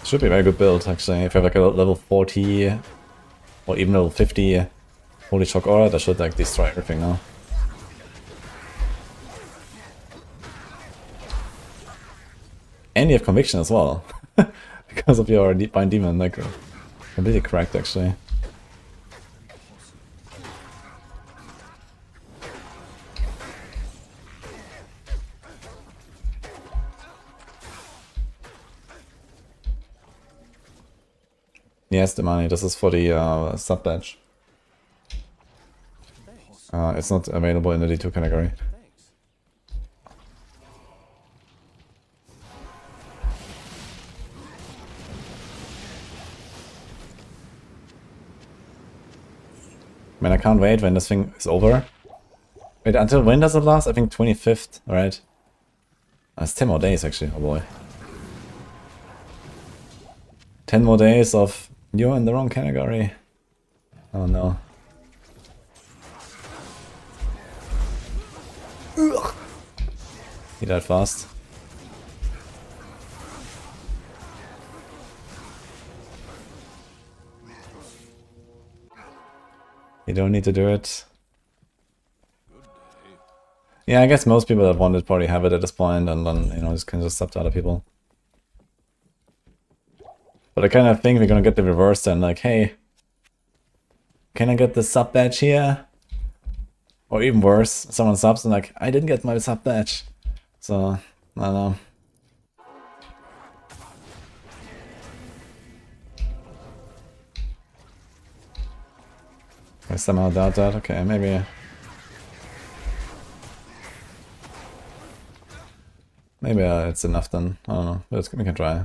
Should be a very good build actually, if you have like a level 40 or even level 50 holy shock aura, that should like destroy everything now. And you have conviction as well, because of your divine demon, like completely correct actually. Yes, the money. This is for the sub badge. It's not available in the D2 category. Man, I can't wait when this thing is over. Wait, until when does it last? I think 25th, right? That's 10 more days actually, oh boy. 10 more days of you're in the wrong category. Oh no. Ugh. He died fast. You don't need to do it. Yeah, I guess most people that want it probably have it at this point, and then, you know, just can just sub to other people. But I kind of think we're gonna get the reverse then, like, hey, can I get the sub badge here? Or even worse, someone subs and like, I didn't get my sub badge. So, I don't know. I somehow doubt that. Okay, maybe. Maybe it's enough then. I don't know. We can try.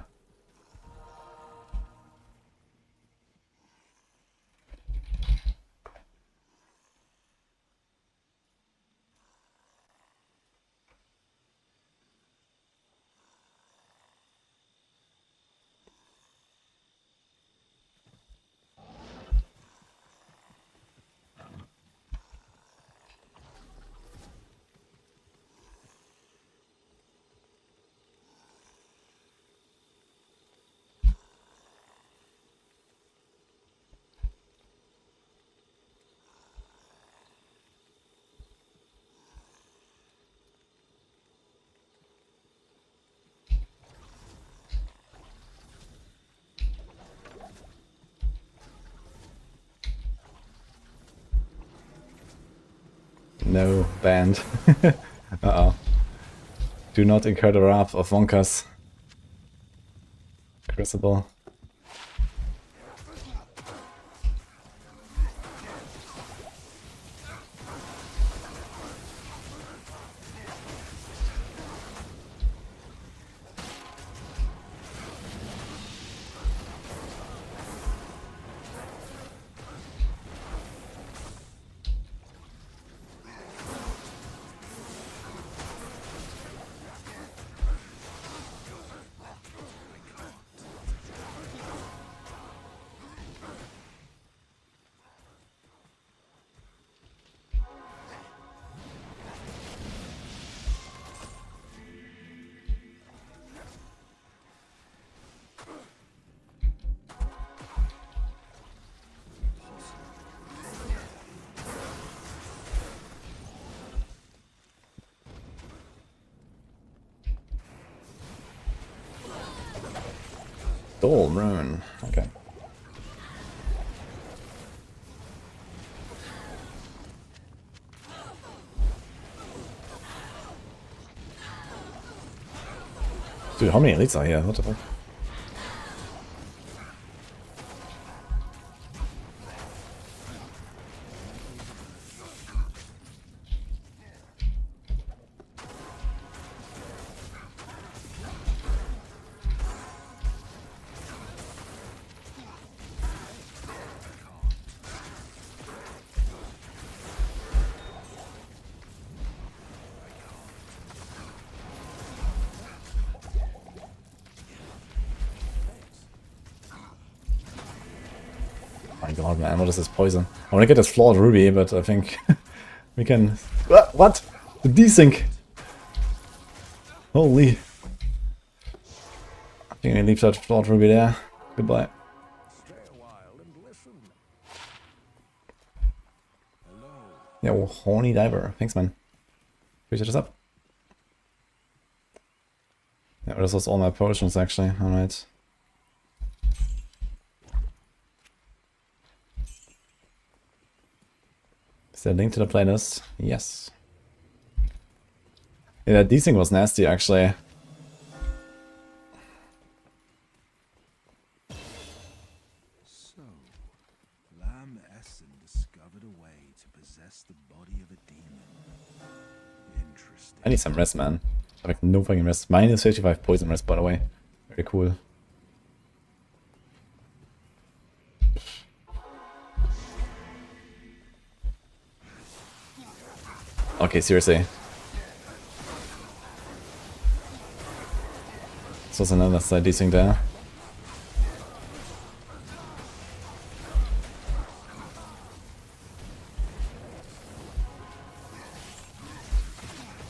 No, banned. Uh-oh. Do not incur the wrath of Wonkas. Crucible. Dull Rune. Okay. Dude, how many elites are here? What the fuck? My god, man, what is this poison? I want to get this flawed ruby, but I think we can... What? The desync! Holy. I think I leave that flawed ruby there. Goodbye. Stay a while and listen. Yo, horny diver. Thanks, man. Appreciate this up. Yeah, this was all my potions, actually. Alright. Is there a link to the playlist? Yes. Yeah, that desync was nasty, actually. So, Lam Essen discovered a way to possess the body of a demon. Interesting. I need some rest, man. I have no fucking rest. Minus 55 poison rest, by the way. Very cool. Okay, seriously. This was another side desync there.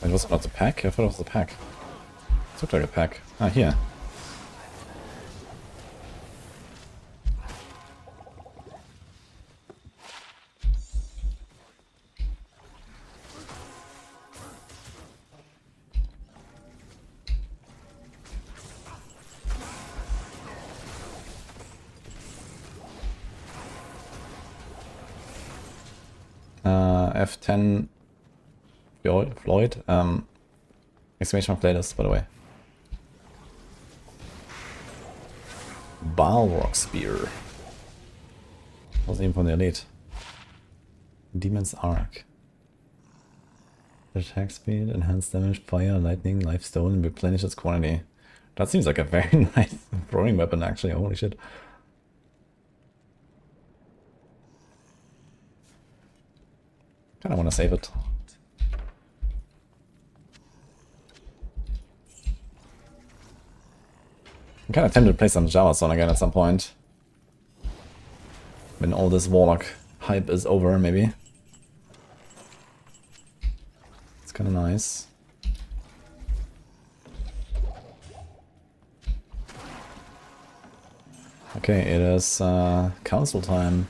It was not the pack? I thought it was the pack. It looked like a pack. Ah, here. F10 Floyd. Exclamation mark playlist, by the way. Warlock spear. Wasn't even from the elite. Demon's Arc. Attack speed, enhanced damage, fire, lightning, life stolen, replenish its quantity. That seems like a very nice throwing weapon actually, holy shit. Kinda wanna save it. I'm kinda tempted to play some Java Son again at some point. When all this Warlock hype is over, maybe. It's kinda nice. Okay, it is council time.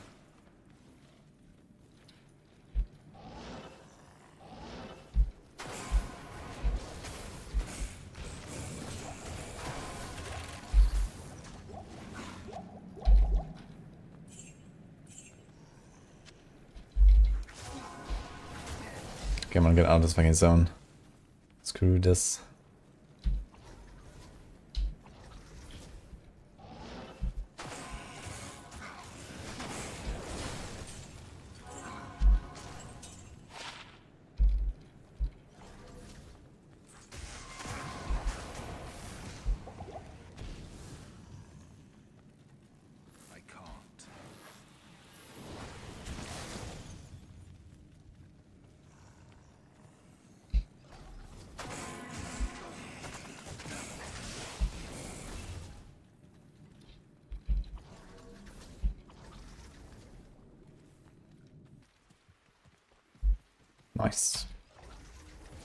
Okay, I'm gonna get out of this fucking zone. Screw this. I can't. Nice.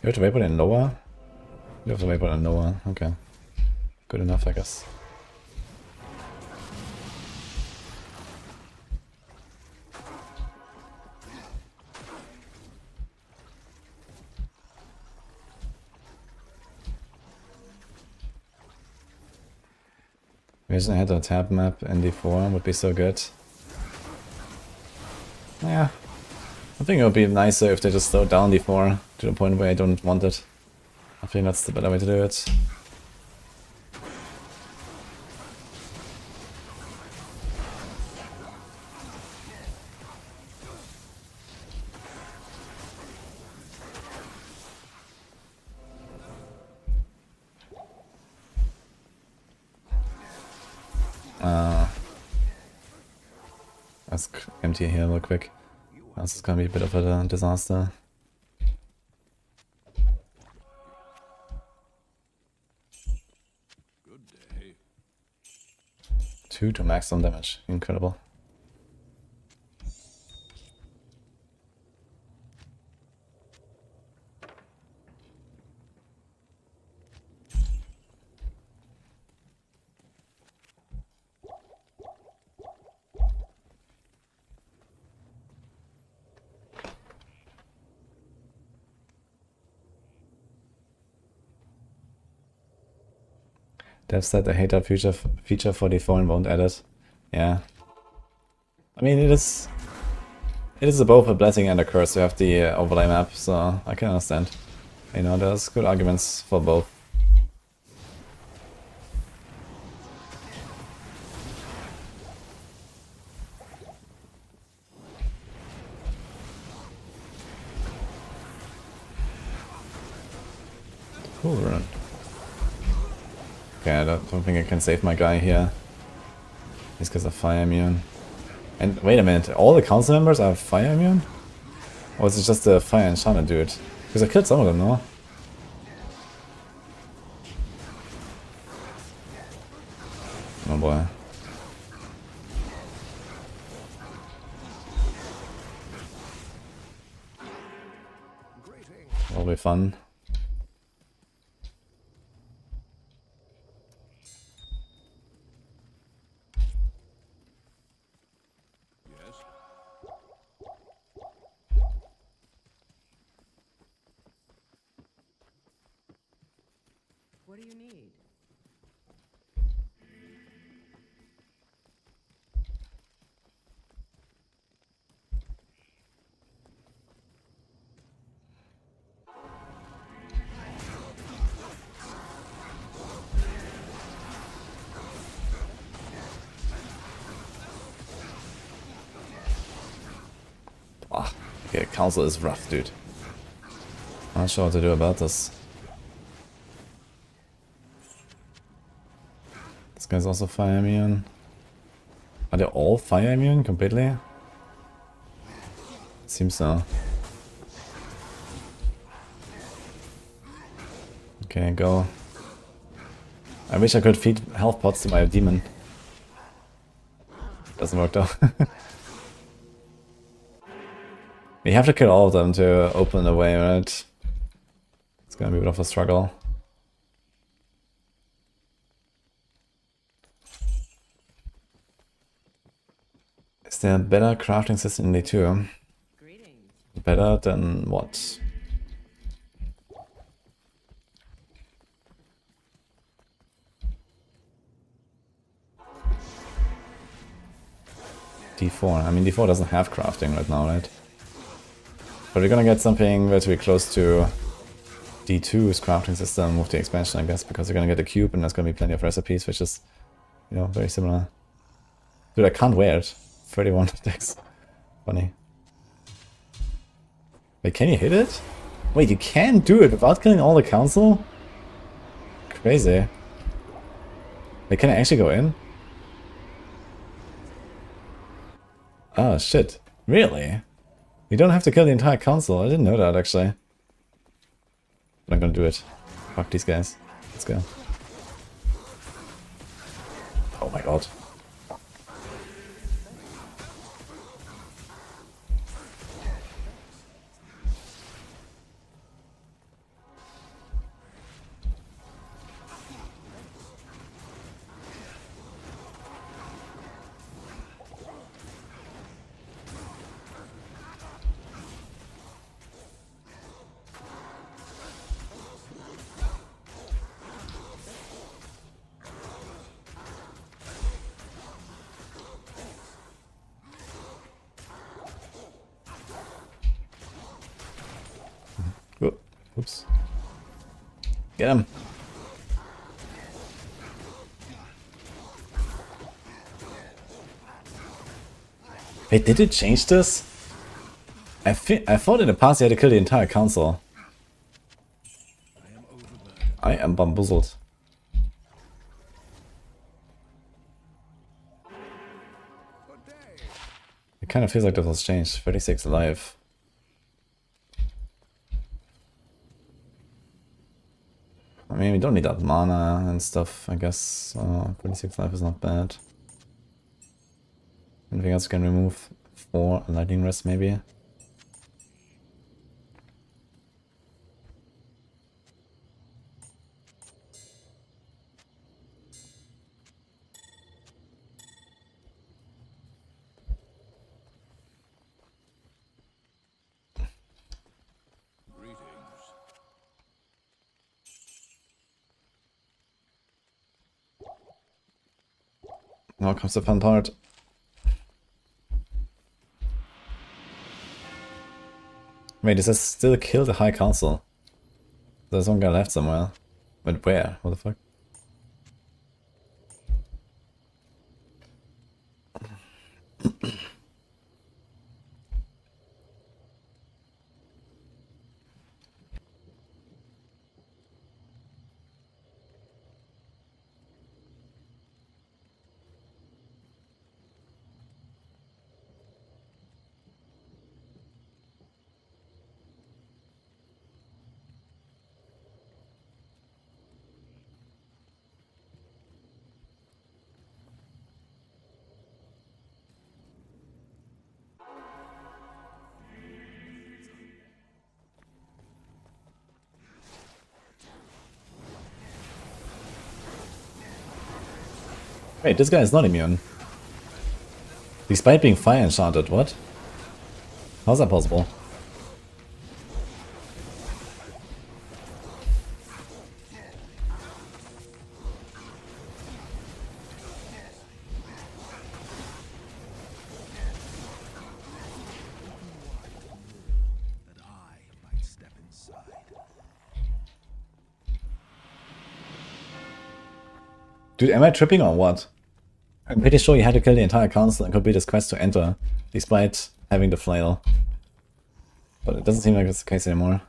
You have to waypoint in lower? You have to waypoint in lower, okay. Good enough, I guess. Imagine I had a tab map in D4 would be so good. Yeah. I think it would be nicer if they just slowed down D4 to the point where I don't want it. I think that's the better way to do it. Let's empty here real quick. This is gonna be a bit of a disaster. Good day. 2 to maximum damage. Incredible. Dev said they hate that feature for D4 and won't add it. Yeah. I mean, it is both a blessing and a curse to have the overlay map, so I can understand. You know, there's good arguments for both. Cool run. Okay, I don't think I can save my guy here. He's because of fire immune. And wait a minute, all the council members are fire immune? Or is it just the fire enchanted dude? Because I killed some of them, no? Oh boy. That'll be fun. What do you need? Okay, council is rough, dude. I'm not sure what to do about this. This guy's also fire immune. Are they all fire immune completely? Seems so. Okay, go. I wish I could feed health pots to my demon. Doesn't work though. We have to kill all of them to open the way, right? It's gonna be a bit of a struggle. Is there a better crafting system in D2? Greetings. Better than what? D4. I mean, D4 doesn't have crafting right now, right? But we're gonna get something relatively close to D2's crafting system with the expansion, I guess, because you're gonna get a cube and there's gonna be plenty of recipes, which is, you know, very similar. Dude, I can't wear it. 31 attacks. Funny. Wait, can you hit it? Wait, you can do it without killing all the council? Crazy. Wait, can I actually go in? Oh shit. Really? You don't have to kill the entire council. I didn't know that actually. But I'm gonna do it. Fuck these guys. Let's go. Oh my god. Oops. Get him. Wait, did it change this? I thought in the past you had to kill the entire council. I am bamboozled. It kind of feels like that was changed. 36 alive. I mean, we don't need that mana and stuff, I guess. 46 life is not bad. Anything else we can remove? 4 lightning rest, maybe? Now comes the fun part. Wait, does this still kill the High Council? There's one guy left somewhere. But where? What the fuck? Wait, this guy is not immune. Despite being fire enchanted, what? How's that possible? That I might step inside. Dude, am I tripping or what? I'm pretty sure you had to kill the entire council and complete this quest to enter, despite having the flail. But it doesn't seem like it's the case anymore.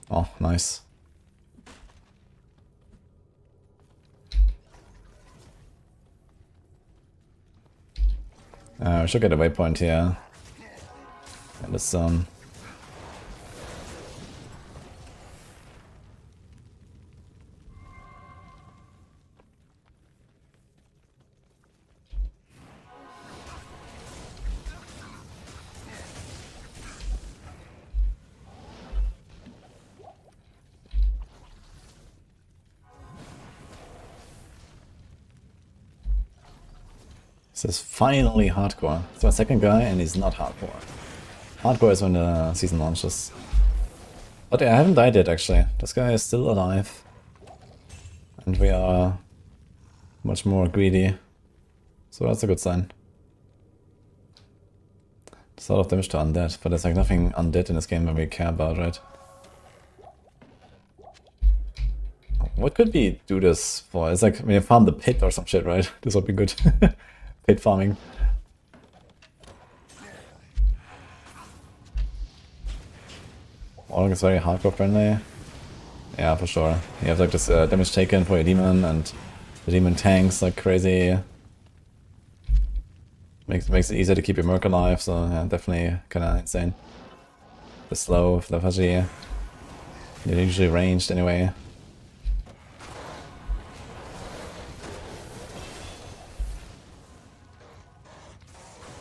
Oh, nice. We should get a waypoint here. And the sun. This is finally hardcore. It's my second guy and he's not hardcore. Hardcore is when the season launches. But I haven't died yet actually. This guy is still alive. And we are much more greedy. So that's a good sign. There's a lot of damage to undead, but there's like nothing undead in this game that we care about, right? What could we do this for? It's like when you farm the pit or some shit, right? This would be good. Pit farming. Warlock is very hardcore friendly. Yeah, for sure. You have like this damage taken for your demon, and the demon tanks like crazy. Makes it easier to keep your merc alive, so yeah, definitely kinda insane. The slow, the fuzzy. They're usually ranged anyway.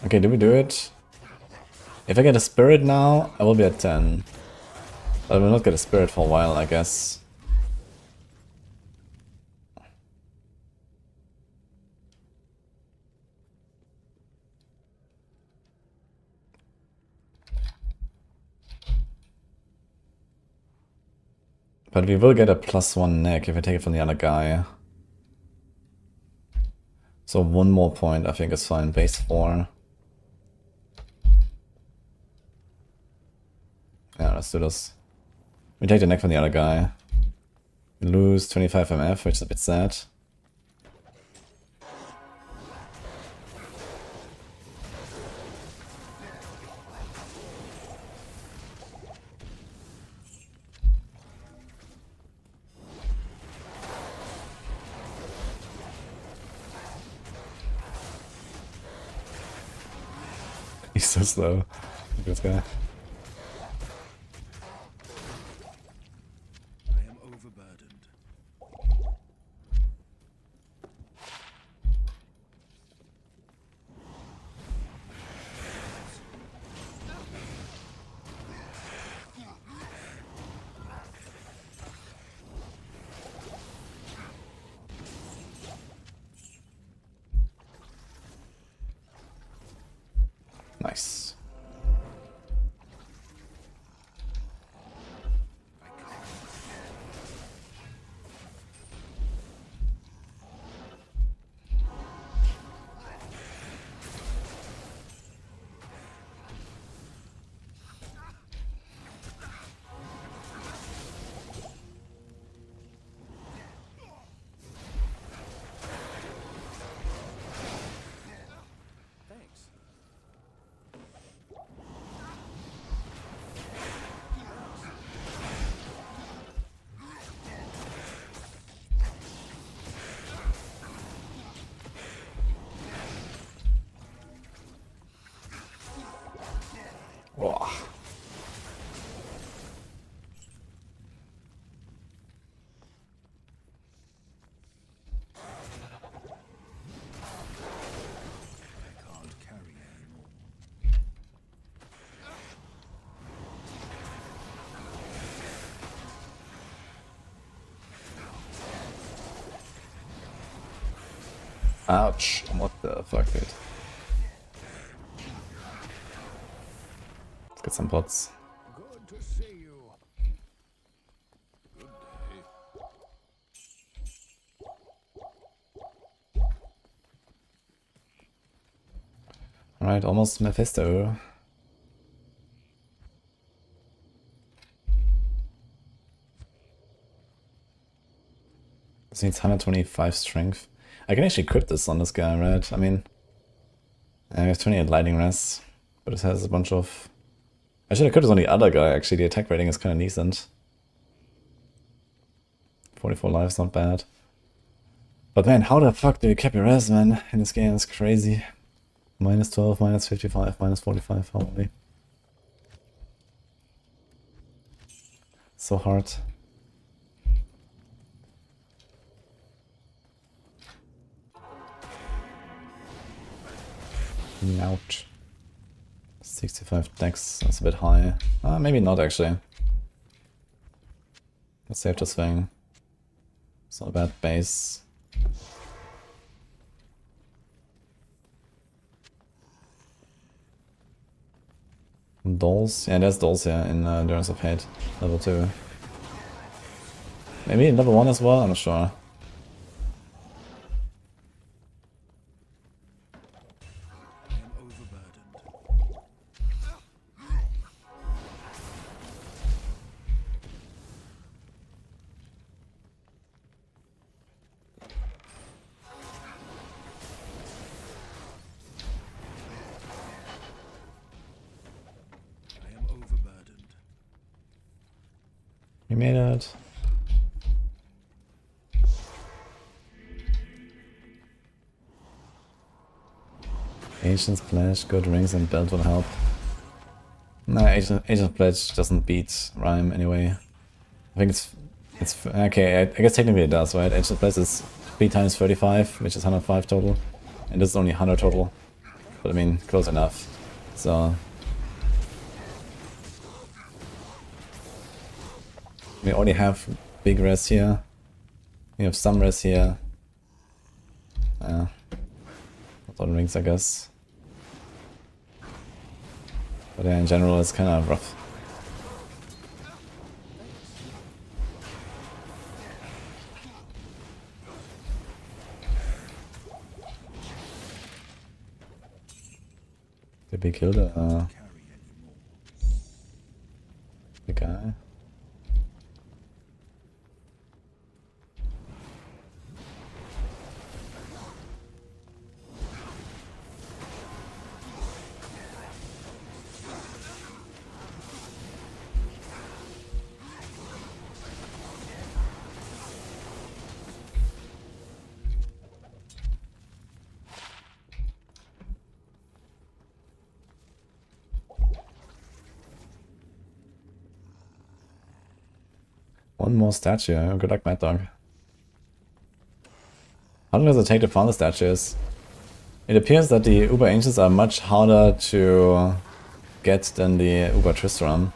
Okay, did we do it? If I get a spirit now, I will be at 10. But I will not get a spirit for a while, I guess. But we will get a +1 neck if I take it from the other guy. So 1 more point I think is fine, base 4. Yeah, let's do this. We take the neck from the other guy. We lose 25 MF, which is a bit sad. He's so slow. Look at this guy. I am overburdened. Nice. Thanks. Whoa. I can't carry anymore. Ouch. What the fuck, dude? Let's get some pots. Good to see you. Good day. Alright, almost Mephisto. This needs 125 strength. I can actually crit this on this guy, right? I mean, I have 28 lightning rests, but it has a bunch of... I should have crit this on the other guy, actually. The attack rating is kind of decent. 44 lives, not bad. But man, how the fuck do you cap your res, man? In this game, it's crazy. Minus 12, minus 55, minus 45, holy. So hard. Ouch. 65 dex, that's a bit high. Maybe not actually. Let's save the swing. It's not a bad base. Dolls? Yeah, there's dolls here in Endurance of Hate, level 2. Maybe in level 1 as well, I'm not sure. We made it. Ancient Pledge, good rings and belt will help. Nah, Ancient Pledge doesn't beat Rhyme anyway. I think it's okay. I guess technically it does, right? Ancient Pledge is 3 times 35, which is 105 total, and this is only 100 total. But I mean, close enough. So. We already have big res here. We have some res here. Not on rings, I guess. But yeah, in general, it's kind of rough. Did we kill the guy? One more statue. Good luck, Mad Dog. How long does it take to farm the statues? It appears that the Uber Ancients are much harder to get than the Uber Tristram.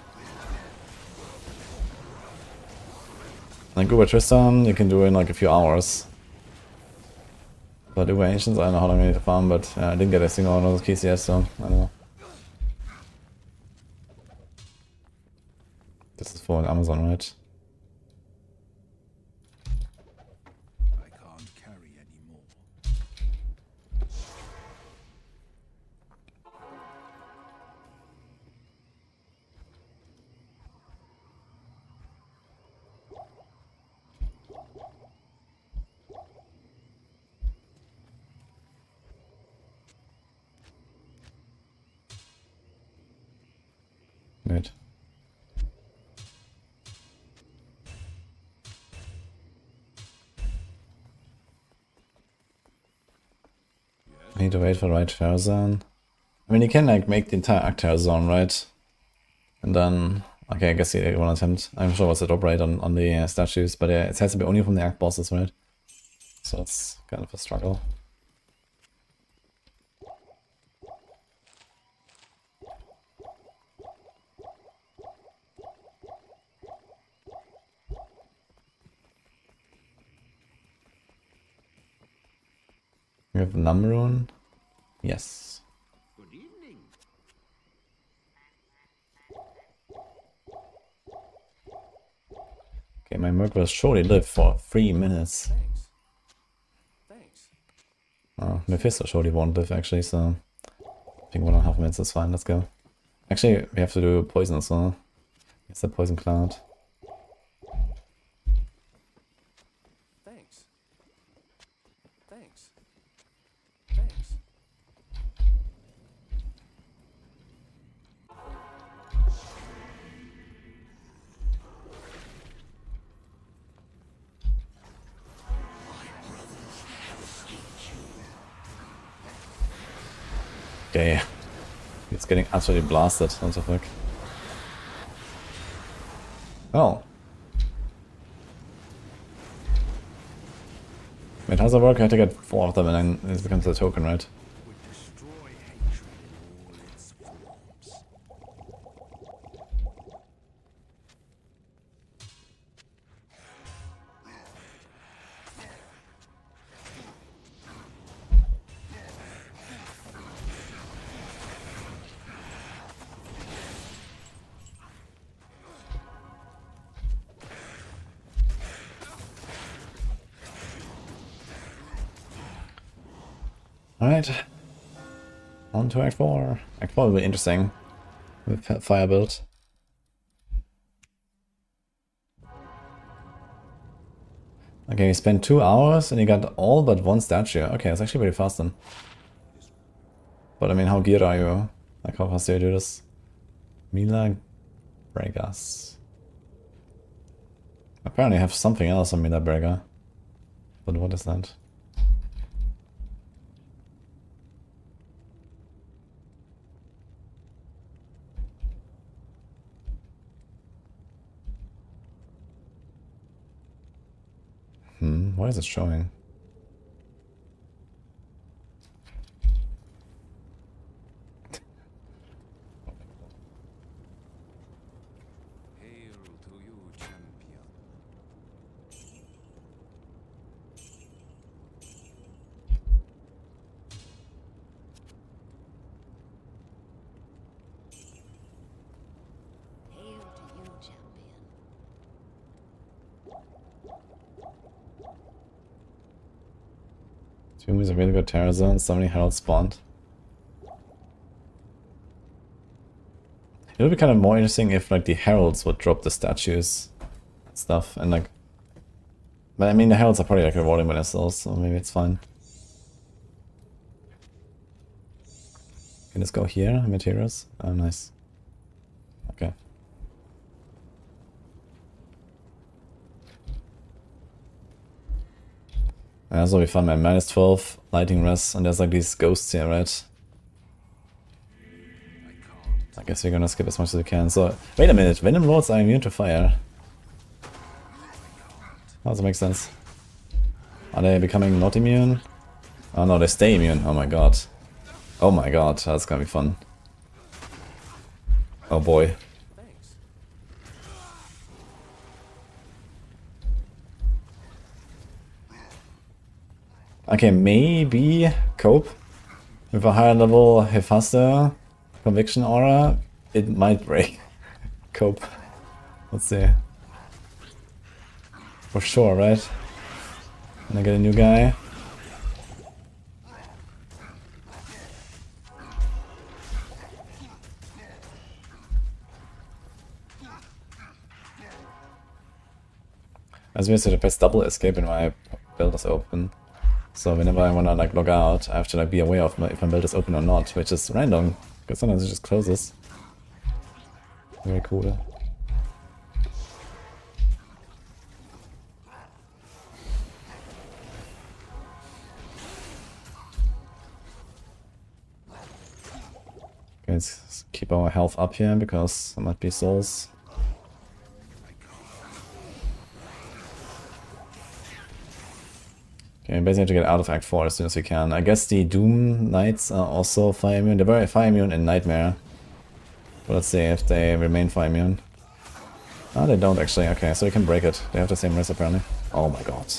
Like Uber Tristram, you can do in like a few hours. But Uber Ancients, I don't know how long I need to farm, but I didn't get a single one of those keys yet, so I don't know. This is for Amazon, right? Good. I need to wait for the right Tarzan. I mean, you can like make the entire Arc Tarzan, right? And then, okay, I guess you one attempt. I'm sure what's the drop rate on the statues, but it has to be only from the Arc bosses, right? So it's kind of a struggle. We have Numrune. Yes. Good evening. Okay, my Merc will surely live for 3 minutes. Thanks. Oh, Mephisto surely won't live actually, so I think 1.5 minutes is fine. Let's go. Actually, we have to do poison as well. It's the poison cloud. Thanks. Thanks. Thanks. Okay. It's getting absolutely blasted. What the fuck? Oh. Wait, how's that work? I have to get 4 of them and then it becomes a token, right? Would destroy hatred in all its forms. Alright. On to Act 4. Act 4 will be interesting. With fire build. Okay, you spent 2 hours and you got all but 1 statue. Okay, that's actually pretty fast then. But I mean, how geared are you? Like, how fast do you do this? Mila Bregas. Apparently I have something else on Mila Brega. But what is that? Why is it showing? Hail to you, champion. Hail to you, champion. Tomb is a really good terror zone, so many heralds spawned. It would be kind of more interesting if like the heralds would drop the statues and stuff, and like, but I mean the heralds are probably like rewarding by themselves, so maybe it's fine. Can this go here? Materials? Oh, nice. Okay. And that's will be fun, man. -12 lighting res, and there's like these ghosts here, right? I guess we're gonna skip as much as we can. So, wait a minute, Venom Lords are immune to fire. How does it make sense? Are they becoming not immune? Oh no, they stay immune. Oh my god. Oh my god, that's gonna be fun. Oh boy. Thanks. Okay, maybe cope with a higher level Hephaestus conviction aura. It might break. Cope. Let's see. For sure, right? And I get a new guy. As we said, I press double escape when my build is open. So whenever I wanna like log out, I have to like be aware of if my build is open or not, which is random, because sometimes it just closes. Very cool. Okay, let's keep our health up here because there might be souls. Okay, we basically have to get out of Act 4 as soon as we can. I guess the Doom Knights are also fire immune. They were fire immune in Nightmare. But let's see if they remain fire immune. Ah, they don't actually. Okay, so we can break it. They have the same res apparently. Oh my god.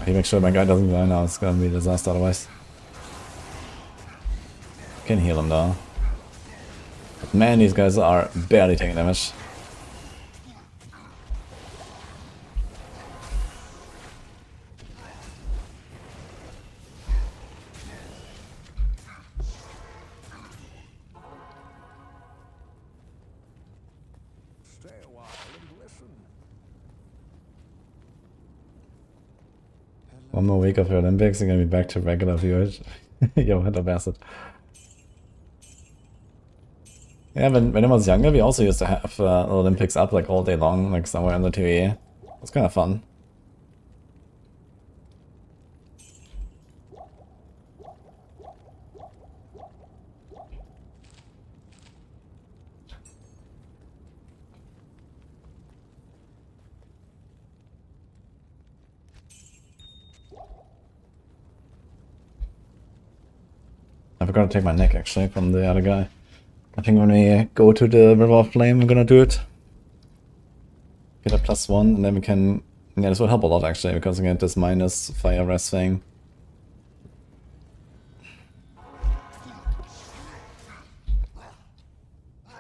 I make sure my guy doesn't die now, it's gonna be a disaster otherwise. Can heal him though. But man, these guys are barely taking damage. One more week of the Olympics, you're gonna be back to regular viewers. Yo, hello Bassett. Yeah, when I was younger, we also used to have Olympics up like all day long, like somewhere on the TV. It was kind of fun. I forgot to take my neck actually from the other guy. I think when we go to the River of Flame, I'm gonna do it. Get a +1, and then we can... Yeah, this will help a lot actually, because we get this minus fire rest thing.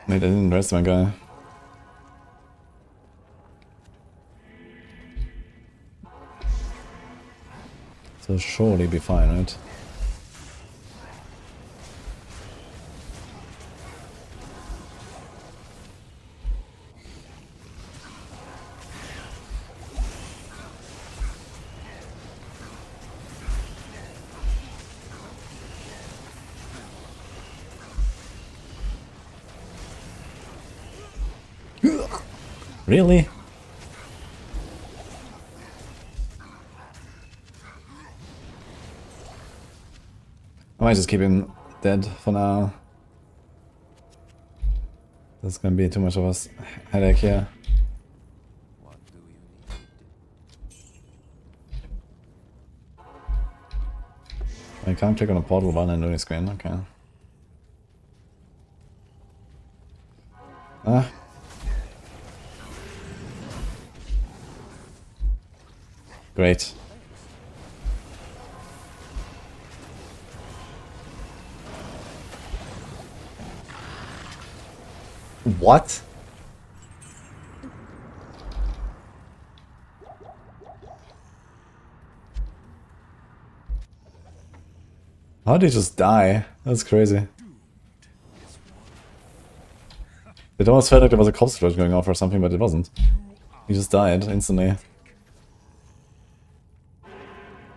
Wait, I didn't rest my guy. So surely be fine, right? Really? I might just keep him dead for now. That's gonna be too much of a headache here. What do you need? I can't click on a portal while I'm doing screen, okay. Ah. Great. What? How did he just die? That's crazy. It almost felt like there was a corpse explosion going off or something, but it wasn't. He just died instantly.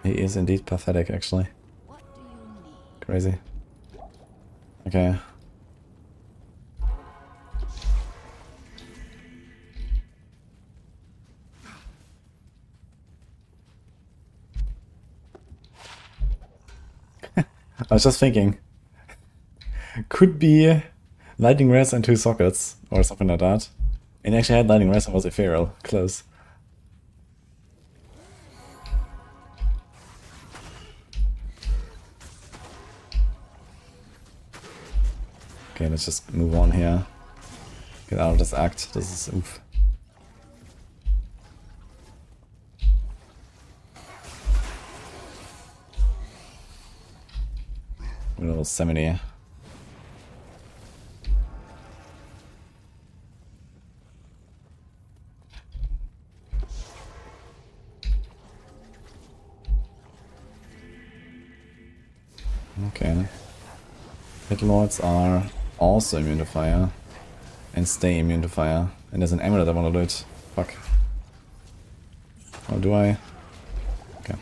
He is indeed pathetic, actually. What do you need? Crazy. Okay. I was just thinking. Could be lightning res and 2 sockets, or something like that. And actually had lightning res and was ethereal. Close. Okay, let's just move on here. Get out of this act. This is oof. A little 70. Okay. Pit Lords are also immune to fire. And stay immune to fire. And there's an amulet I wanna do it. Fuck. Or do I? Okay.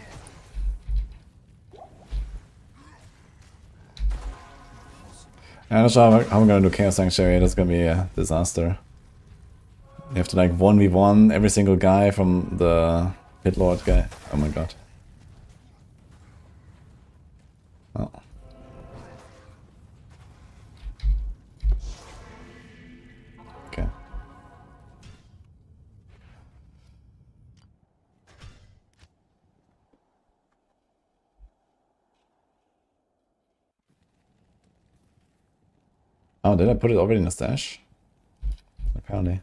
I'm not sure how I'm gonna do Chaos Sanctuary, that's gonna be a disaster. You have to like 1v1 every single guy from the Pit Lord guy. Oh my god. Oh. Okay. Oh, did I put it already in the stash? Apparently.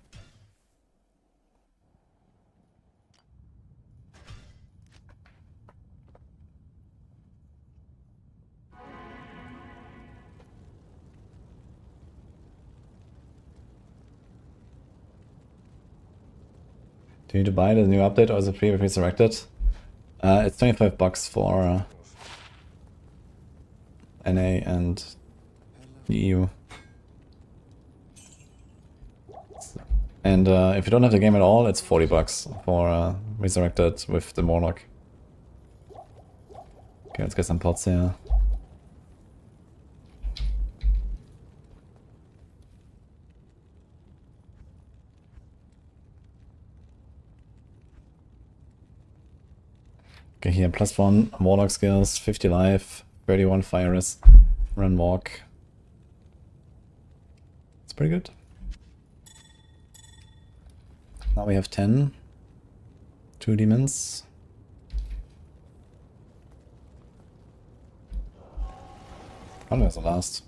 Do you need to buy the new update or is it free if it's resurrected? It's $25 for NA and the EU. And if you don't have the game at all, it's $40 for Resurrected with the Warlock. Okay, let's get some pots here. Okay, here, +1 Warlock skills, 50 life, 31 fire risk, run walk. It's pretty good. Now we have 10. 2 demons. Probably was the last.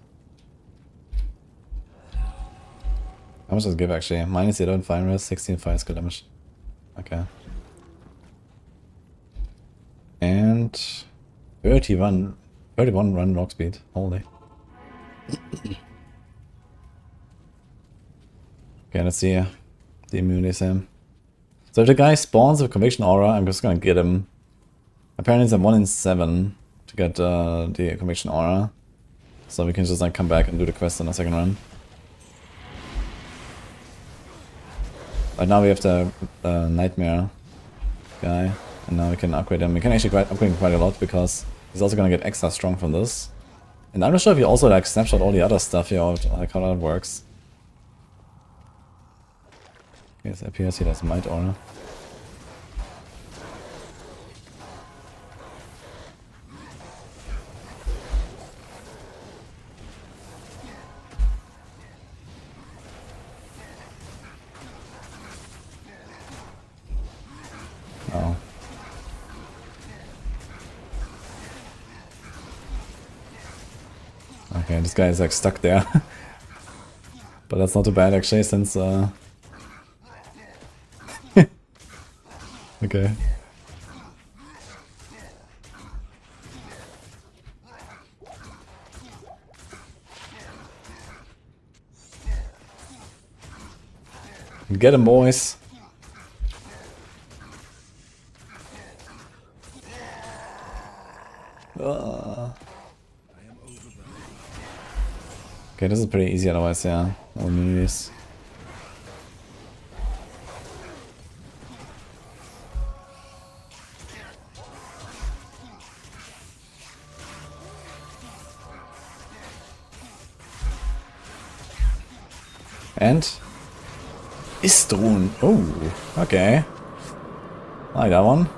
How much does it give actually? -11 fire risk, 16 fire skill damage. Okay. And 31 run rock speed. Holy. Okay, let's see the immunities here. So if the guy spawns with Conviction Aura, I'm just gonna get him. Apparently it's a 1 in 7 to get the Conviction Aura. So we can just like come back and do the quest on the second run. Right now we have the Nightmare guy. And now we can upgrade him. We can actually upgrade him quite a lot because he's also gonna get extra strong from this. And I'm not sure if you also like snapshot all the other stuff here, or like how that works. Yes, it appears he does Might Aura. Oh. Okay, this guy is like stuck there. But that's not too bad actually, since okay. Get him, boys. Okay, this is pretty easy otherwise, yeah. No immunities. And Istrun. Oh, okay. I like that one.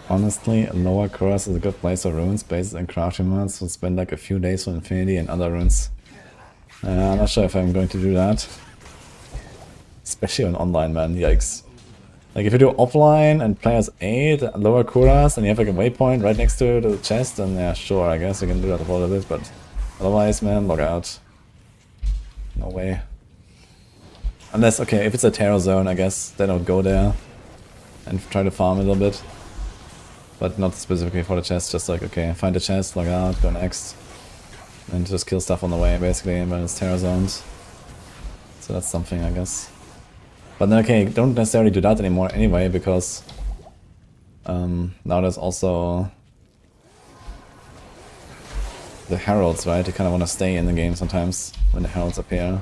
Honestly, lower Kuras is a good place for runes, bases and crafting mods, so spend like a few days for Infinity and other runes. I'm not sure if I'm going to do that. Especially on online, man, yikes. Like if you do offline and players 8, lower Kuras, and you have like a waypoint right next to the chest, then yeah, sure, I guess you can do that for a little bit, but otherwise, man, log out. No way. Unless, okay, if it's a terror zone, I guess, then I would go there and try to farm a little bit. But not specifically for the chest, just like, okay, find the chest, log out, go next. And just kill stuff on the way, basically, when it's terror zones. So that's something, I guess. But then, okay, don't necessarily do that anymore anyway, because now there's also the heralds, right? You kind of want to stay in the game sometimes when the heralds appear.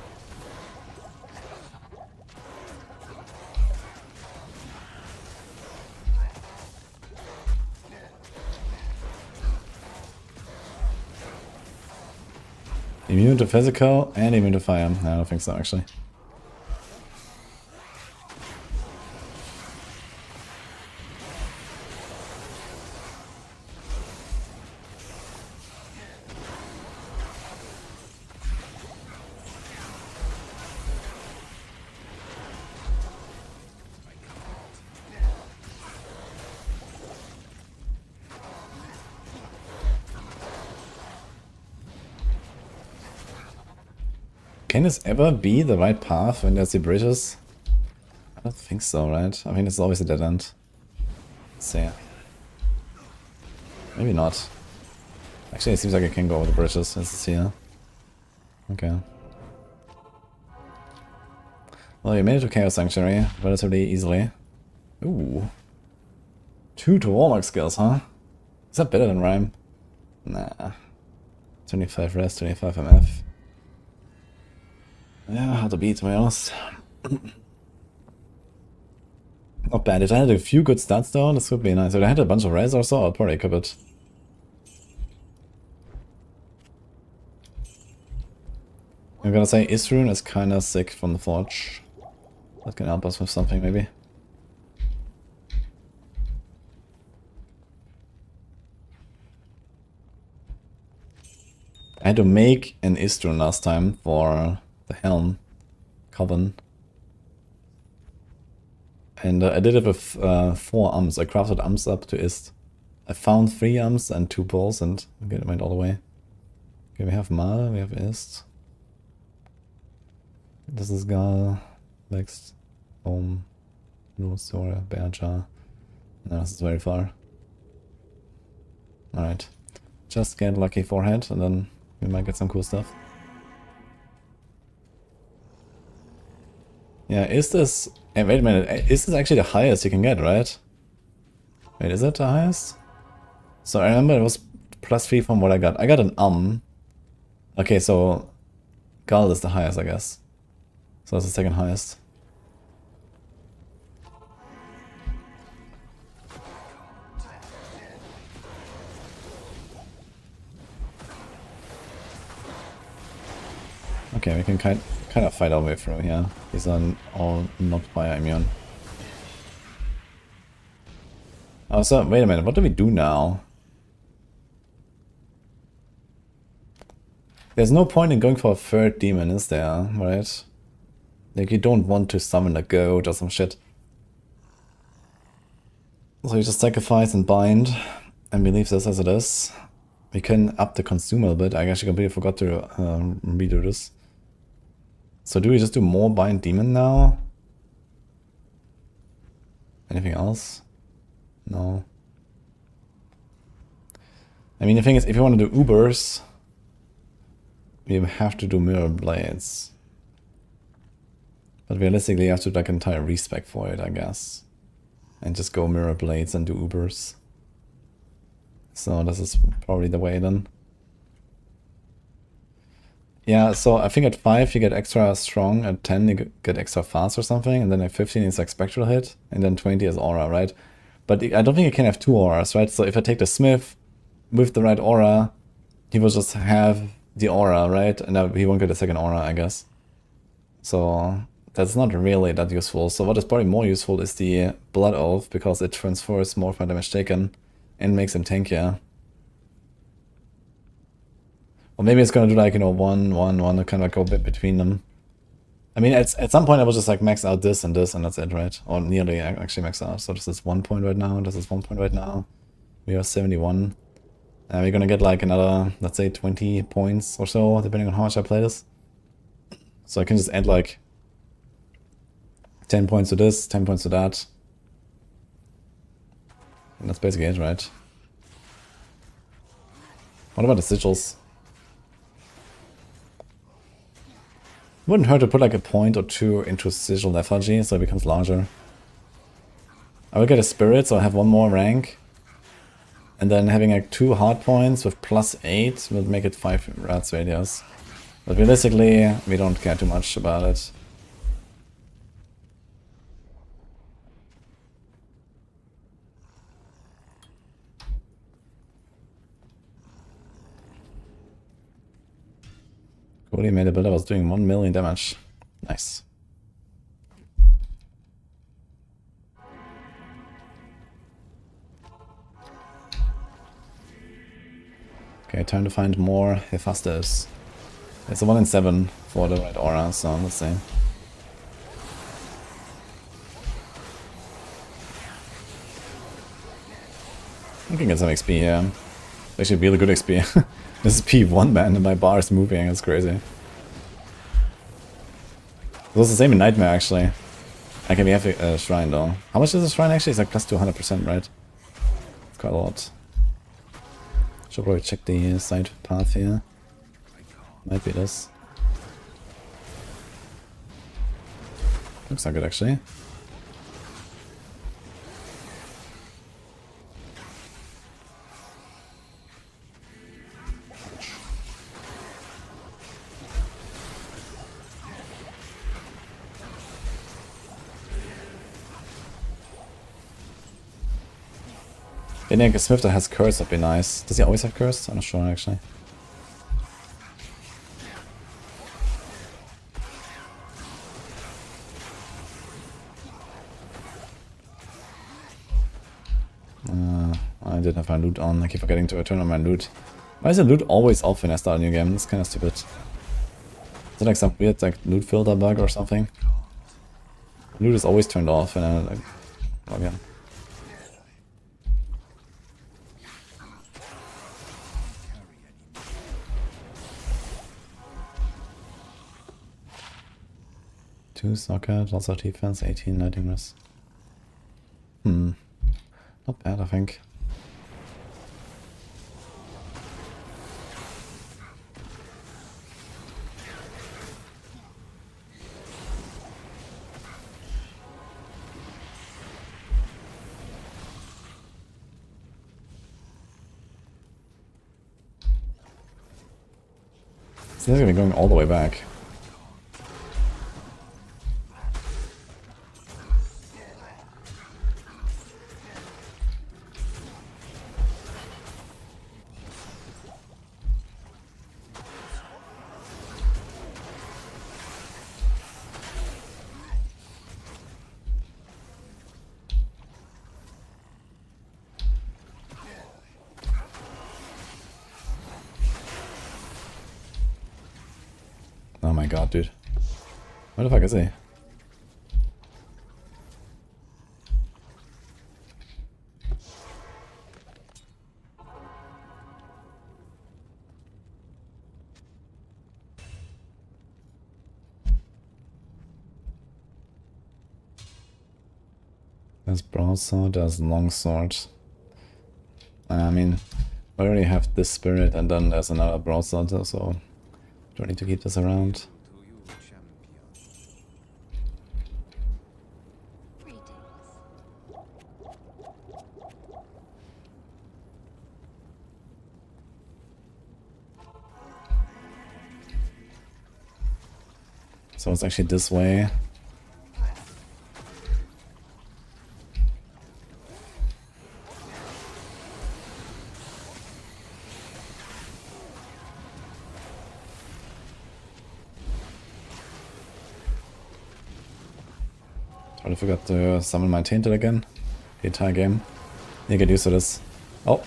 Immune to physical and immune to fire. No, I don't think so, actually. Can this ever be the right path when there's the bridges? I don't think so, right? I mean, it's always a dead end. Let's see. Maybe not. Actually, it seems like I can go over the bridges. Let's see here. Okay. Well, you made it to Chaos Sanctuary relatively easily. Ooh. 2 to Warlock skills, huh? Is that better than Rhyme? Nah. 25 rest, 25 MF. Yeah, hard to beat, to be honest. Not bad. If I had a few good stats though, this would be nice. If I had a bunch of res or so, I'd probably equip it. I'm gonna say Isrune is kinda sick from the Forge. That can help us with something, maybe. I had to make an Isrune last time for the Helm Coven. And I did it with 4 Ums. I crafted Ums up to Ist. I found 3 Ums and 2 Bulls and went all the way. Okay, we have Mal, we have Ist. This is Gal, Vex, Home, Lusora, Bearjar. No, this is very far. Alright. Just get lucky forehead and then we might get some cool stuff. Yeah, is this... Hey, wait a minute, is this actually the highest you can get, right? Wait, is it the highest? So I remember it was +3 from what I got. I got an Okay, so... Gull is the highest, I guess. So that's the second highest. Okay, we can kind of fight our way through here. These are all not fire immune. Oh, so wait a minute, what do we do now? There's no point in going for a third demon, is there? Right? Like, you don't want to summon a goat or some shit. So you just sacrifice and bind, and we leave this as it is. We can up the consumer a bit. I actually completely forgot to redo this. So do we just do more bind demon now? Anything else? No. I mean, the thing is, if you want to do Ubers, we have to do Mirror Blades. But realistically, you have to do like an entire respec for it, I guess. And just go Mirror Blades and do Ubers. So this is probably the way then. Yeah, so I think at 5 you get extra strong, at 10 you get extra fast or something, and then at 15 it's like spectral hit, and then 20 is aura, right? But I don't think you can have 2 auras, right? So if I take the Smith with the right aura, he will just have the aura, right? And he won't get a second aura, I guess. So that's not really that useful. So what is probably more useful is the Blood Oath, because it transfers more from damage taken and makes him tankier. Or maybe it's gonna do like, you know, 1, 1, 1, to kind of like go a bit between them. I mean, at some point I will just like max out this and that's it, right? Or nearly actually max out. So this is 1 point right now, this is 1 point right now. We are 71. And we're gonna get like another, let's say 20 points or so, depending on how much I play this. So I can just add like 10 points to this, 10 points to that. And that's basically it, right? What about the sigils? Wouldn't hurt to put like a point or 2 into sigil lethargy so it becomes larger. I will get a spirit, so I have 1 more rank. And then having like 2 hard points with +8 will make it 5 rats radius. But realistically, we don't care too much about it. Cody made a build that was doing 1 million damage. Nice. Okay, time to find more Hephaestus. It's a 1 in 7 for the right aura, so let's see. I can get some XP here. It's actually really good XP. This is P1, man, and my bar is moving, it's crazy. It was the same in Nightmare, actually. Okay, we have a shrine, though. How much is the shrine, actually? It's like plus 200%, right? It's quite a lot. Should probably check the side path here. Might be this. Looks not good actually. I think a Smith that has curse would be nice. Does he always have curse? I'm not sure actually. I didn't have my loot on. I keep forgetting to return on my loot. Why is the loot always off when I start a new game? That's kind of stupid. Is it like some weird like loot filter bug or something? Loot is always turned off and I like log in. Two socket, lots of defense, 18 lighting risk. Not bad, I think. Seems like we're going all the way back. Oh my god, dude. Where the fuck is he? There's broadsword, there's longsword. I mean, I already have this spirit and then there's another broadsword, so don't need to keep this around. So it's actually this way. I forgot to summon my Tainted again. The entire game. You get used to this. Oh!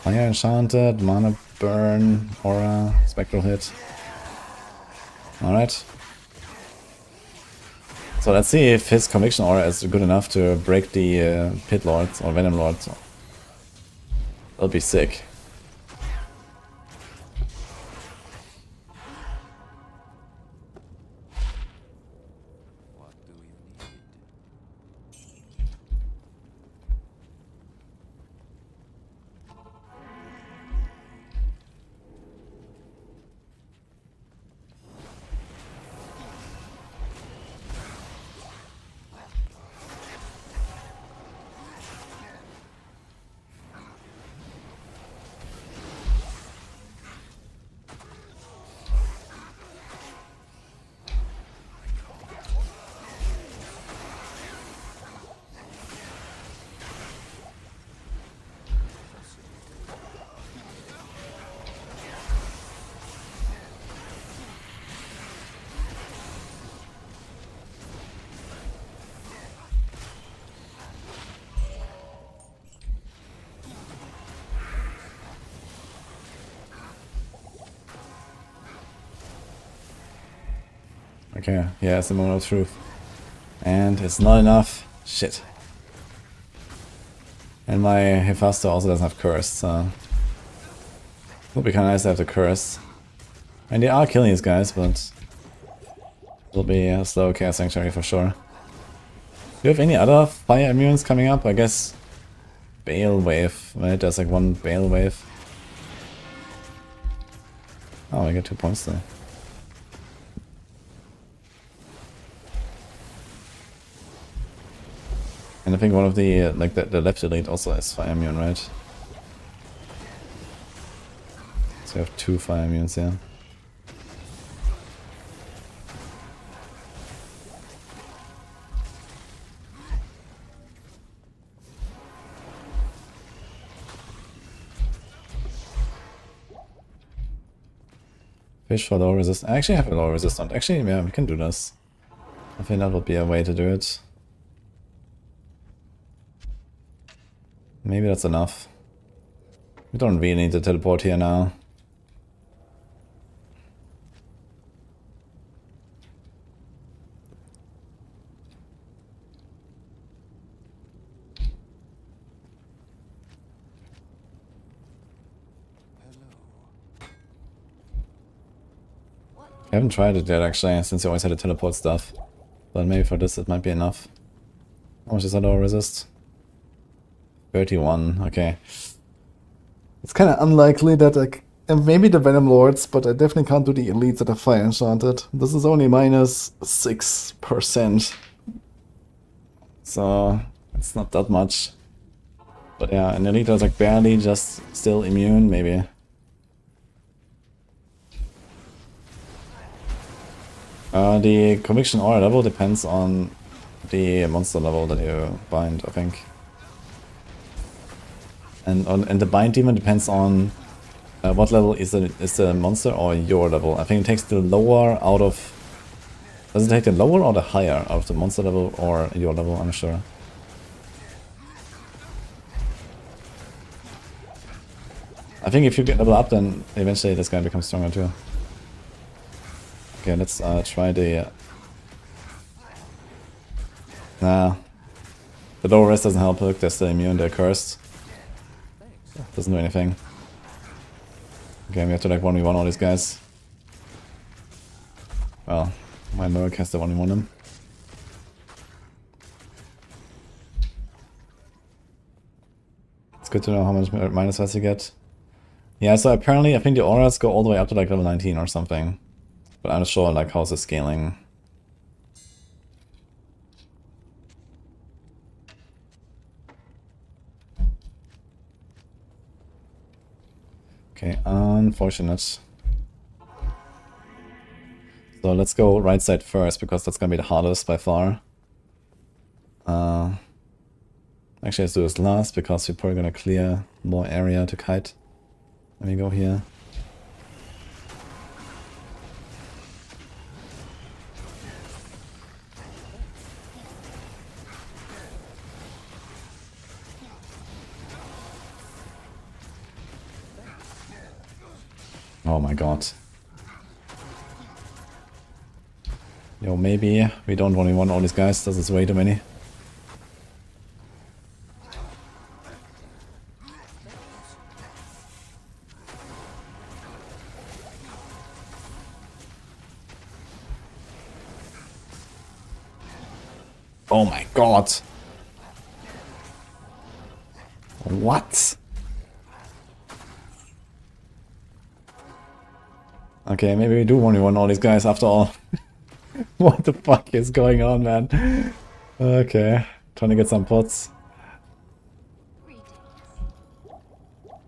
Fire Enchanted, Mana Burn, Aura, Spectral Hit. Alright. So let's see if his Conviction Aura is good enough to break the Pit Lords or Venom Lords. That'll be sick. Okay, yeah, it's the moment of truth. And it's not enough. Shit. And my Hephaestus also doesn't have curse, so it would be kind of nice to have the curse. And they are killing these guys, but it'll be a slow Chaos Sanctuary for sure. Do you have any other fire immunes coming up? I guess Bale Wave, right? There's like one Bale Wave. Oh, I get 2 points there. And I think one of the, like the left elite also is fire immune, right? So we have 2 fire immunes here. Fish for low resist. I actually have a low resistant. Actually, yeah, we can do this. I think that would be a way to do it. Maybe that's enough. We don't really need to teleport here now. I haven't tried it yet actually, since you always had to teleport stuff. But maybe for this it might be enough. How much is that low resist? 31, okay. It's kind of unlikely that and maybe the Venom Lords, but I definitely can't do the elites that are fire enchanted. This is only minus 6%. So it's not that much. But yeah, an elite is like barely just still immune, maybe. The conviction aura level depends on the monster level that you bind, I think. And the bind demon depends on what level is the monster or your level. I think it takes the lower out of... Does it take the lower or the higher out of the monster level or your level? I'm not sure. I think if you get level up, then eventually this guy becomes stronger too. Okay, let's try the... Nah. The lower rest doesn't help, look, they're still immune, they're cursed. Doesn't do anything. Okay, we have to like 1v1 all these guys. Well, my Merc has to 1v1 them. It's good to know how much minus has you get. Yeah, so apparently I think the auras go all the way up to like level 19 or something. But I'm not sure like how's the scaling. Okay, unfortunate. So let's go right side first, because that's gonna be the hardest by far. Actually, let's do this last, because we're probably gonna clear more area to kite. Let me go here. Oh my god. Yo, maybe we don't only want all these guys, this is way too many. Oh my god. What? Okay, maybe we do only want all these guys after all. What the fuck is going on, man? Okay, trying to get some pots.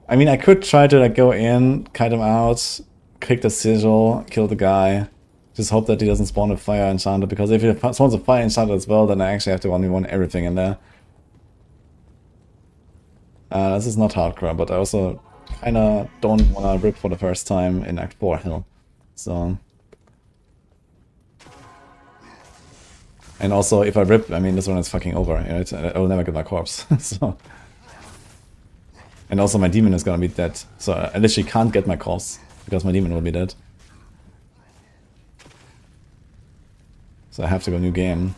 I mean, I could try to like go in, kite him out, click the sigil, kill the guy. Just hope that he doesn't spawn a fire enchanter, because if he spawns a fire enchanter as well, then I actually have to only want everything in there. This is not hardcore, but I also kinda don't wanna rip for the first time in Act 4 Hill. So... And also, if I rip, I mean, this one is fucking over, right? I will never get my corpse, so... And also my demon is gonna be dead, so I literally can't get my corpse, because my demon will be dead. So I have to go new game.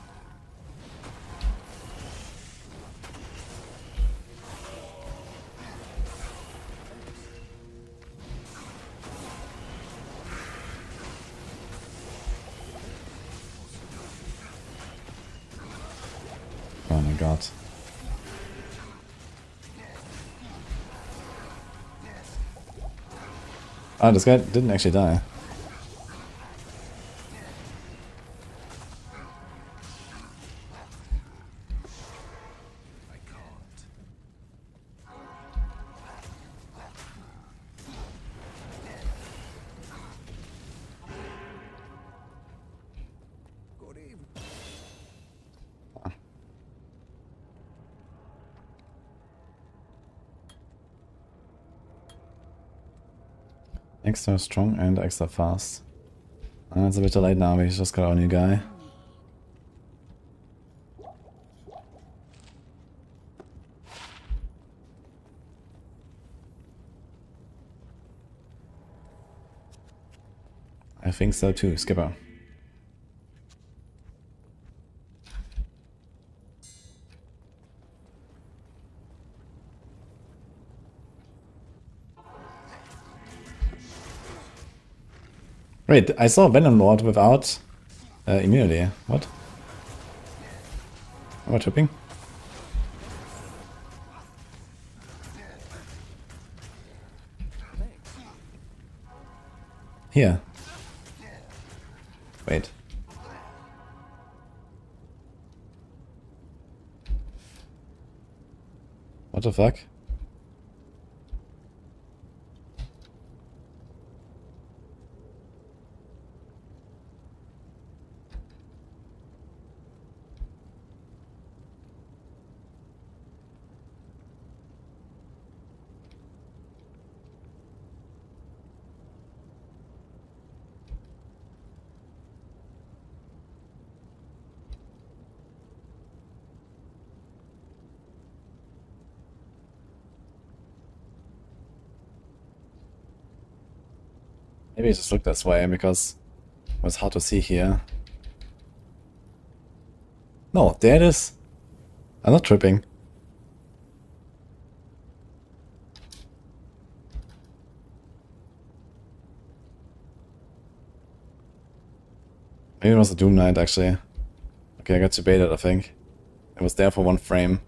Oh my god. Ah, this guy didn't actually die. Extra strong and extra fast. It's a bit too late now, we just got our new guy. I think so too, Skipper. Wait, I saw Venom Lord without immunity. What? Am I tripping? Here. Wait. What the fuck? Maybe it just looked this way because it was hard to see here. No, there it is. I'm not tripping. Maybe it was a Doom Knight actually. Okay, I got debated, I think. It was there for one frame.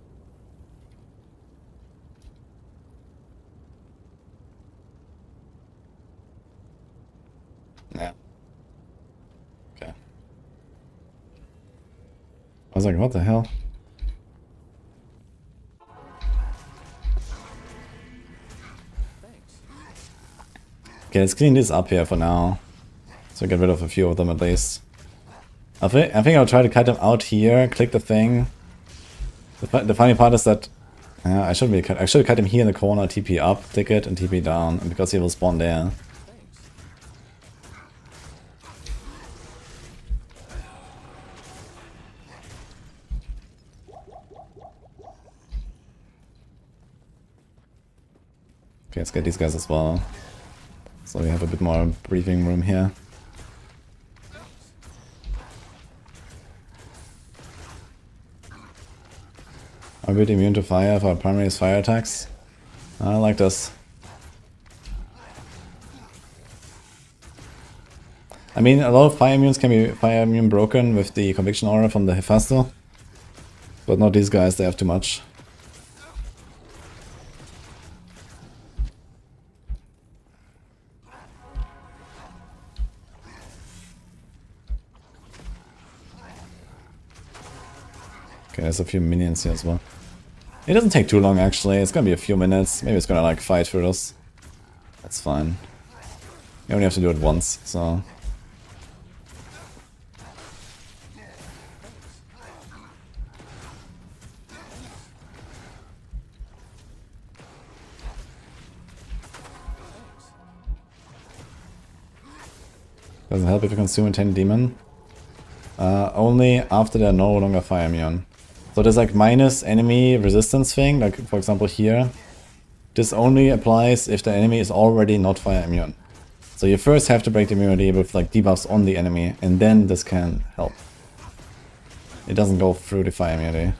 Yeah. Okay. I was like, what the hell? Okay, let's clean this up here for now. So get rid of a few of them at least. I think I'll try to cut them out here, click the thing. The funny part is that I should have cut him here in the corner, TP up, click it, and TP down, and because he will spawn there. Okay, let's get these guys as well. So we have a bit more breathing room here. I'm a bit immune to fire for primary fire attacks. I like this. I mean, a lot of fire immunes can be fire immune broken with the conviction aura from the Hephaestus. But not these guys, they have too much. Okay, there's a few minions here as well. It doesn't take too long actually, it's gonna be a few minutes. Maybe it's gonna like fight through this. That's fine. You only have to do it once, so... Doesn't help if you consume a 10 demon. Only after they're no longer fire immune. So there's like minus enemy resistance thing, like for example here. This only applies if the enemy is already not fire immune. So you first have to break the immunity with like debuffs on the enemy, and then this can help. It doesn't go through the fire immunity.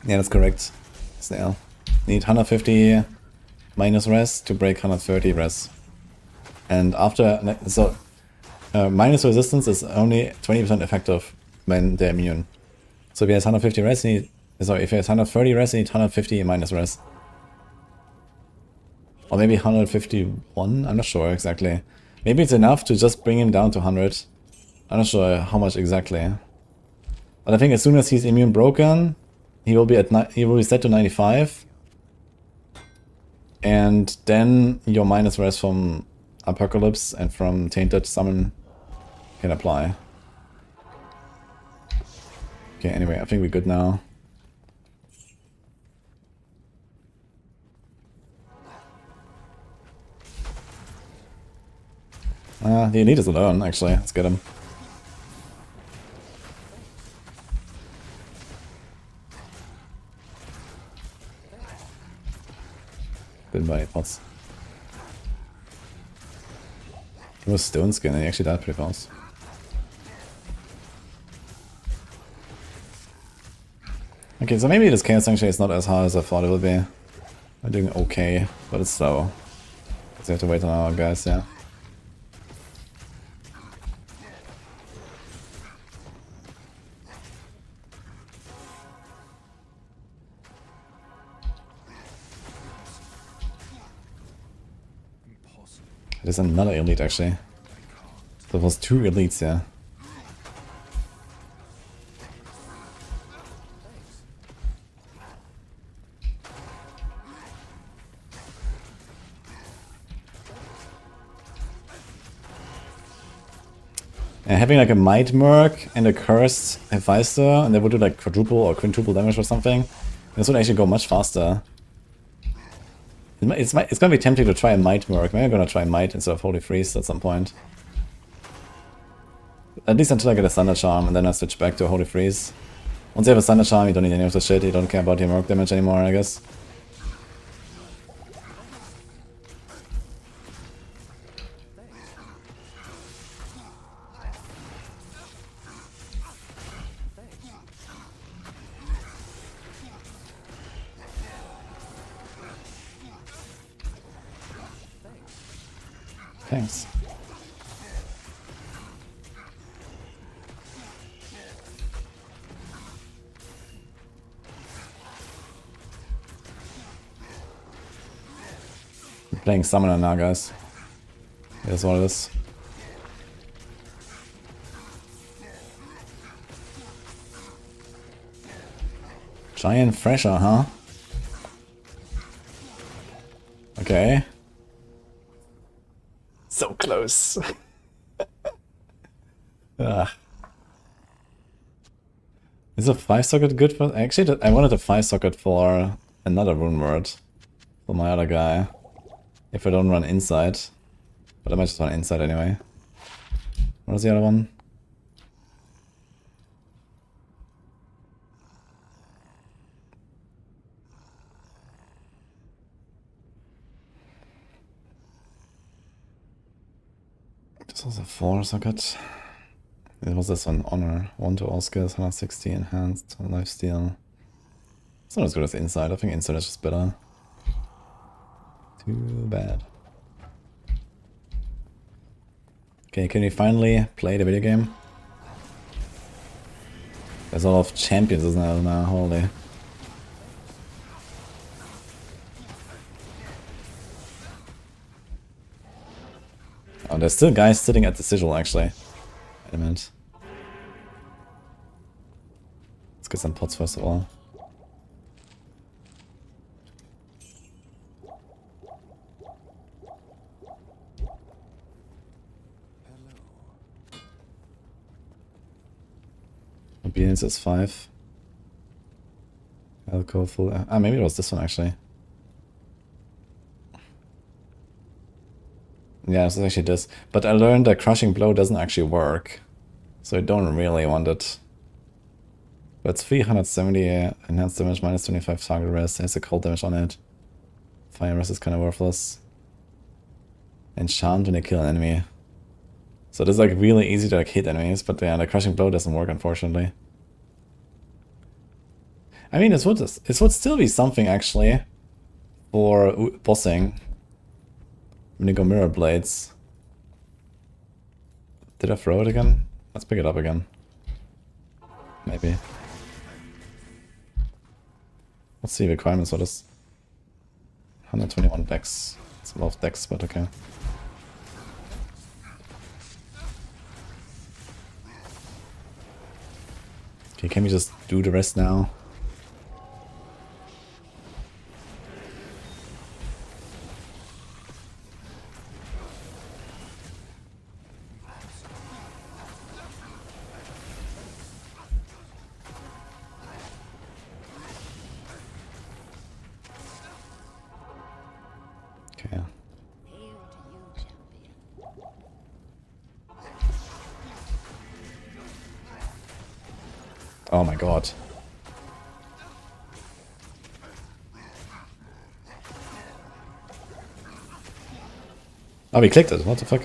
Yeah, that's correct. Snail. Need 150 minus res to break 130 res. And after, so minus resistance is only 20% effective when they're immune. So if he has 150 res, he need, sorry, if he has 130 res, he needs 150 minus res. Or maybe 151, I'm not sure exactly. Maybe it's enough to just bring him down to 100. I'm not sure how much exactly. But I think as soon as he's immune broken, he will be at he will be set to 95. And then your minus res from Apocalypse and from Tainted Summon can apply. Okay, anyway, I think we're good now. The elite is alone, actually. Let's get him. Been by pots. He was stone skin and he actually died pretty fast. Okay, so maybe this Chaos Sanctuary is not as hard as I thought it would be. We're doing okay, but it's slow. Because we have to wait on our guys, yeah. There's another elite actually. There was 2 elites, yeah. And having like a Might Merc and a Cursed Hephaestus, and they would do like quadruple or quintuple damage or something. This would actually go much faster. It's gonna be tempting to try a Might Merc. Maybe I'm gonna try Might instead of Holy Freeze at some point. At least until I get a Thunder Charm, and then I switch back to a Holy Freeze. Once you have a Thunder Charm, you don't need any of the shit. You don't care about your Merc damage anymore, I guess. Thanks. We're playing Summoner now, guys. Here's what it is. Giant Thresher, huh? Okay. So close. Is a 5-socket good for... Actually, I wanted a 5-socket for another rune word. For my other guy. If I don't run inside. But I might just run inside anyway. What was the other one? This was a 4-socket. It was this one, Honor. 1 to all skills, 160 enhanced, lifesteal. It's not as good as inside. I think inside is just better. Too bad. Okay, can we finally play the video game? There's a lot of champions, isn't there, now? Holy. Oh, there's still guys sitting at the sigil, actually. Wait a minute. Let's get some pots first of all. Obedience is 5. Alcohol full. Ah, maybe it was this one actually. Yeah, it's actually this. But I learned that Crushing Blow doesn't actually work. So I don't really want it. But it's 370 enhanced damage, minus 25 target rest, has a cold damage on it. Fire rest is kind of worthless. Enchant when you kill an enemy. So this is like really easy to like hit enemies, but yeah, the Crushing Blow doesn't work unfortunately. I mean, it would still be something actually for bossing. When you go Mirror Blades. Did I throw it again? Let's pick it up again. Maybe. What's the requirements for this? 121 dex. It's a lot of dex, but okay. Okay, can we just do the rest now? Oh my god. Oh, we clicked it. What the fuck?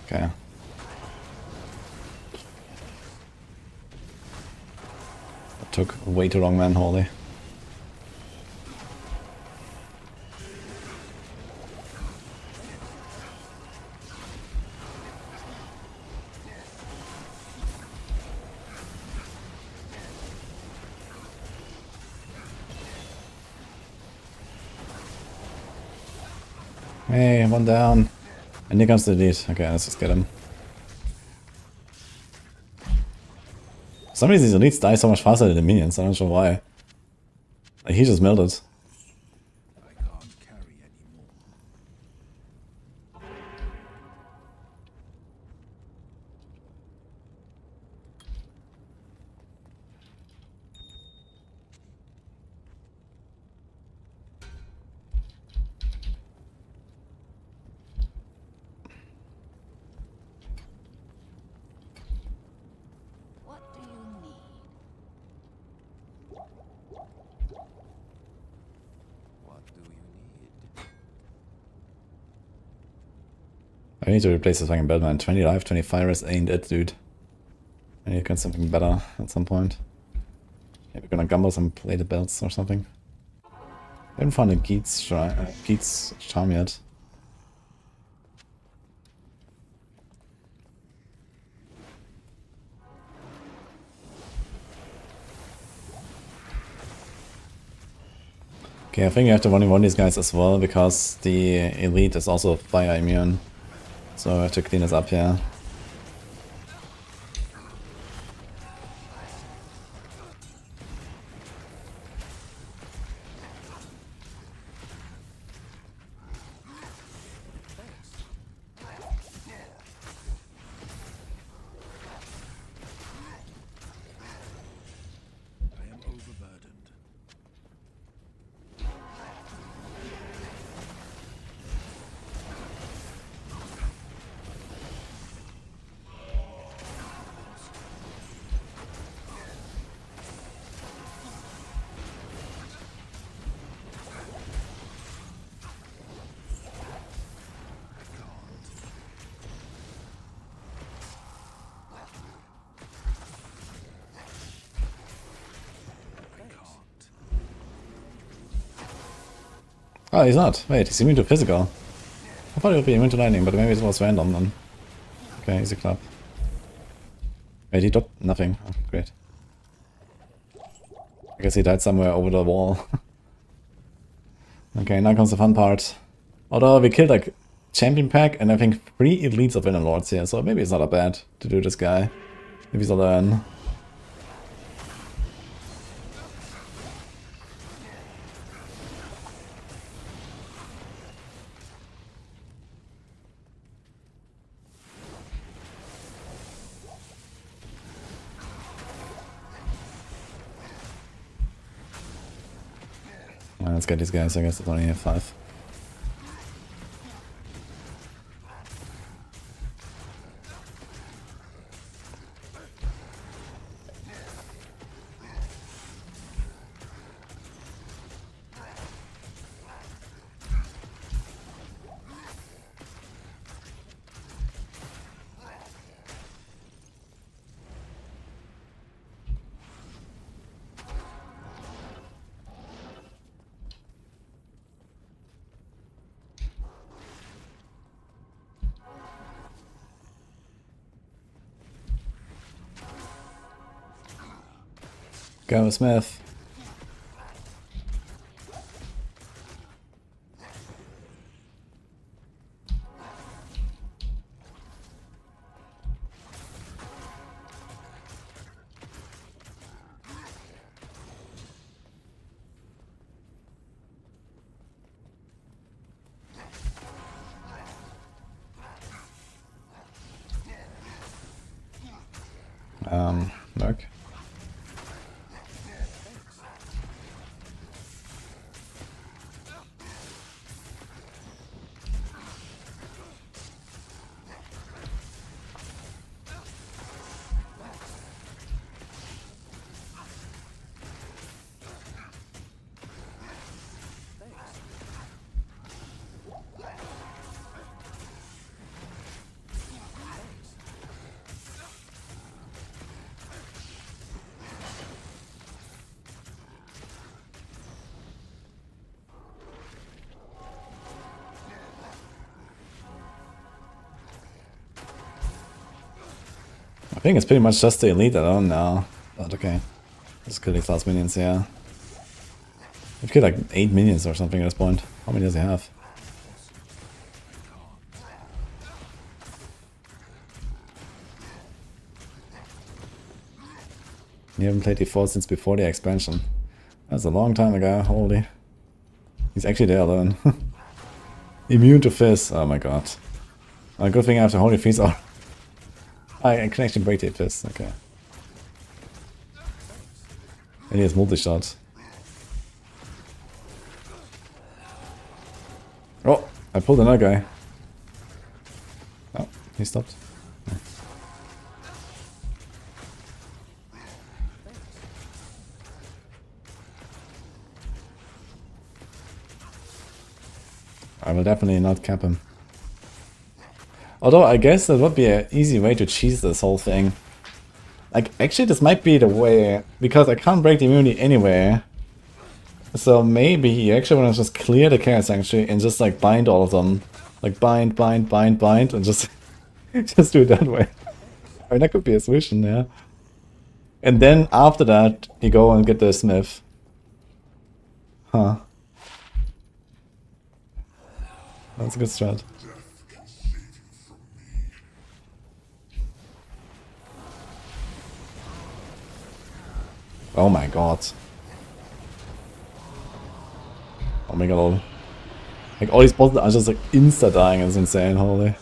Okay. That took way too long, man. Holy. Hey, one down. And here comes the lead. Okay, let's just get him. Some of these elites die so much faster than the minions. I'm not sure why. Like, he just melted. I can't carry anymore. What do you need? What do you need? I need to replace this fucking Batman. 20 life, 25 rest ain't it, dude. I need to get something better at some point. Maybe we're gonna gamble some plated belts or something. I haven't found a Geats charm yet. Okay, I think I have to 1v1 these guys as well, because the elite is also fire immune. So I have to clean this up here. I am overburdened. Oh, he's not. Wait, he's immune to physical. I thought he would be immune to lightning, but maybe it was random then. Okay, easy club. Wait, he did nothing. Oh, great. I guess he died somewhere over the wall. Okay, now comes the fun part. Although we killed like champion pack and I think 3 elites of inner lords here, so maybe it's not that bad to do this guy. Maybe he'll learn. Let's get these guys, I guess it's only 5. Go Smith. Look. think it's pretty much just the elite alone now. But okay. Just kill these last minions, yeah. We've killed like 8 minions or something at this point. How many does he have? You haven't played D4 since before the expansion. That's a long time ago, holy. He's actually there alone. Immune to Fizz, oh my god. A good thing I have the Holy Fizz. Oh. I can actually break the Fizz, okay. And he has multi-shot. Oh, I pulled another guy. Oh, he stopped. Oh. I will definitely not cap him. Although I guess that would be an easy way to cheese this whole thing. Like, actually this might be the way, because I can't break the immunity anyway. So maybe you actually want to just clear the Chaos Sanctuary and just like bind all of them. Like bind, bind, bind, bind, and just just do it that way. I mean, that could be a solution, yeah. And then after that, you go and get the Smith. Huh. That's a good strat. Oh my god. Oh my god. Like all these bosses are just like insta dying, it's insane, holy.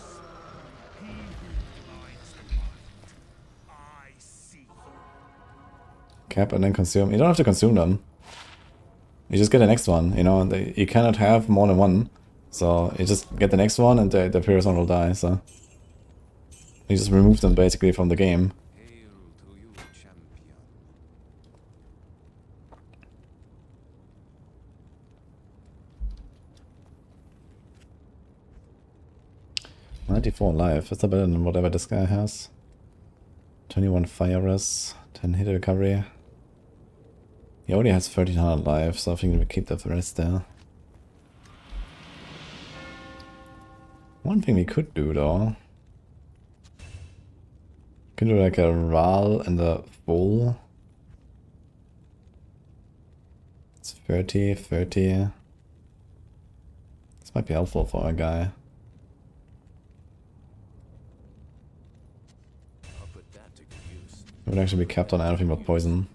Cap and then consume. You don't have to consume them. You just get the next one, you know, you cannot have more than one. So you just get the next one and the previous one will die, so. You just remove them basically from the game. Hail to you, champion. 94 life, that's better than whatever this guy has. 21 fire res, 10 hit recovery. He already has 1300 life, so I think we keep the rest there. One thing we could do though. Can do like a Ral and a full. It's 30, 30. This might be helpful for a guy. I'll put that to good use. It would actually be capped on anything but poison.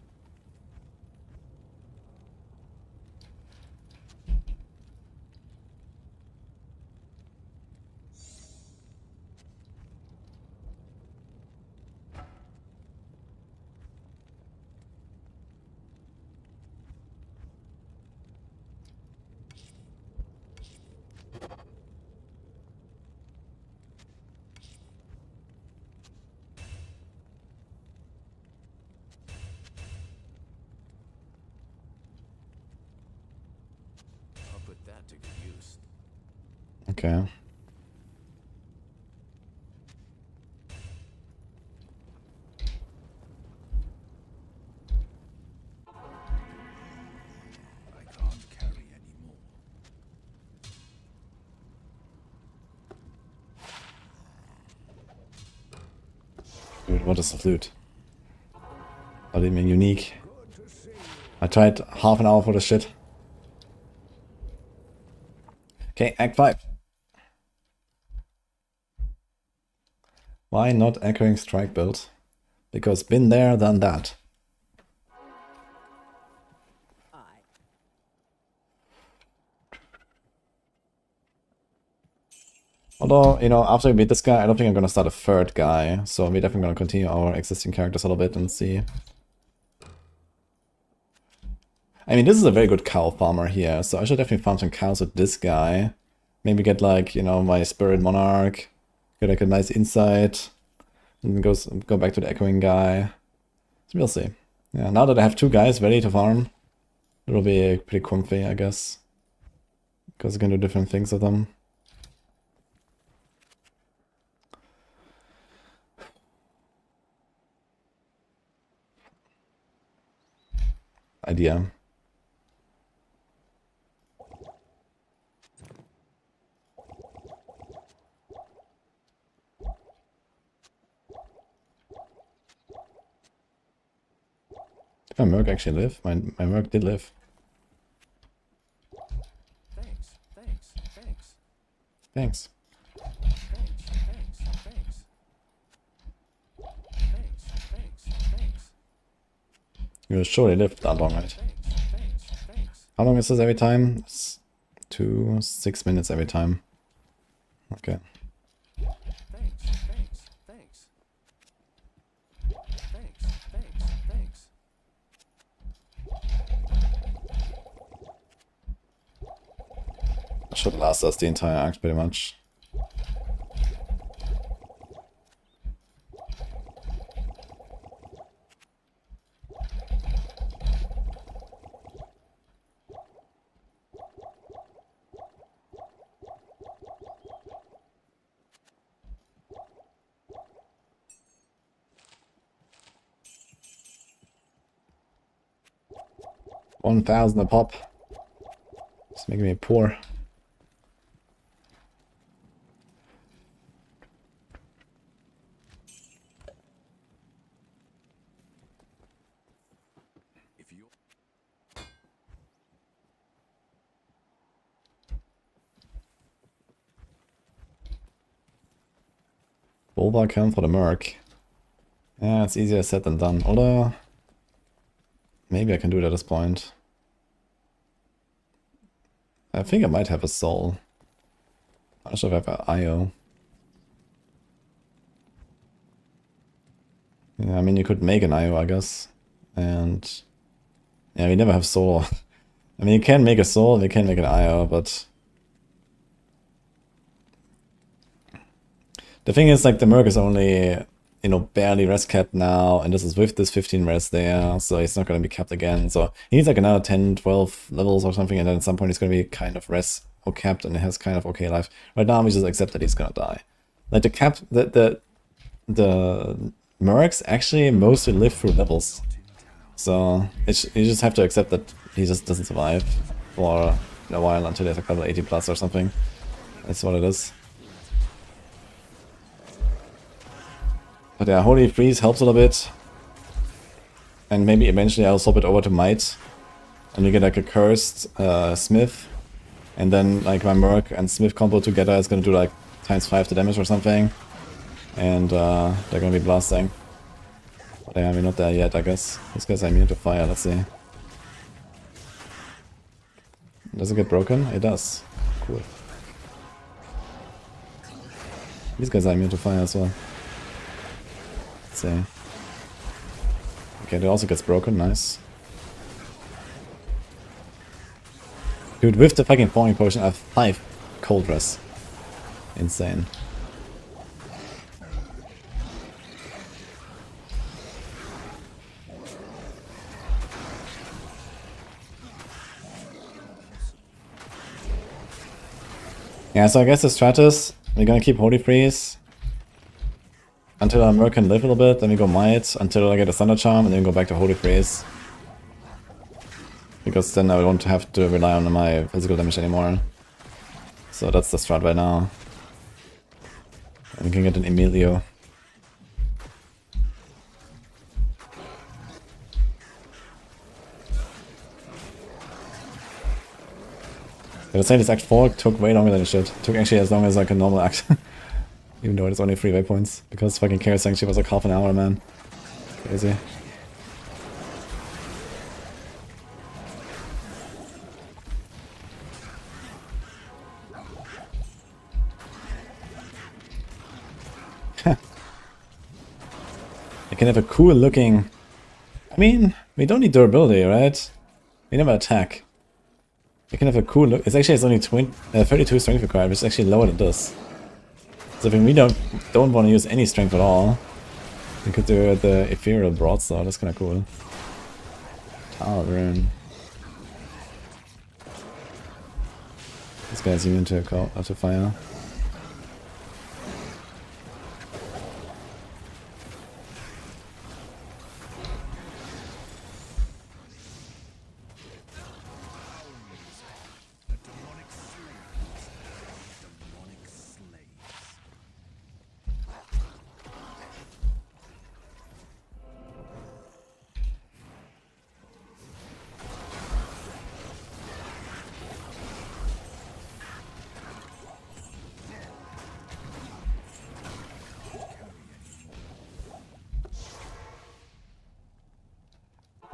I'll put that to good use. Okay. I can't carry anymore. Dude, what is the flute? Not even unique. I tried half an hour for this shit. Okay, Act 5. Why not Echoing Strike build? Because been there, done that. Although, you know, after we beat this guy, I don't think I'm gonna start a third guy. So we're definitely gonna continue our existing characters a little bit and see. I mean, this is a very good cow farmer here, so I should definitely farm some cows with this guy. Maybe get like, you know, my Spirit Monarch. Get like a nice insight. And go back to the Echoing guy. So we'll see. Yeah, now that I have two guys ready to farm, it'll be pretty comfy, I guess. Because I can do different things with them. Idea. Did my Merc actually live? My Merc did live. Thanks, thanks, thanks, Thanks. thanks, thanks, thanks. Thanks, thanks, thanks, You surely lived that long, right? thanks, thanks, thanks. How long is this every time? It's 6 minutes every time. Okay. Thanks, thanks, thanks. Thanks, thanks, thanks. That should last us the entire act pretty much. $1,000 a pop. It's making me poor. If you Bulwark helm for the Merc. Yeah, it's easier said than done. Although, maybe I can do it at this point. I think I might have a soul. I'm not sure if I have an IO. Yeah, I mean, you could make an IO, I guess. And yeah, we never have soul. I mean, you can make a soul, we can make an IO, but the thing is, like, the Merc is only, you know, barely res capped now, and this is with this 15 res there, so he's not going to be capped again. So he needs like another 10, 12 levels or something, and then at some point he's going to be kind of res or capped, and he has kind of okay life. Right now we just accept that he's going to die. Like the cap, the Mercs actually mostly live through levels. So you just have to accept that he just doesn't survive for a while until there's like level 80 plus or something. That's what it is. But yeah, Holy Freeze helps a little bit. And maybe eventually I'll swap it over to Might. And we get like a cursed Smith. And then like my Merc and Smith combo together is gonna do like ×5 the damage or something. And they're gonna be blasting. But yeah, we're not there yet, I guess. These guys are immune to fire, let's see. Does it get broken? It does. Cool. These guys are immune to fire as well. Let's see. Okay, that also gets broken, nice. Dude, with the fucking falling potion, I have 5 cold res. Insane. Yeah, so I guess the strat is, we're gonna keep Holy Freeze until our Merc can live a little bit, then we go Might until I get a Thunder Charm, and then go back to Holy Freeze. Because then I won't have to rely on my physical damage anymore. So that's the strat right now. And we can get an Emilio. I would say this Act 4 took way longer than it should. It took actually as long as like a normal act. Even though it's only 3 waypoints. Because fucking Chaos Sanctuary was like half an hour, man. Crazy. I can have a cool looking... I mean, we don't need durability, right? We never attack. We can have a cool look. It's actually it's only 32 strength required, which is actually lower than this. So if we don't want to use any strength at all, we could do the ethereal broadsword. That's kind of cool. Talrun. This guy's immune to fire.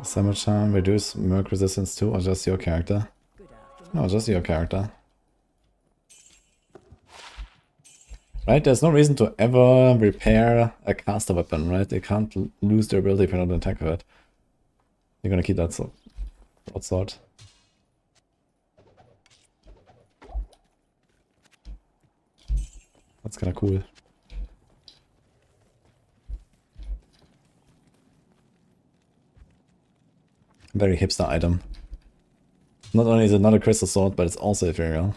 Summer charm, reduce merc resistance to, or just your character? No, just your character. Right, there's no reason to ever repair a caster weapon, right? They can't lose their ability if you're not an attack with it. You're gonna keep that broadsword. That's kinda cool. Very hipster item. Not only is it not a crystal sword, but it's also ethereal.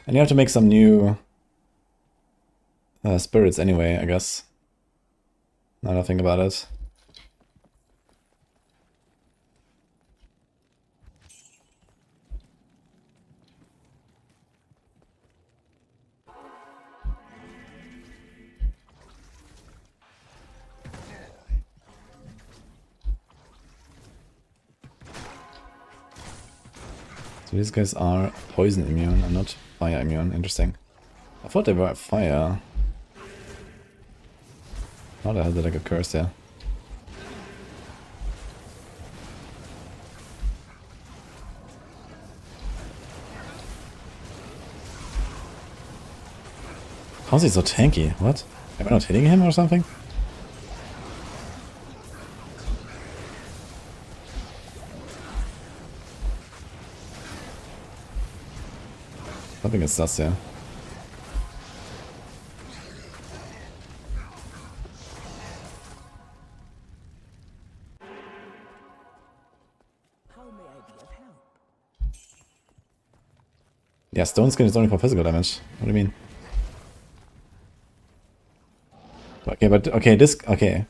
And you have to make some new spirits anyway, I guess. Now that I think about it. So these guys are poison immune and not fire immune. Interesting. I thought they were fire. How the hell did I get cursed here? How's he so tanky? What? Am I not hitting him or something? Something is sus, yeah. Yeah, stone skin is only for physical damage. What do you mean? Okay, but okay, okay.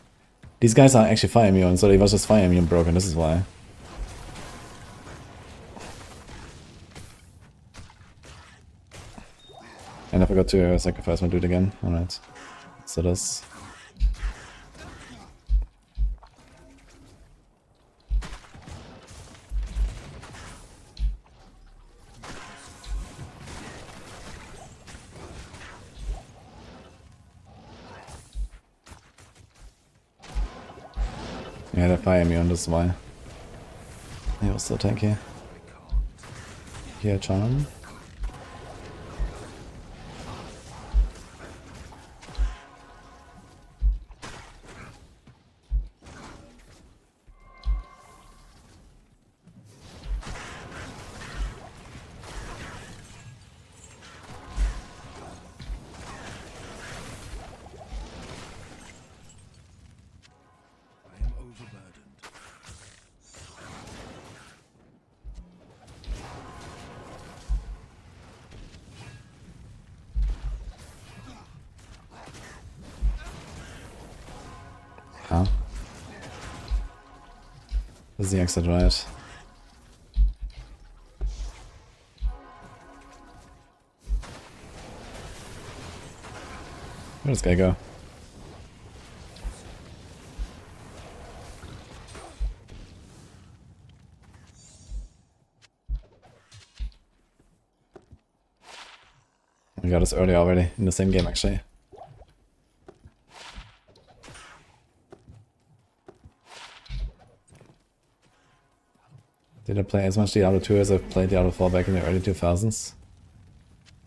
These guys are actually fire immune, so they was just fire immune broken, this is why. And I forgot to sacrifice my dude again. Alright. So this. Yeah, they're fire immune, this is why. He was so tanky. Here, charm. Huh? This is the exit, right? Where does this guy go? We got us early already, in the same game actually. Did I play as much Diablo 2 as I played Diablo 4 back in the early 2000s?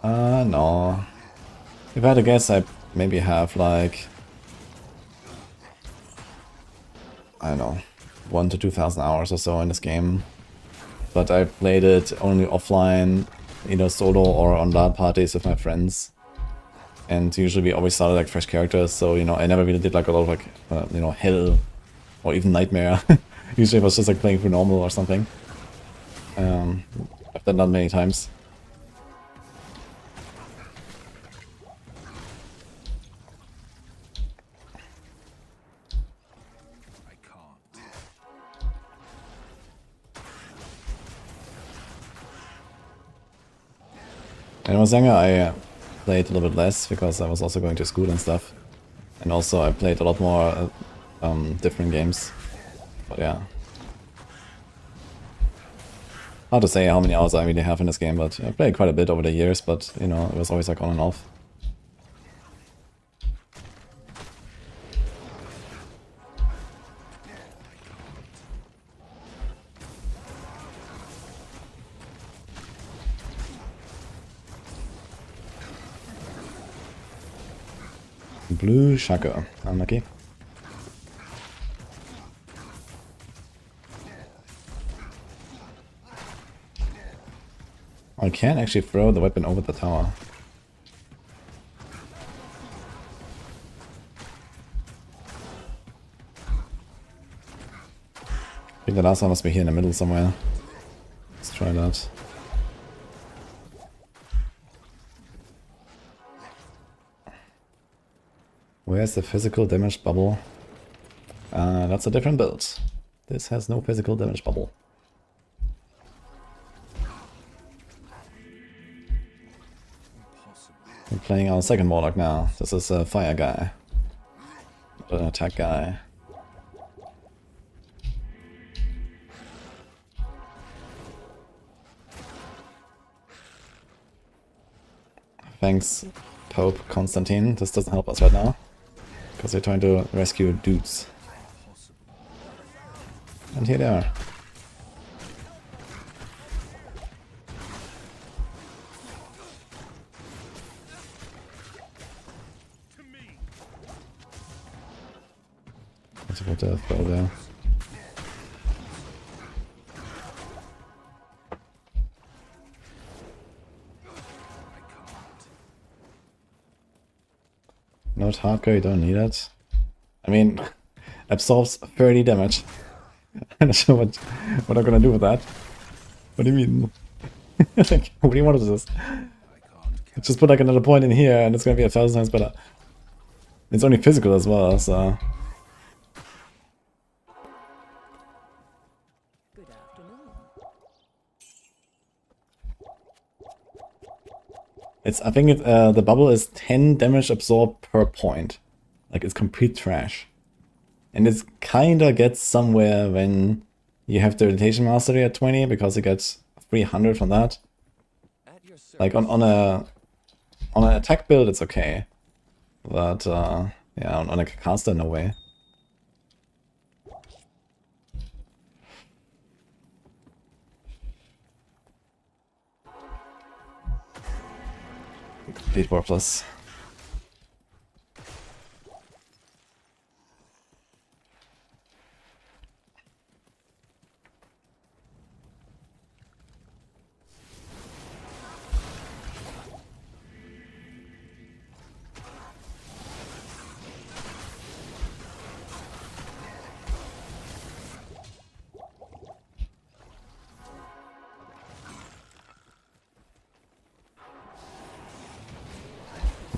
No. If I had to guess, I maybe have like, I don't know, 1,000 to 2,000 hours or so in this game. But I played it only offline, either solo or on LAN parties with my friends. And usually we always started like fresh characters, so you know, I never really did like a lot of like, you know, Hell or even Nightmare. Usually it was just like playing through normal or something. I've done that many times. I can't. When I was younger, I played a little bit less because I was also going to school and stuff. And also I played a lot more different games. But yeah. Hard to say how many hours I really have in this game, but I played quite a bit over the years, but you know, it was always like on and off. Blue Shaco. Unlucky. I can actually throw the weapon over the tower. I think the last one must be here in the middle somewhere. Let's try that. Where's the physical damage bubble? That's a different build. This has no physical damage bubble. We're playing our second Warlock now. This is a fire guy. Not an attack guy. Thanks, Pope Constantine. This doesn't help us right now. Because they're trying to rescue dudes. And here they are. What's about to throw there? Not hardcore, you don't need it. I mean, absorbs 30 damage. I'm not sure what I'm gonna do with that. What do you mean? Like, what do you want with this? Just put like another point in here and it's gonna be 1,000 times better. It's only physical as well, so... Good afternoon. I think the bubble is 10 damage absorbed per point. Like, it's complete trash. And it kinda gets somewhere when you have the rotation mastery at 20, because it gets 300 from that. Like, on an attack build, it's okay. But, yeah, on a caster, no way. Complete worthless.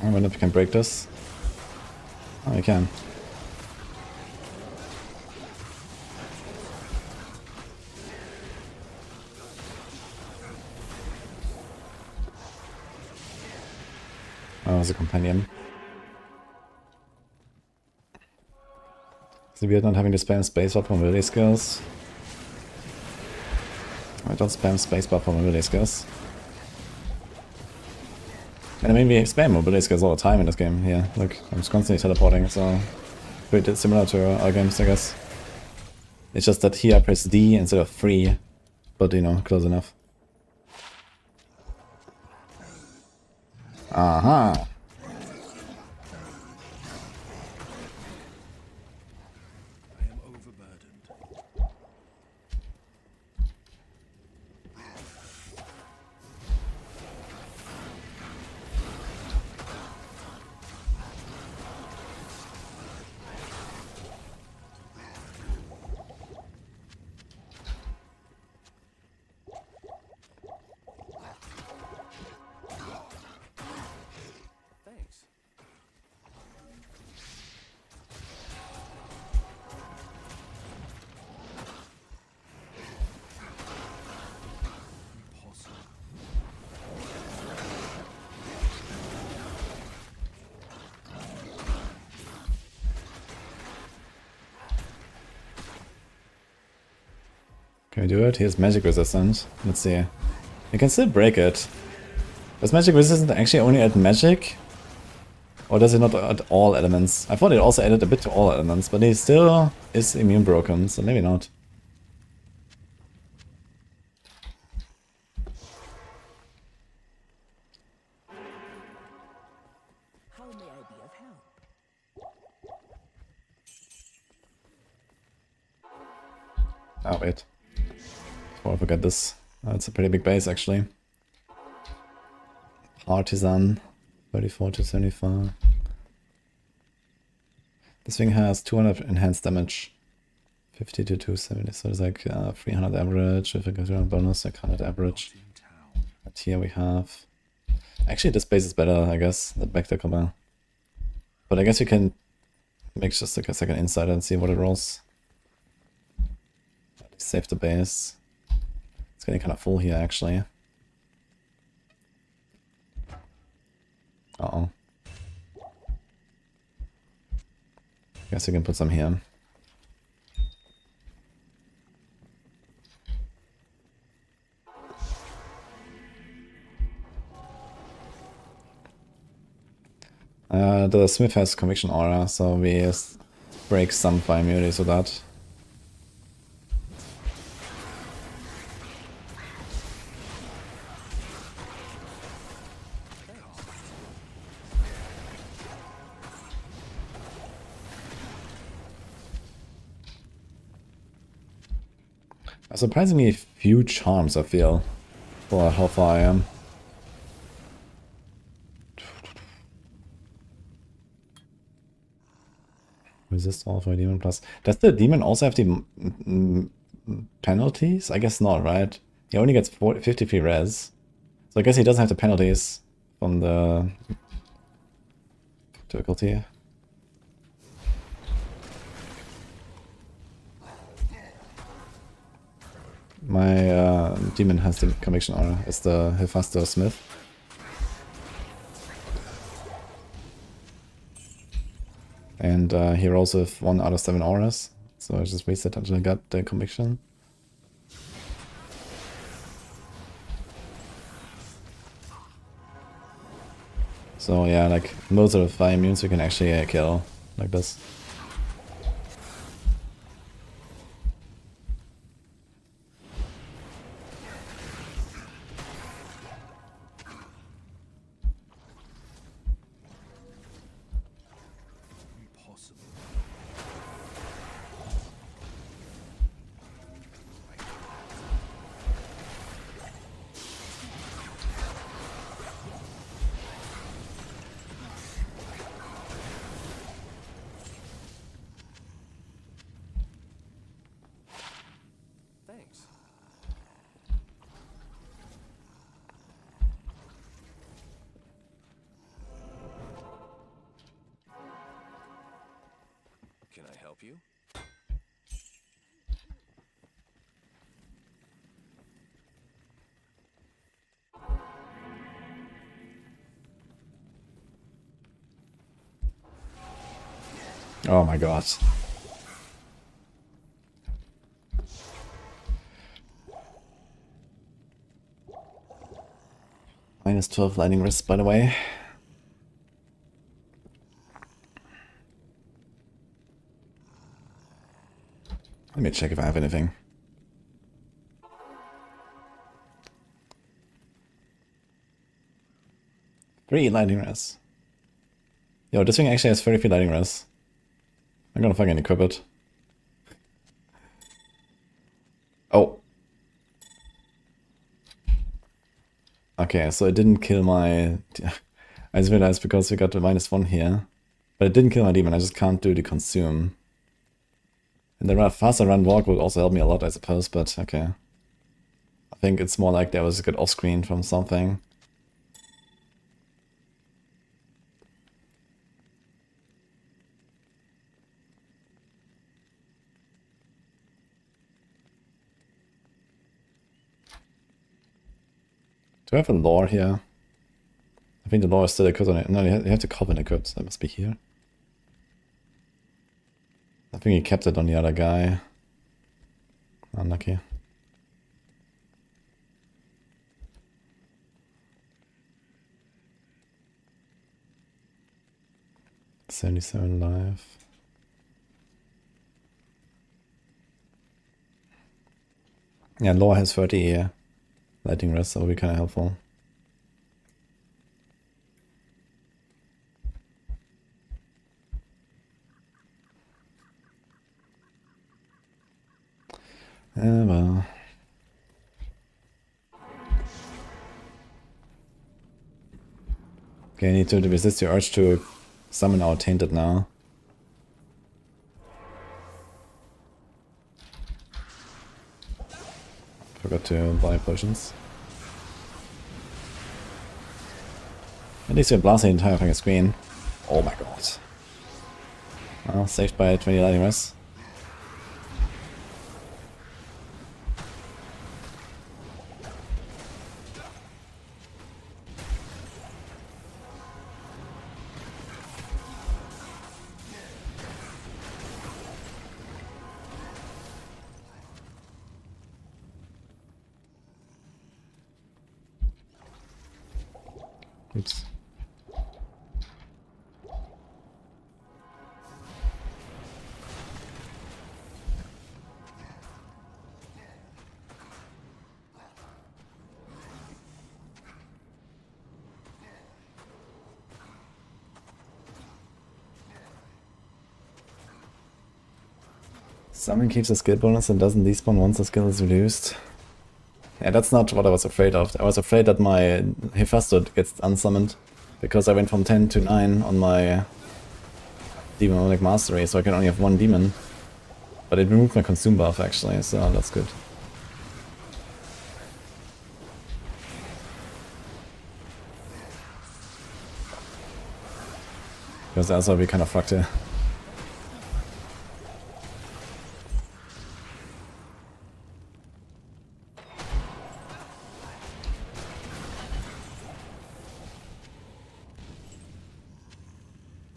I wonder if you can break this. Oh, you can. Oh, it's a companion. Is it weird not having to spam spacebar for melee skills? I don't spam spacebar for melee skills. And I mean, we spam mobility skills all the time in this game here. Look, I'm just constantly teleporting, so pretty similar to our games, I guess. It's just that here I press D instead of 3, but you know, close enough. Aha! I am overburdened. Thanks. Impossible. Can we do it? Here's magic resistant. Let's see. You can still break it. Does magic resistant actually only add magic? Or does it not add all elements? I thought it also added a bit to all elements, but he still is immune broken, so maybe not. How may I be of help? Oh wait. Before I forget this. It's a pretty big base actually. Artisan, 34 to 75. This thing has 200 enhanced damage. 50 to 270, so it's like 300 average. If I go to a bonus, like 100 average. But here we have... Actually, this base is better, I guess, the Vector Combat. But I guess you can make just like a second insider and see what it rolls. Save the base. It's getting kind of full here, actually. Uh-oh. Guess we can put some here. The Smith has Conviction Aura, so we break some fire immunities with that. Surprisingly few charms, I feel, for how far I am. Resist all for demon plus. Does the demon also have the penalties? I guess not, right? He only gets 53 res. So I guess he doesn't have the penalties from the difficulty. My demon has the Conviction Aura. It's the Hephaestus Smith. And he rolls with 1 out of 7 auras. So I just wasted until I got the Conviction. So yeah, like most of the fire immunes you can actually kill like this. Thanks. Can I help you? Oh my god. Minus 12 lightning wrist, by the way. Let me check if I have anything. Three lightning wrists. Yo, this thing actually has 33 lightning wrists. I'm gonna fucking equip it. Oh. Okay, so it didn't kill my... I just realized because we got the -1 here. But it didn't kill my demon, I just can't do the consume. And the faster run walk would also help me a lot, I suppose, but okay. I think it's more like there was a good off-screen from something. Do I have a lore here? I think the lore is still equipped on it. No, you have to Coven equipped, so that must be here. I think he kept it on the other guy. Unlucky. $77 life. Yeah, lore has 30 lightning rest, so it'll be kind of helpful. Well. Okay, I need to resist the urge to summon our Tainted now. Forgot to buy potions. At least we're blasting the entire fucking screen. Oh my god. Well, saved by 20 lightning rods. Oops. Summon keeps a skill bonus and doesn't despawn once the skill is reduced. Yeah, that's not what I was afraid of. I was afraid that my Hephaestus gets unsummoned because I went from 10 to 9 on my Demonic Mastery, so I can only have one demon. But it removed my consume buff actually, so that's good. Because else I'll be kind of fucked here.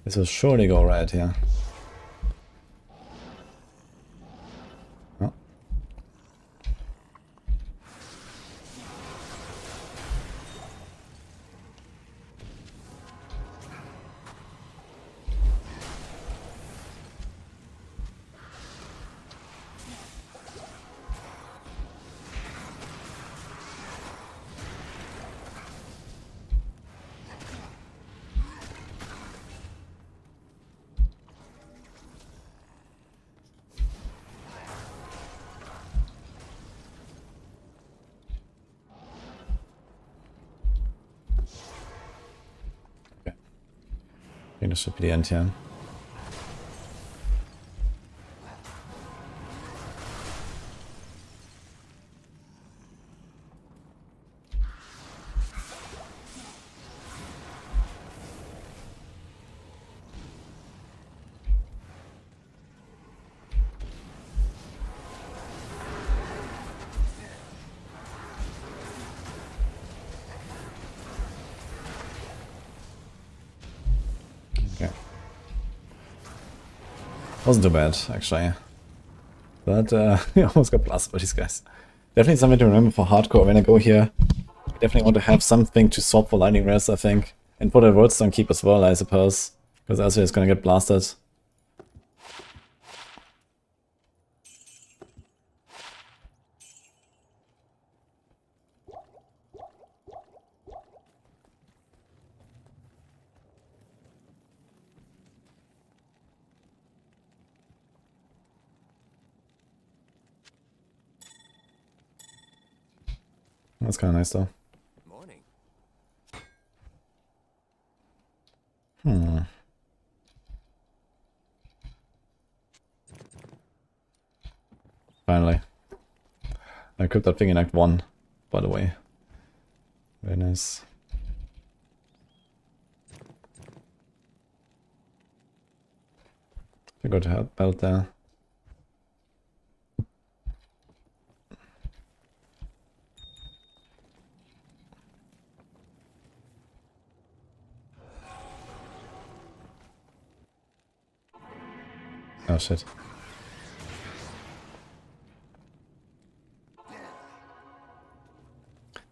This will surely go right here. Oh. I think this should be the end here. Wasn't too bad, actually. But we almost got blasted by these guys. Definitely something to remember for hardcore when I go here. Definitely want to have something to swap for lightning rest, I think. And put a Wordstone Keep as well, I suppose. Because else it's gonna get blasted. That's kind of nice though. Morning. Finally. I equipped that thing in Act 1, by the way. Very nice. I got to help belt there. Oh shit.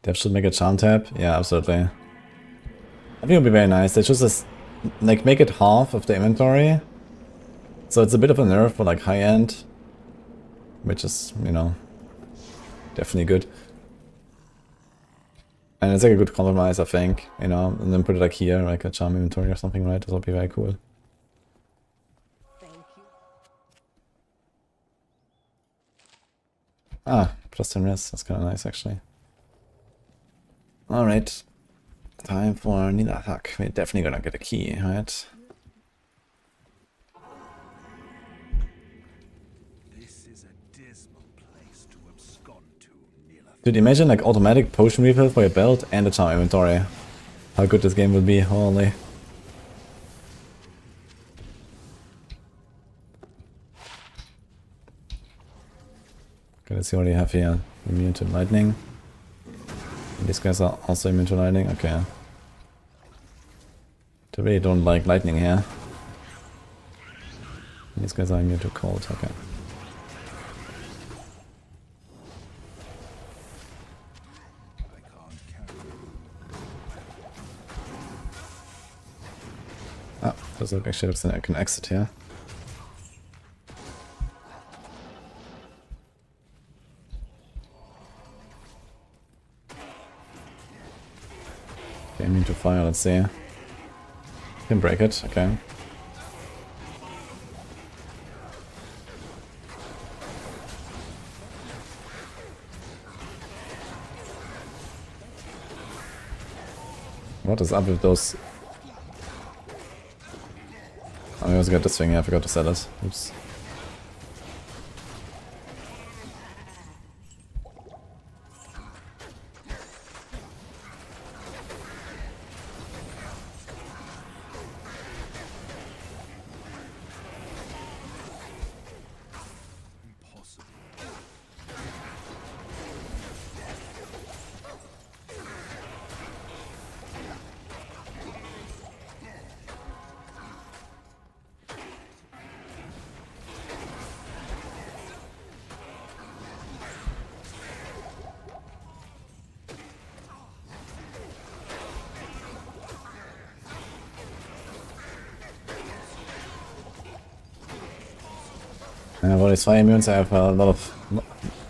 Dev should make a charm tap? Yeah, absolutely. I think it would be very nice. They should just like make it half of the inventory. So it's a bit of a nerf for like high end. Which is, you know, definitely good. And it's like a good compromise, I think, you know, and then put it like here, like a charm inventory or something, right? This will be very cool. Thank you. Ah, plus 10 res. That's kind of nice, actually. Alright. Time for Needle Attack. We're definitely gonna get a key, right? This is a dismal place to abscond to, Nila. Dude, imagine like automatic potion refill for your belt and a charm inventory. How good this game would be, holy. Okay, let's see what we have here. Immune to lightning. These guys are also immune to lightning, okay. They really don't like lightning here. These guys are immune to cold, okay. I can't carry. Ah, this actually looks like I can exit here. Okay, immune to fire, let's see. Can break it, okay. What is up with those? Oh, I also got this thing here, I forgot to sell it. Oops. Impossible. Well, these fire immunes, I have a lot of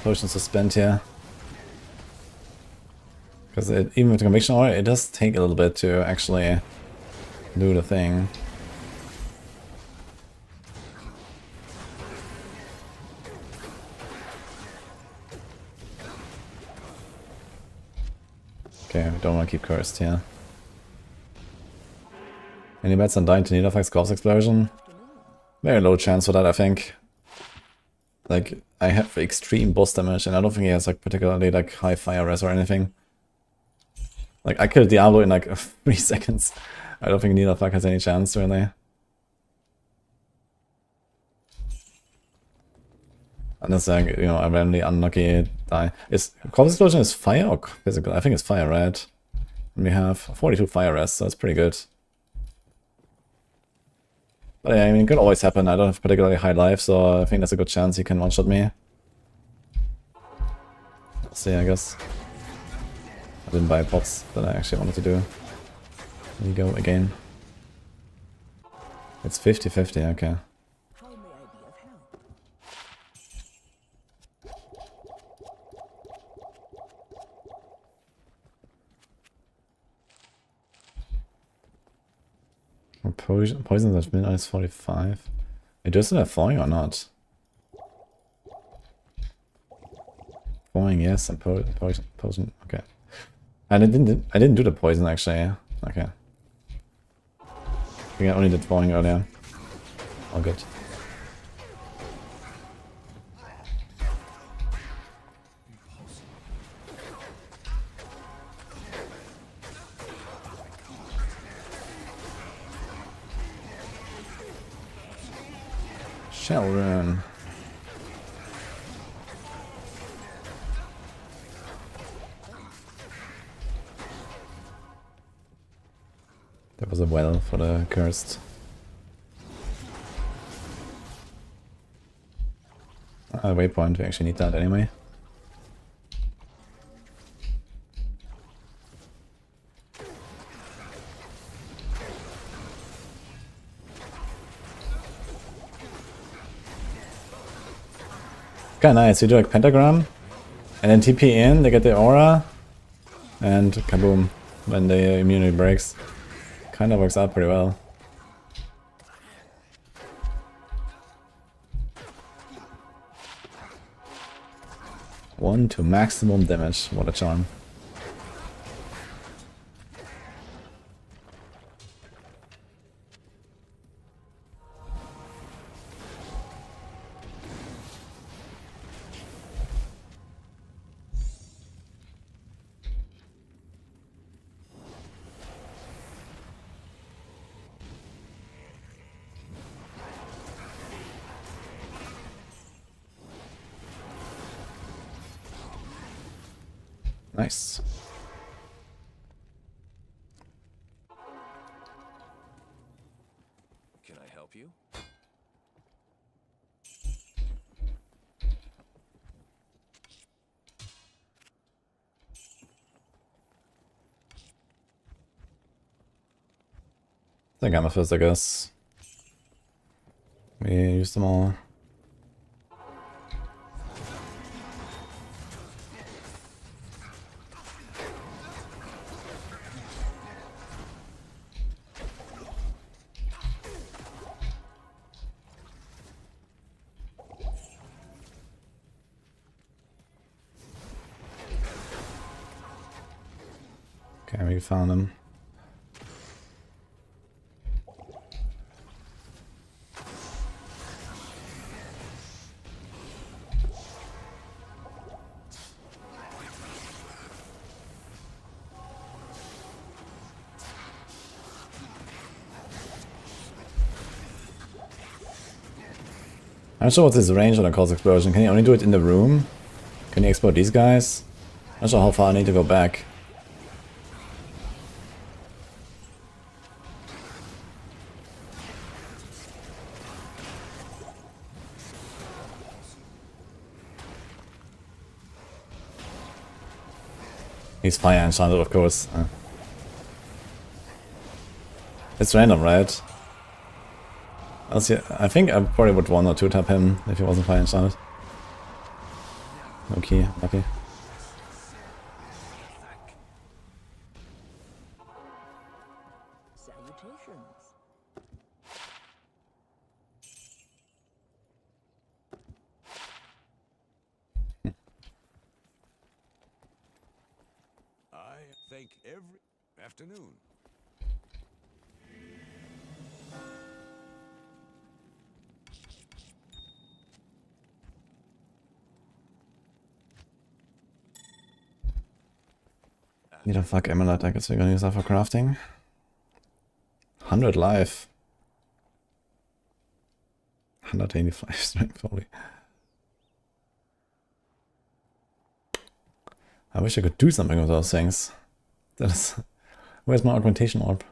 potions to spend here. Because even with the conviction aura, it does take a little bit to actually do the thing. Okay, we don't want to keep cursed here. Any bets on dying to Needlefax Corpse Explosion? Very low chance for that, I think. Like, I have extreme boss damage, and I don't think he has like particularly like high fire res or anything. Like, I killed Diablo in like 3 seconds. I don't think Needlefuck has any chance, really. Unless, like, you know, a randomly unlucky die. Is Corpse Explosion is fire or physical? I think it's fire, right? And we have 42 fire res, so that's pretty good. But yeah, I mean, it could always happen. I don't have particularly high life, so I think that's a good chance he can one-shot me. Let's see, I guess. I didn't buy pots that I actually wanted to do. Here we go again. It's 50-50, okay. How may I be of help? Poisons at midnight is 45. It doesn't have thawing or not? Thawing, yes, and poison, okay. And I didn't do the poison actually. Okay. I think I only did thawing earlier. All good. Shell run. That was a well for the cursed. Waypoint, we actually need that anyway. Kinda nice, you do like pentagram, and then TP in, they get the aura, and kaboom, when the immunity breaks. Kinda works out pretty well. 1 to maximum damage. What a charm. Nice. Can I help you? The Amethyst, I guess. We used them all. Okay, we found him. I'm not sure what's his range on a Cause Explosion. Can he only do it in the room? Can he explode these guys? I'm not sure how far I need to go back. He's fire enchanted, of course. It's random, right? I think I probably would 1 or 2 tap him if he wasn't fire enchanted. Okay, lucky. Salutations. I thank every afternoon. Need a fuck Emerald, I guess we're gonna use that for crafting. 100 life. 185 strength only. I wish I could do something with those things. That is... Where's my augmentation orb?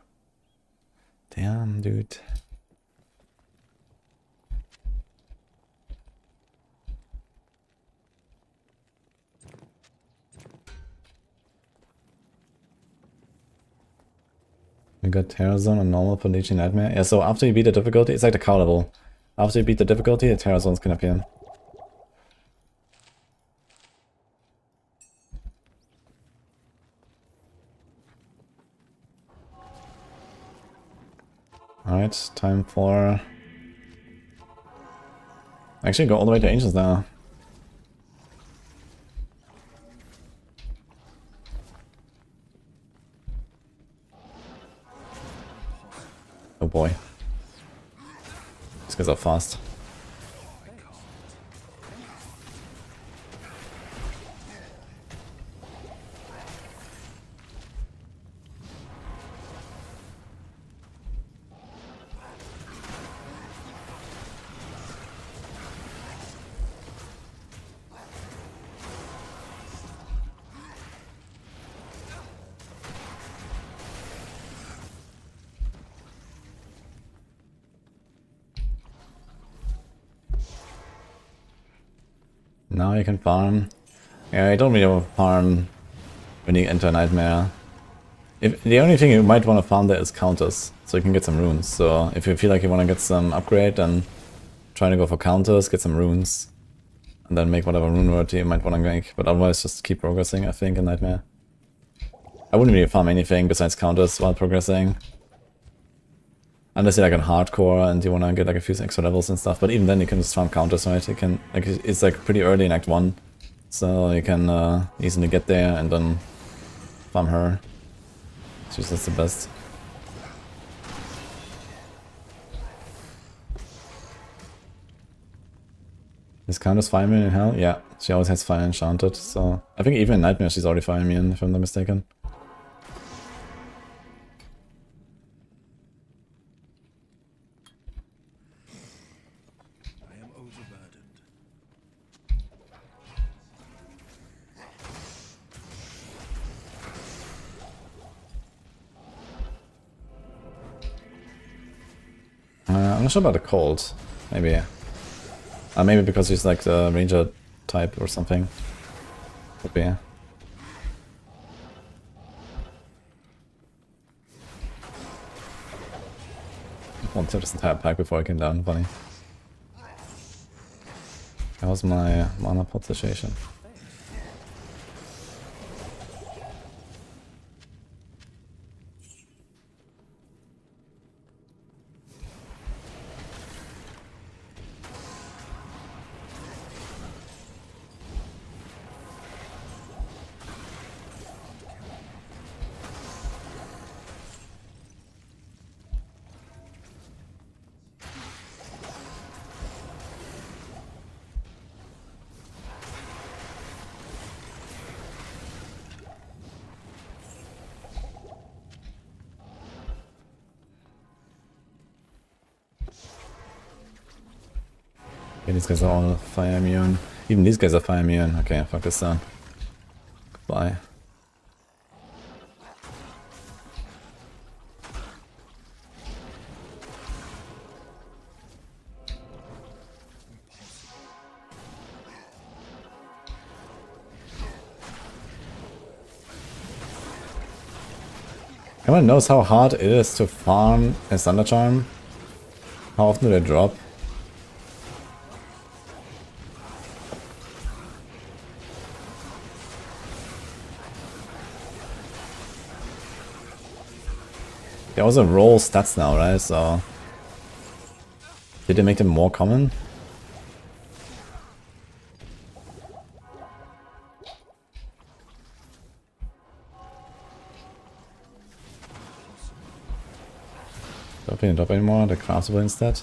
Damn, dude. We got Terror Zone and normal for Legion Nightmare. Yeah, so after you beat the difficulty, it's like the cow level. After you beat the difficulty, the Terror Zones can appear. Alright, time for... Actually, go all the way to Ancients now. Oh boy. These guys are fast. Now you can farm. Yeah, I don't really want to farm when you enter Nightmare. The only thing you might want to farm there is counters, so you can get some runes. So if you feel like you want to get some upgrade, then try to go for counters, get some runes, and then make whatever rune word you might want to make. But otherwise just keep progressing, I think, in Nightmare. I wouldn't really farm anything besides counters while progressing. Unless you're like on hardcore and you want to get like a few extra levels and stuff, but even then you can just farm counters, right? You can, like, it's like pretty early in Act 1, So you can easily get there and then farm her. She's just the best. This count as fire immune in hell? Yeah, she always has fire enchanted, so I think even in Nightmare she's already fire immune, if I'm not mistaken. I am overburdened. I'm not sure about the cold. Maybe. Maybe because she's like the ranger type or something. Could be. One tip this entire pack before I came down, funny. That was my mana pot situation. Okay, these guys are all fire immune. Even these guys are fire immune. Okay, fuck this down. Goodbye. Everyone knows how hard it is to farm a Thunder Charm. How often do they drop? They also roll stats now, right? So did they make them more common? Don't they drop anymore? The craftable instead?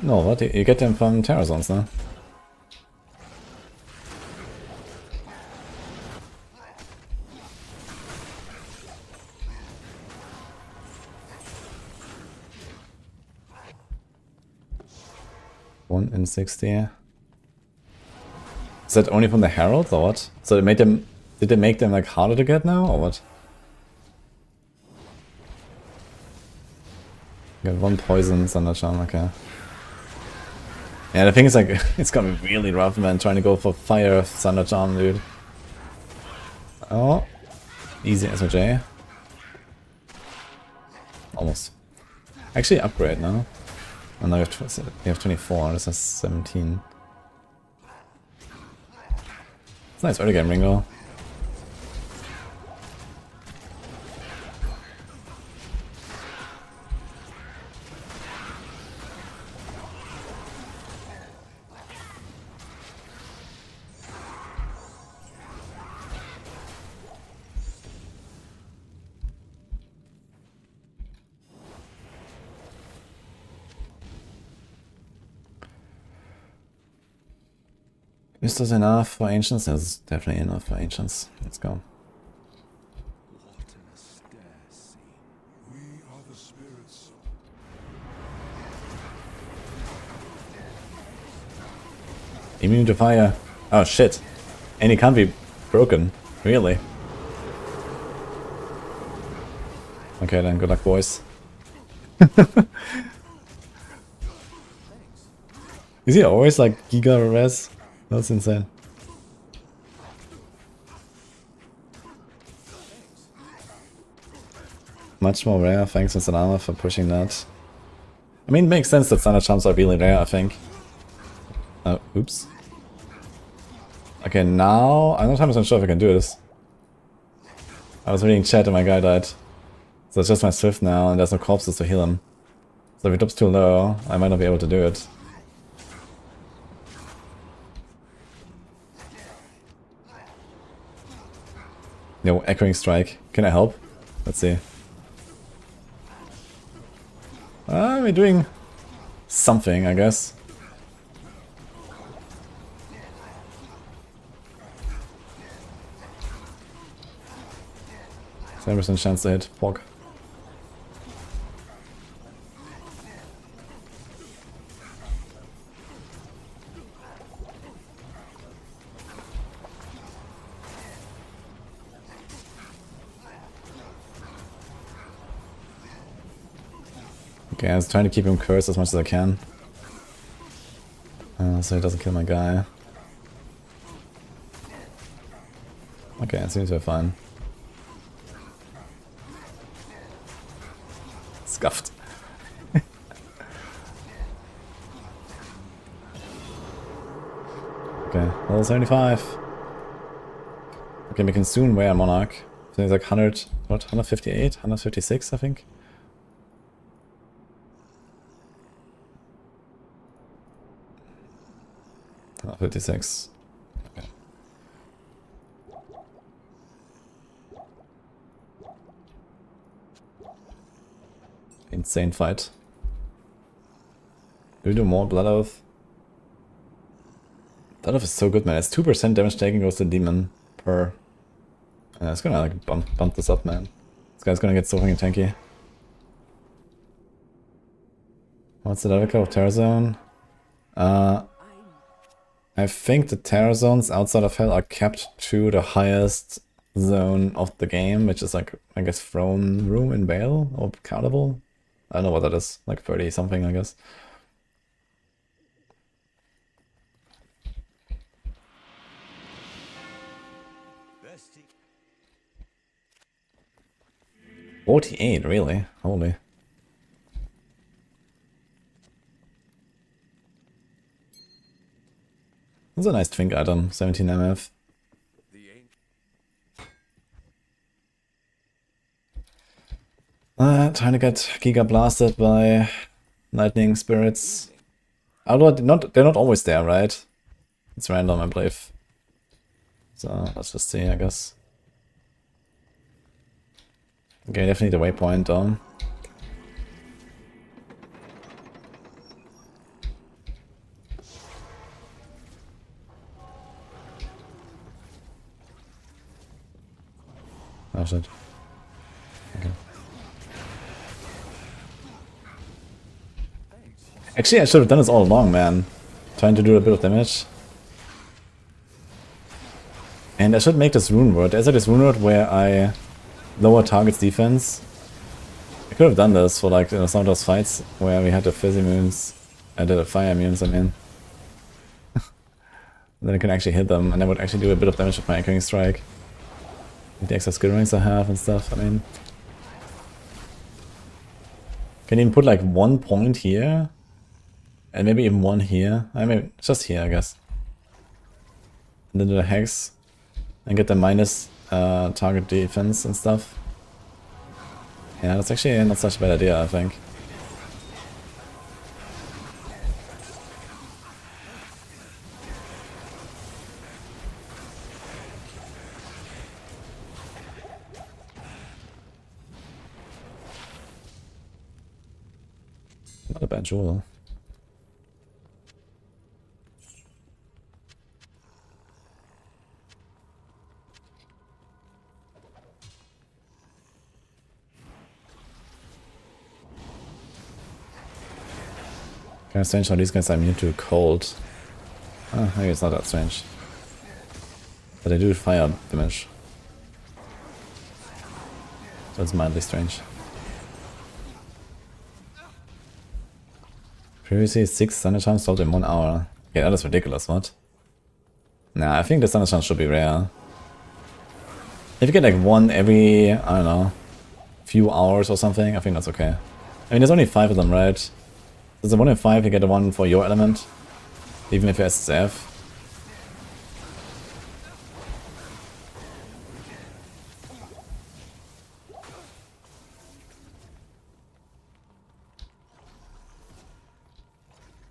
No, what? You get them from Terror Zones now. In 60. Is that only from the Heralds or what? So they made them. Did they make them like harder to get now or what? Got one poison Thunder Charm, okay. Yeah, the thing is like it's gonna be really rough, man, trying to go for fire Thunder Charm, dude. Oh, easy SOJ. Almost. Actually, upgrade now. And now you have 24, this has 17. It's nice early game Ringo. Is this enough for Ancients? That's definitely enough for Ancients. Let's go. What an austere scene. We are the spirits. Immune to fire. Oh shit. And it can't be broken. Really? Okay then, good luck boys. Is he always like Giga Res? That's insane. Much more rare, thanks Mr. Lama for pushing that. I mean, it makes sense that Thunder Charms are really rare, I think. Oops. Okay, now I'm not 100% sure if I can do this. I was reading chat and my guy died. So it's just my Swift now and there's no corpses to heal him. So if it drops too low, I might not be able to do it. No, Echoing Strike. Can I help? Let's see. We're doing something, I guess. 7% chance to hit Pog. Okay, I was trying to keep him cursed as much as I can. So he doesn't kill my guy. Okay, it seems we're fine. Scuffed. Okay, level 75. Okay, we can soon wear a Monarch. So it's like 100, what, 158? 156, I think? Oh, 56. Okay. Insane fight. Do we do more Blood Oath? Blood Oath is so good, man. It's 2% damage taken goes to Demon per. It's gonna like bump this up, man. This guy's gonna get so fucking tanky. What's the level of Terror Zone? I think the Terror Zones outside of Hell are capped to the highest zone of the game, which is like, I guess, Throne Room in Vale or Carnival? I don't know what that is, like 30 something, I guess. Bestie. 48, really? Holy. That's a nice twink item, 17 MF. Trying to get Giga blasted by lightning spirits. Although they're not always there, right? It's random, I believe. So let's just see, I guess. Okay, definitely the waypoint down. Oh shit. Okay. Actually, I should have done this all along, man. Trying to do a bit of damage. And I should make this rune word. There's like this rune word where I lower target's defense. I could have done this for like, you know, some of those fights where we had the fizzy moons. I did the fire immunes, I mean. Then I can actually hit them, and I would actually do a bit of damage with my Echoing Strike. With the extra skill rings I have and stuff, I mean. Can you even put like 1 point here? And maybe even 1 here? I mean, just here, I guess. And then do the Hex. And get the minus target defense and stuff. Yeah, that's actually not such a bad idea, I think. Not a bad jewel. Kind of strange how these guys are immune to cold. Oh, maybe it's not that strange. But they do fire damage. So it's mildly strange. Previously 6 Thunder Charms sold in 1 hour. Yeah, that is ridiculous, what? Nah, I think the Thunder Charms should be rare. If you get like 1 every, I don't know, few hours or something, I think that's okay. I mean, there's only 5 of them, right? There's a 1 in 5, you get a 1 for your element. Even if you're SSF.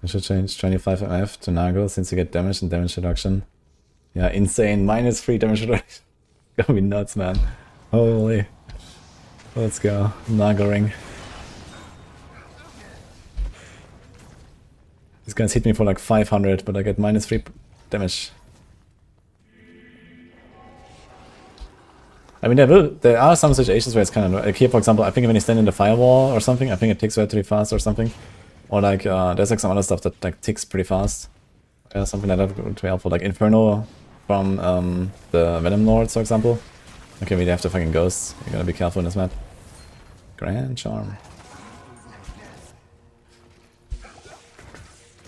I should change 25 MF to Nagel since you get damage and damage reduction. Yeah, insane. -3 damage reduction. gonna be nuts, man. Holy. Let's go. Naggering. These guys hit me for like 500, but I get -3 damage. I mean, there are some situations where it's kind of like here, for example. I think when you stand in the firewall or something, I think it ticks relatively fast or something. Or like there's like some other stuff that like ticks pretty fast. Something like that would be helpful, like Inferno from the Venom Lords, for example. Okay, we have the fucking ghosts. You gotta be careful in this map. Grand Charm.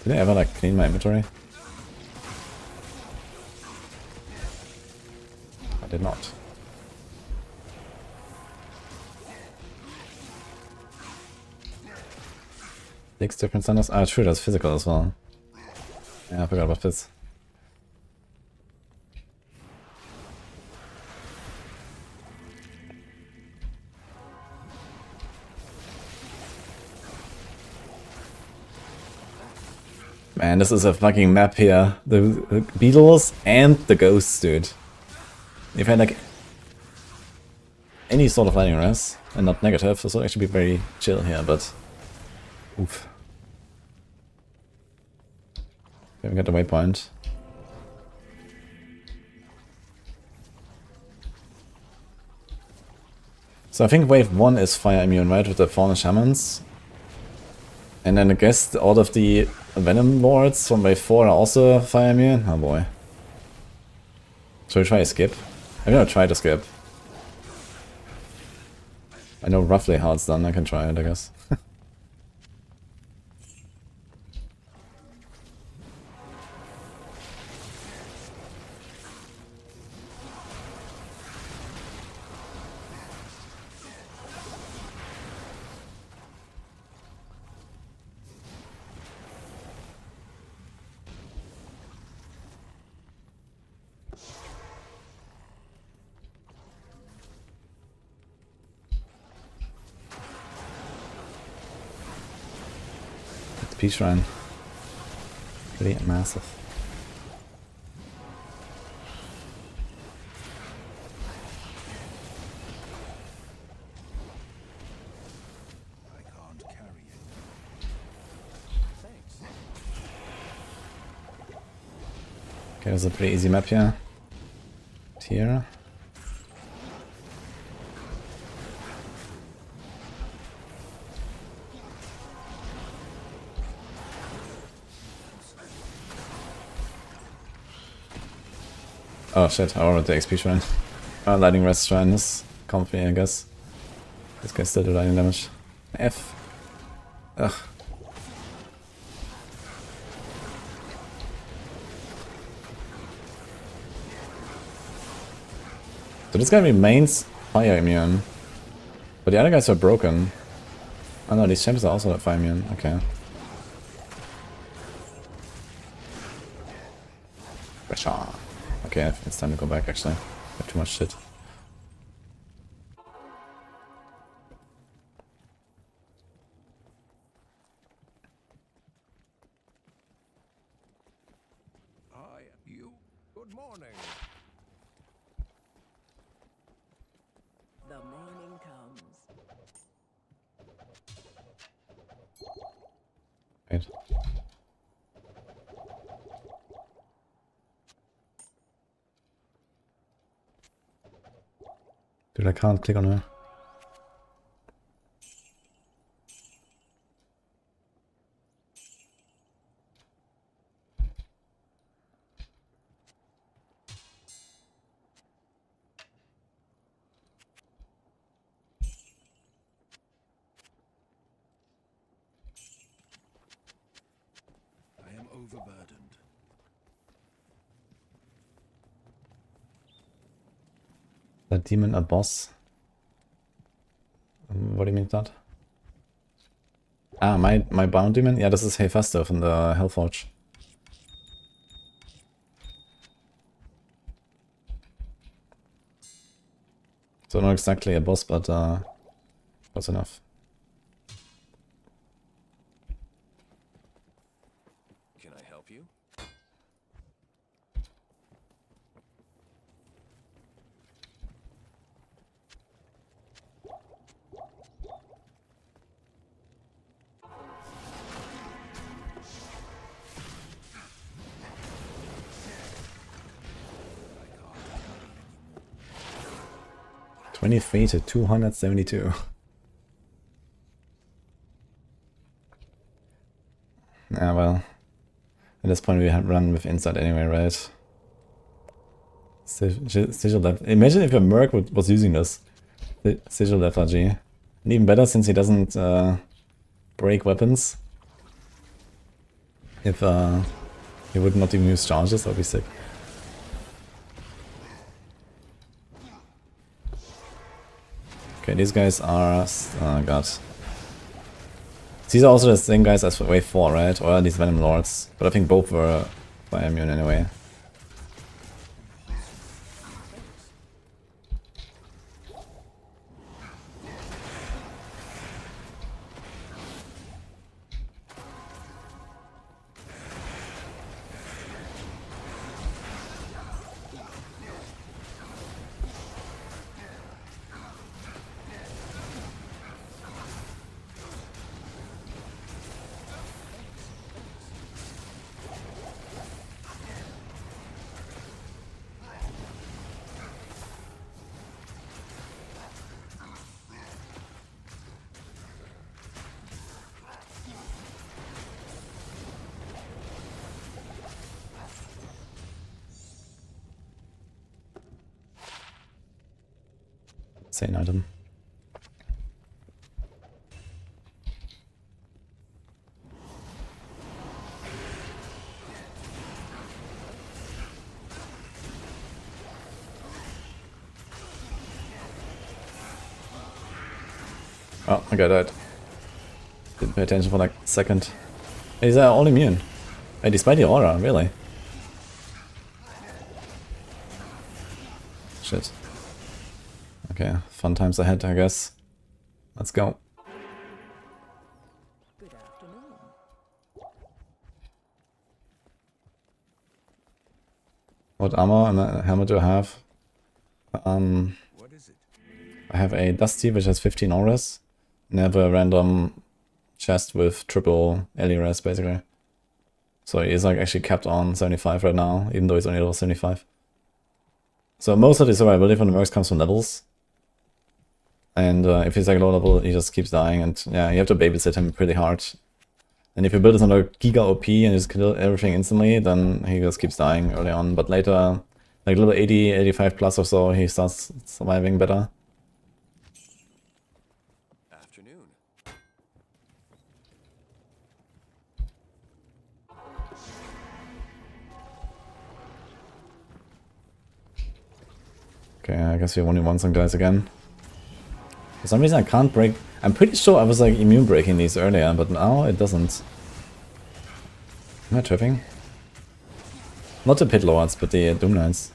Did I ever like clean my inventory? I did not. 6 different standards? Ah, true, that's physical as well. Yeah, I forgot about this. Man, this is a fucking map here. The beetles and the ghosts, dude. If I had like any sort of lightning res, and not negative, this would actually be very chill here, but oof. Okay, we got the waypoint. So I think wave 1 is fire immune, right, with the Fallen Shamans. And then I guess all of the Venom Lords from wave 4 are also fire immune? Oh boy. Should we try a skip? I've never tried to skip. I know roughly how it's done, I can try it, I guess. Peace Shrine. Pretty massive. I can't carry it. Thanks. Okay, there's a pretty easy map here. Here. Oh shit, I wanted the XP shrine. Lightning Rest shrine is comfy, I guess. This guy still do lightning damage. F. Ugh. So this guy remains fire immune. But the other guys are broken. Oh no, these champs are also fire immune. Okay. Pressure. Okay, it's time to go back actually. I have too much shit. I am you. Good morning. The morning comes. Wait. Dude, I can't click on her. I am overburdened. That demon a boss? What do you mean with that? Ah, my bound demon? Yeah, this is Hephaestus from the Hellforge. So not exactly a boss, but close enough. Can I help you? 23 to 272. Yeah, well, at this point we had run with Insight anyway, right? Sigil left. Imagine if a Merc was using this. Sigil lethargy. And even better since he doesn't break weapons. If he would not even use charges, that would be sick. Okay, these guys are... oh god. These are also the same guys as wave 4, right? Or these Venom Lords. But I think both were fire immune anyway. Insane item. Oh, I got that. Didn't pay attention for like a second. These are all immune. Hey, despite the aura, really. Shit. Okay, fun times ahead, I guess. Let's go. Good afternoon. What armor and helmet do I have? What is it? I have a Dusty, which has 15 auras. And I have a random chest with triple LRS, basically. So he's like actually capped on 75 right now, even though he's only level 75. So most of the survivability from the mercs comes from levels. And if he's like low level, he just keeps dying, and yeah, you have to babysit him pretty hard. And if you build this under Giga OP and just kill everything instantly, then he just keeps dying early on. But later, like level 80, 85 plus or so, he starts surviving better. Afternoon. Okay, I guess we only want some guys again. For some reason I can't break... I'm pretty sure I was like immune breaking these earlier, but now it doesn't. Am I tripping? Not the Pit Lords, but the Doom Knights.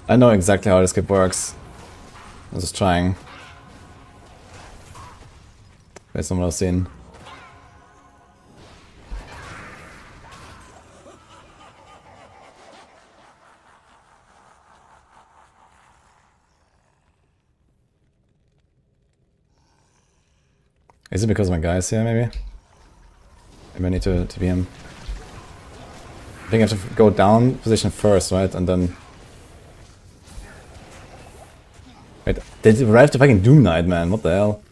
I know exactly how this skip works. I'm just trying. Based on what I've seen. Is it because my guy is here, maybe? Maybe I need to TP him. I think I have to go down position first, right? And then... Wait, they revived the fucking Doom Knight, man. What the hell?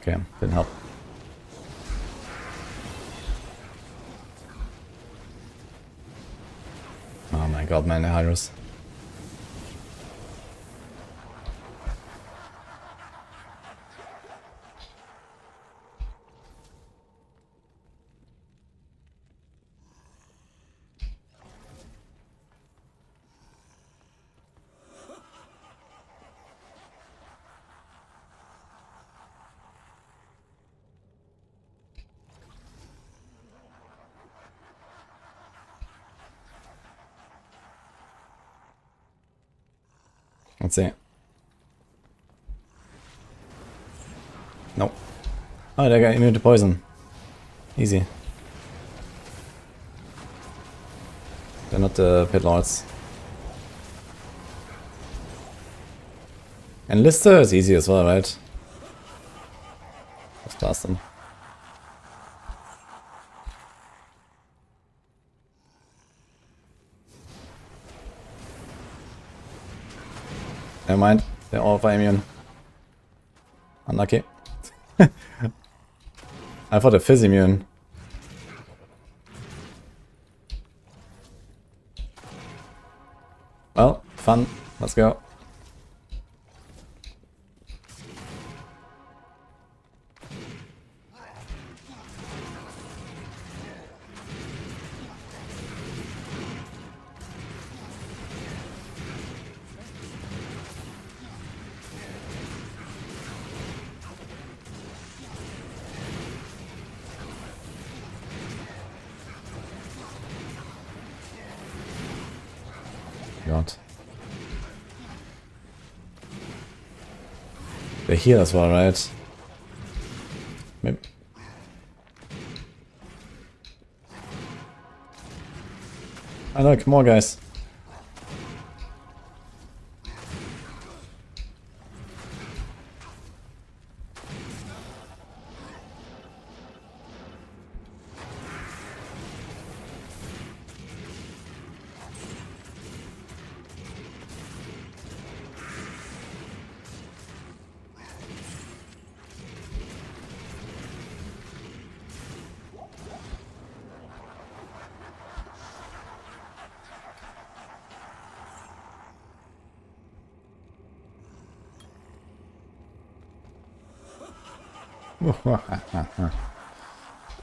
Okay, didn't help. Oh my god, man, the Hydras. Let's see. Nope. Oh, they got immune to poison. Easy. They're not the pit lords. And Lister is easy as well, right? Let's blast them. Never mind, they're all fire immune. Unlucky. I thought a fizz immune. Well, fun. Let's go. God. They heal as well, right? Maybe. Oh look, more guys.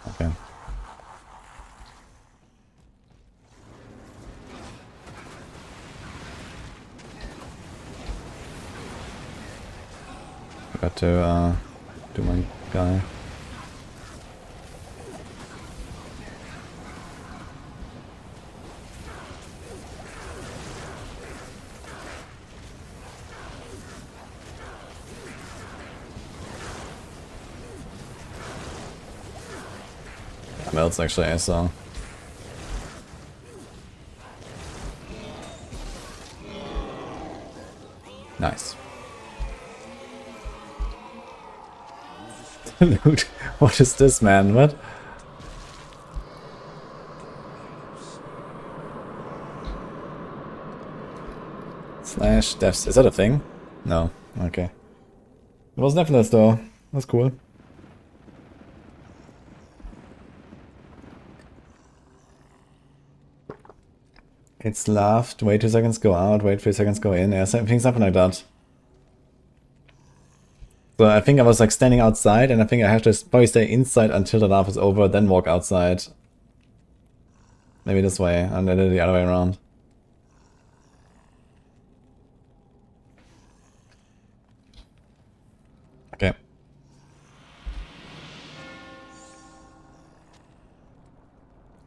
Okay. Got to do my guy. Melts actually, I saw. Nice. Dude, what is this, man? What? Slash deaths. Is that a thing? No. Okay. It was Nephilis though. That's cool. It's laughed, wait 2 seconds, go out, wait 3 seconds, go in. Yeah, something like that. So I think I was like standing outside and I think I have to probably stay inside until the laugh is over, then walk outside. Maybe this way, and then the other way around. Okay.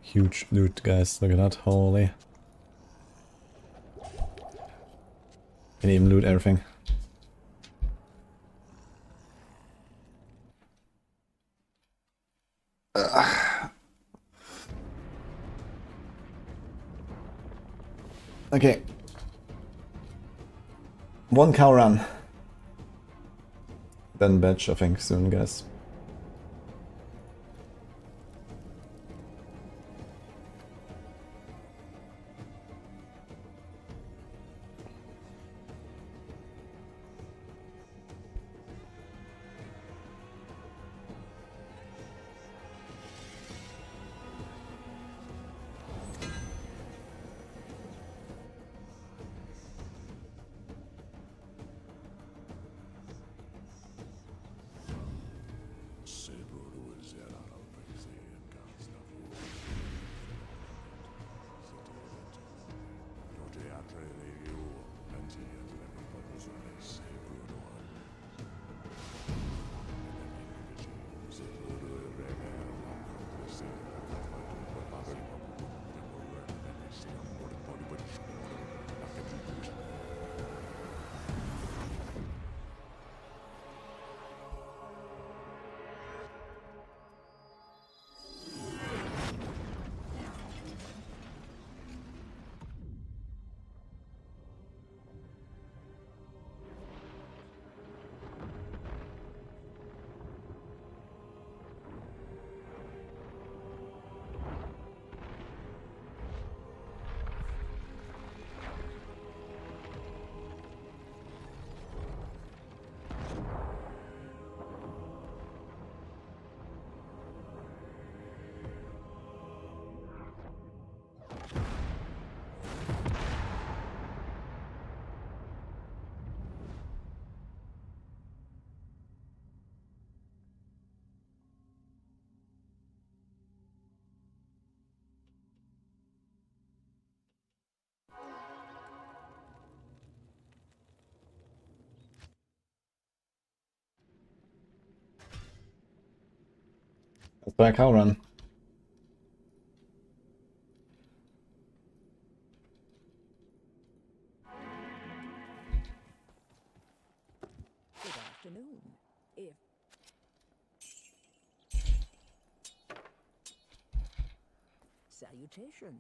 Huge loot, guys. Look at that. Holy. Can even loot everything. Okay. 1 cow run. Then batch, I think, soon, guys. Let's buy a cow run. Good afternoon. If salutations.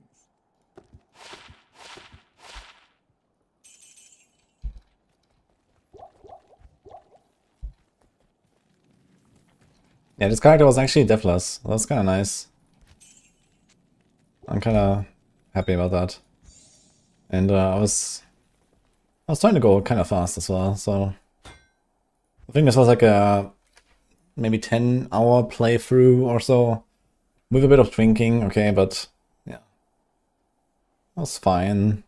Yeah, this character was actually deathless. That's kind of nice. I'm kind of happy about that. And I was trying to go kind of fast as well, so I think this was like a maybe 10-hour playthrough or so with a bit of drinking. Okay, but yeah, that was fine.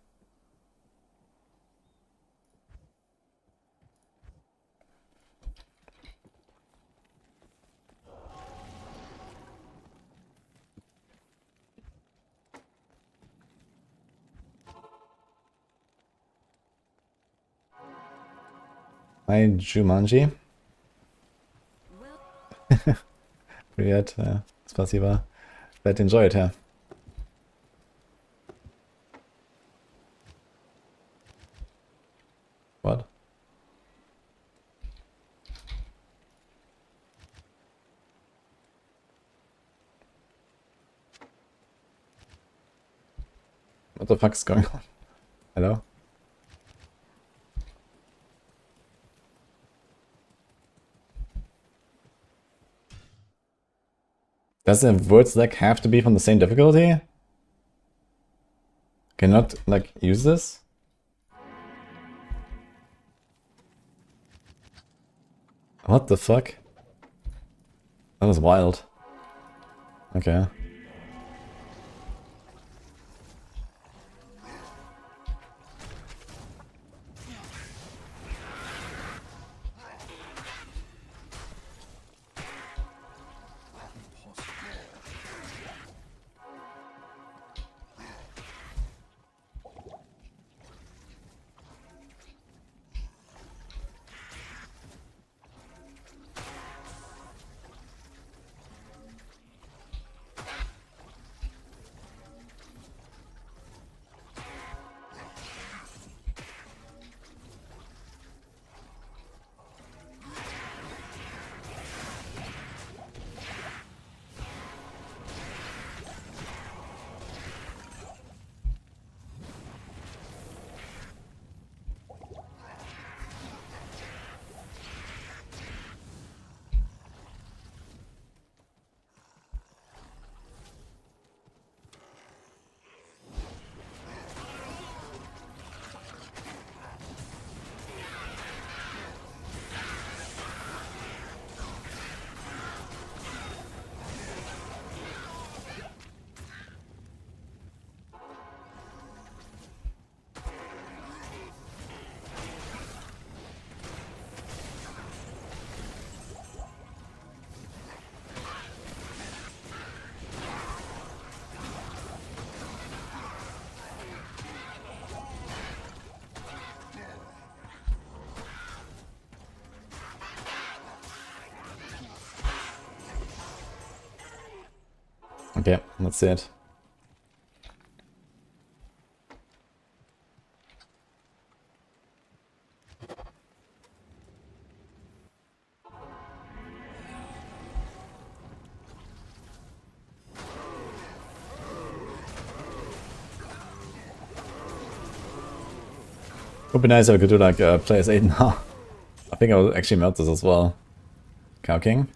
Hi, Jumanji. Привет, спасибо. Glad you enjoyed, yeah. What? What the fuck is going on? Hello? Does the word select have to be from the same difficulty? Cannot, like, use this? What the fuck? That was wild. Okay. Okay, let's see it. Would be nice if I could do like play as 8 now. I think I will actually melt this as well. Cow King.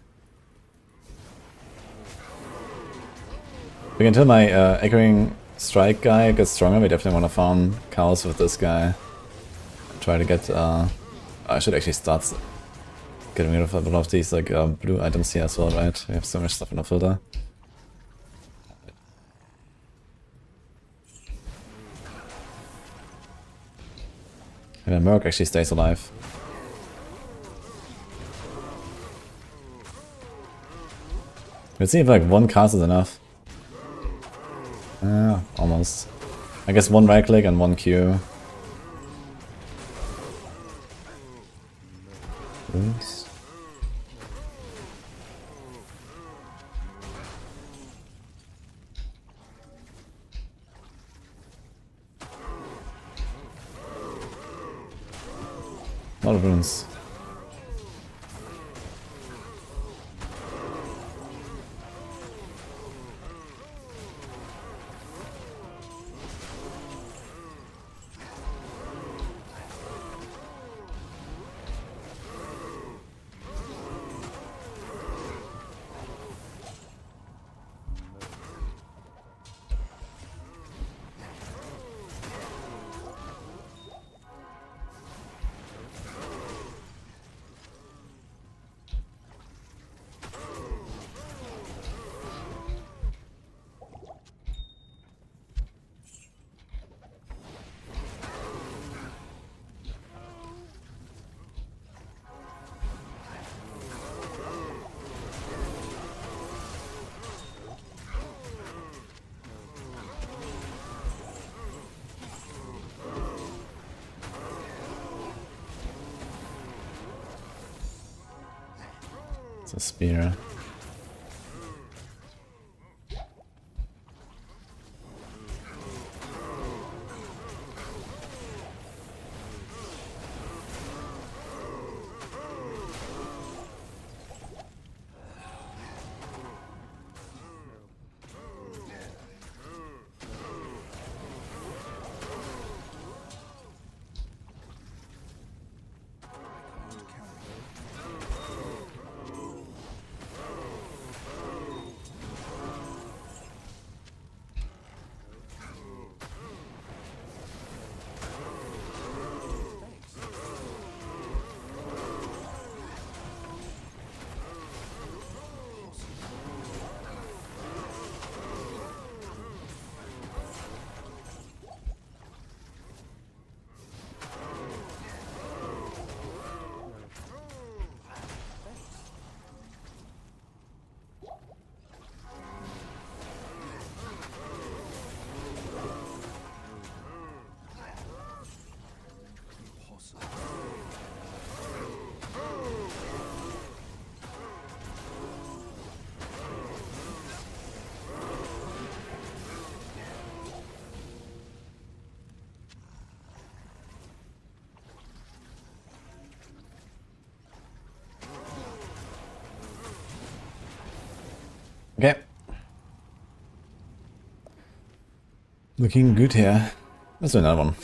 We can tell my echoing strike guy gets stronger. We definitely want to farm cows with this guy. Try to get. I should actually start getting rid of a lot of these like blue items here as well, right? We have so much stuff in the filter. And Merc actually stays alive. Let's see if like one cast is enough. Almost. I guess one right click and one Q. Oops. A lot of runes. It's a spear. Okay. Looking good here. Let's do another one.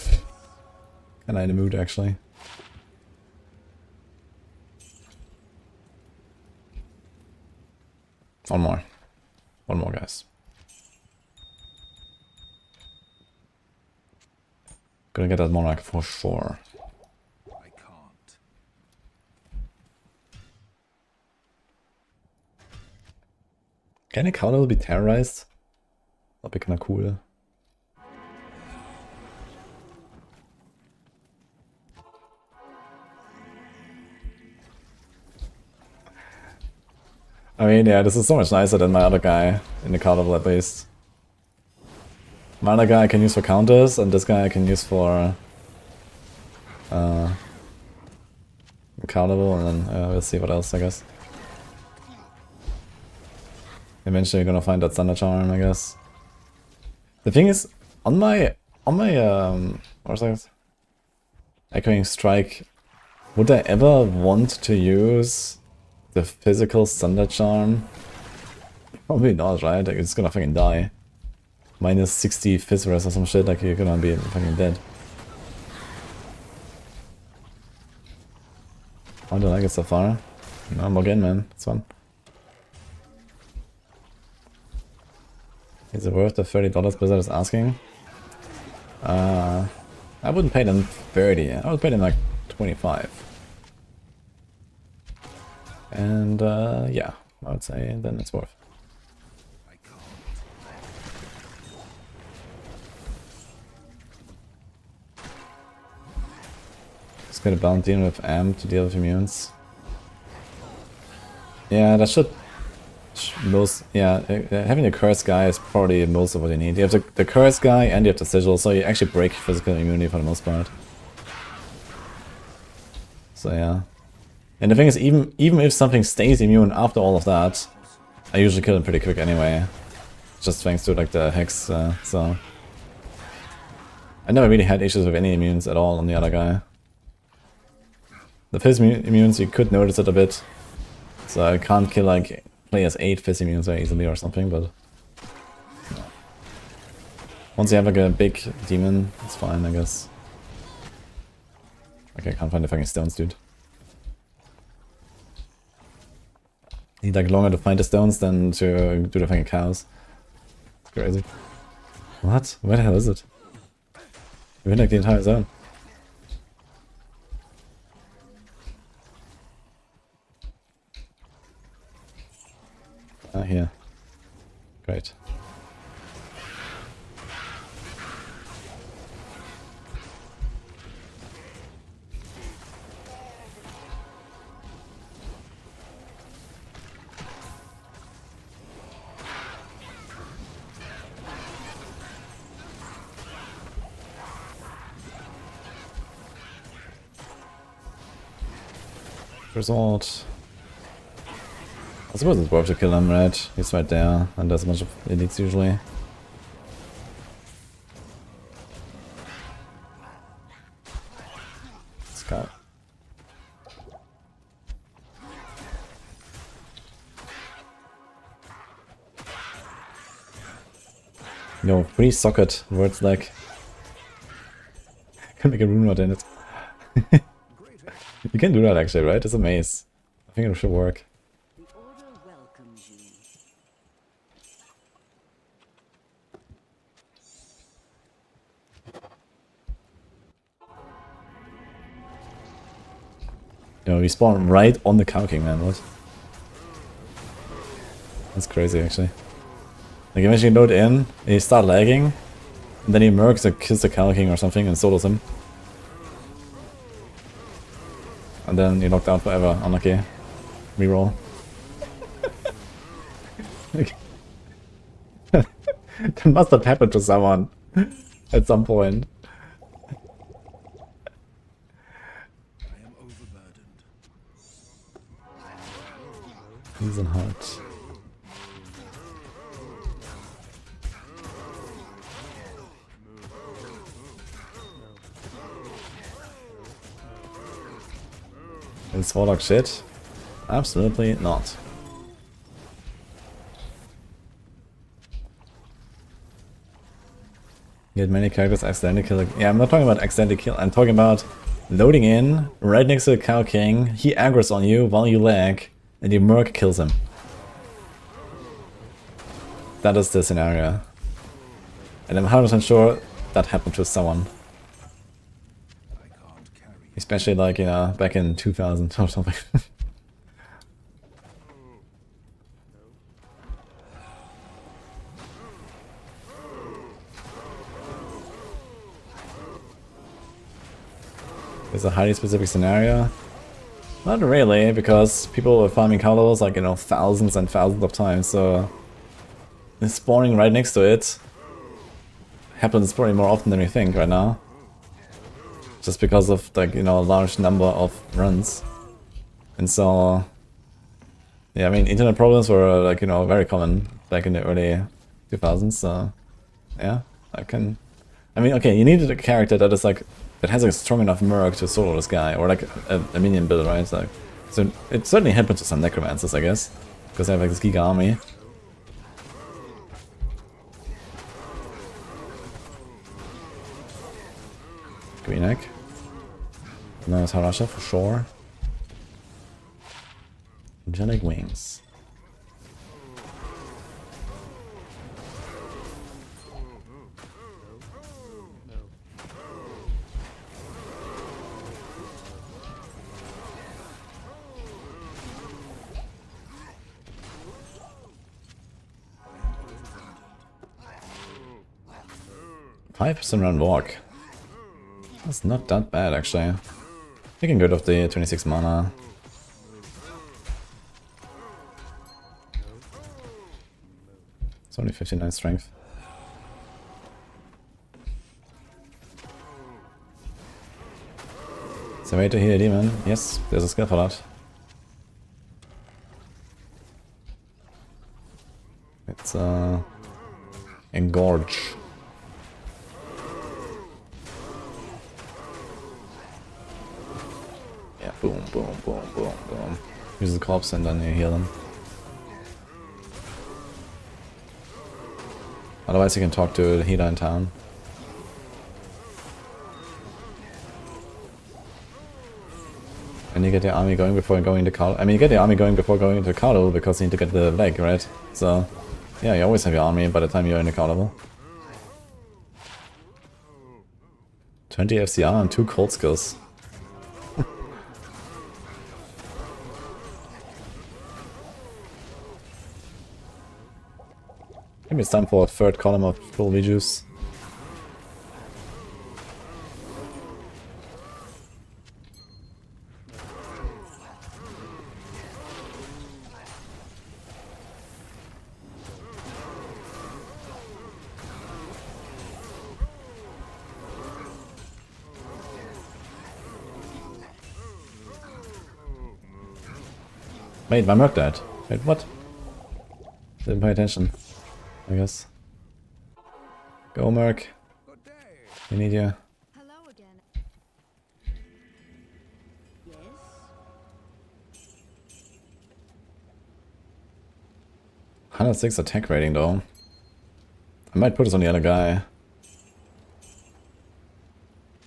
Kinda in the mood actually. One more. One more, guys. Gonna get that monarch for sure. I can't. Can a counter be terrorized? That'd be kinda cool. I mean, yeah, this is so much nicer than my other guy in the card level at least. My other guy I can use for counters, and this guy I can use for card level, and then we'll see what else, I guess. Eventually you're gonna find that Thunder Charm, I guess. The thing is, on my what's that? Echoing Strike, would I ever want to use the physical Thunder Charm? Probably not, right? Like, it's gonna fucking die. Minus 60 Fizz-Res or some shit, like you're gonna be fucking dead. I don't like it so far. No, more again, man. It's fun. Is it worth the $30 Blizzard is asking? I wouldn't pay them 30. I would pay them like 25. And yeah, I would say then it's worth. I can't. Just get a bounty with Amp to deal with immunes. Yeah, that should most, yeah, having a curse guy is probably most of what you need. You have the curse guy and you have the sigil, so you actually break physical immunity for the most part. So yeah. And the thing is, even if something stays immune after all of that, I usually kill him pretty quick anyway. Just thanks to like the hex, so... I never really had issues with any immunes at all on the other guy. The fizz immunes, you could notice it a bit. So I can't kill like players 8 fizz immunes very easily or something, but once you have like a big demon, it's fine, I guess. Okay, I can't find the fucking stones, dude. Need like longer to find the stones than to do the fucking cows. It's crazy. What? Where the hell is it? We hit like the entire zone. Ah, here. Great. Result. I suppose it's worth to kill him, right? He's right there, and there's a bunch of elites usually. Scout. Yo, free socket, words like. Can make a rune in it. You can do that actually, right? It's a maze. I think it should work. The order welcomes you. You know, we spawn right on the Cow King, man. What? That's crazy, actually. Like, imagine you load in, and you start lagging, and then he murks or kills the Cow King or something and solos him. And then you're locked out forever. Unlucky. Reroll. That must have happened to someone at some point. I am overburdened. He's in heart. Is Warlock shit? Absolutely not. Get many characters accidentally kill. Yeah, I'm not talking about accidentally kill. I'm talking about loading in right next to the Cow King. He aggroes on you while you lag, and your merc kills him. That is the scenario, and I'm 100% sure that happened to someone. Especially like, you know, back in 2000 or something. It's a highly specific scenario. Not really, because people were farming cow levels like, you know, thousands and thousands of times, so spawning right next to it happens probably more often than we think right now. Just because of, like, you know, a large number of runs. And so, yeah, I mean, internet problems were, like, you know, very common back in the early 2000s, so, yeah, I mean, okay, you needed a character that is, like, that has a strong enough merc to solo this guy, or, like, a minion build, right? Like, so, it certainly happened to some necromancers, I guess, because they have, like, this giga army. Green egg. No, it's Harasha for sure. Angelic wings. %5% run walk. That's not that bad, actually. Taking good of the 26 mana. It's only 59 strength. Is there a way to heal a demon? Yes, there's a skill for that. It's engorge. Yeah. Boom, boom, boom, boom, boom. Use the corpse and then you heal them. Otherwise you can talk to the healer in town. And you get the army going before going to Carlo. I mean, you get the army going before going into Carlo because you need to get the leg, right? So, yeah, you always have your army by the time you're in the Carlo level. 20 FCR and 2 cold skills. Maybe it's time for a third column of full V-Juice. Wait, my Merc died. Wait, what? Didn't pay attention, I guess. Go, Merc. We need you. Hello again. Yes? 106 attack rating though. I might put this on the other guy.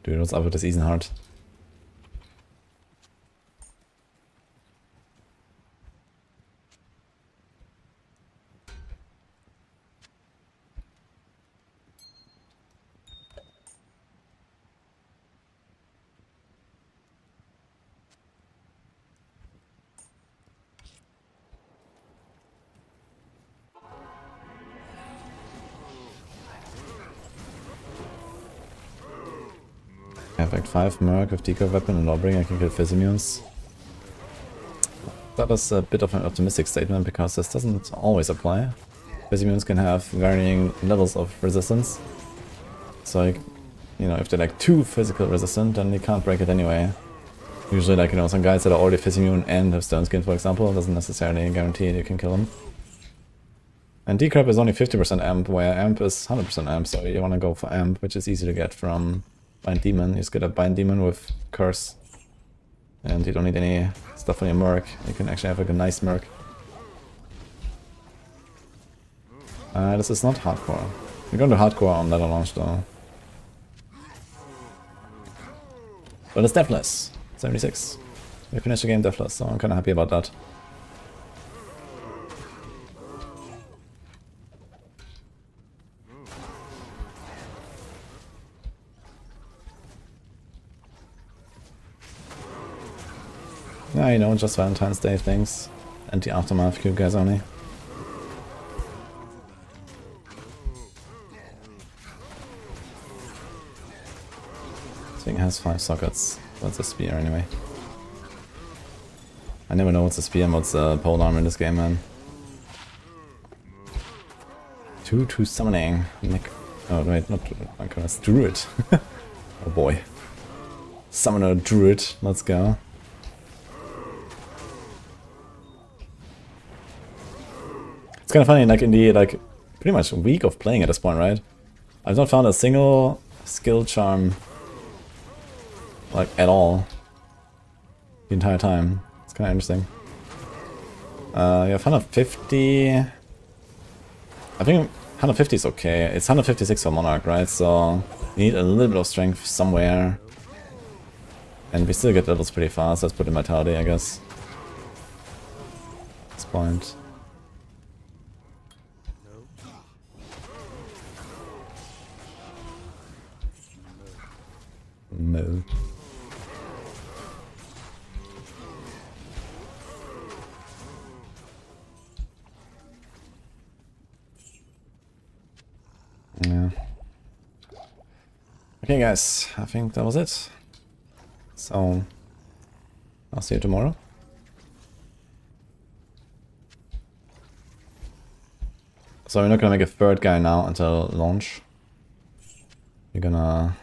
Dude, what's up with this Eisenhart? I have like 5 Merc with Decoy Weapon and Lawbringer, I can kill Physimunes. That was a bit of an optimistic statement because this doesn't always apply. Physimunes can have varying levels of resistance. So, like, you know, if they're like too physical resistant, then you can't break it anyway. Usually, like, you know, some guys that are already Physimune and have Stone Skin, for example, doesn't necessarily guarantee you can kill them. And Decrep is only 50% amp, where amp is 100% amp, so you wanna go for amp, which is easy to get from Bind Demon. You just get a Bind Demon with Curse. And you don't need any stuff on your Merc. You can actually have like a nice Merc. This is not hardcore. We're going to hardcore on ladder launch though. But it's deathless. 76. We finished the game deathless, so I'm kinda happy about that. Yeah, you know, just Valentine's Day things. And the Aftermath cube guys only. This thing has 5 sockets. What's a spear anyway? I never know what's a spear and what's a polearm in this game, man. 2 summoning. Oh wait, not Enquiries, Druid. Oh boy. Summoner Druid, let's go. It's kind of funny, like in the pretty much a week of playing at this point, right? I've not found a single skill charm like at all the entire time. It's kind of interesting. You have 150. I think 150 is okay. It's 156 for Monarch, right? So you need a little bit of strength somewhere, and we still get levels pretty fast. Let's put in Vitality, I guess. At this point. No. Yeah. Okay guys, I think that was it. So, I'll see you tomorrow. So we're not gonna make a third guy now until launch. We're gonna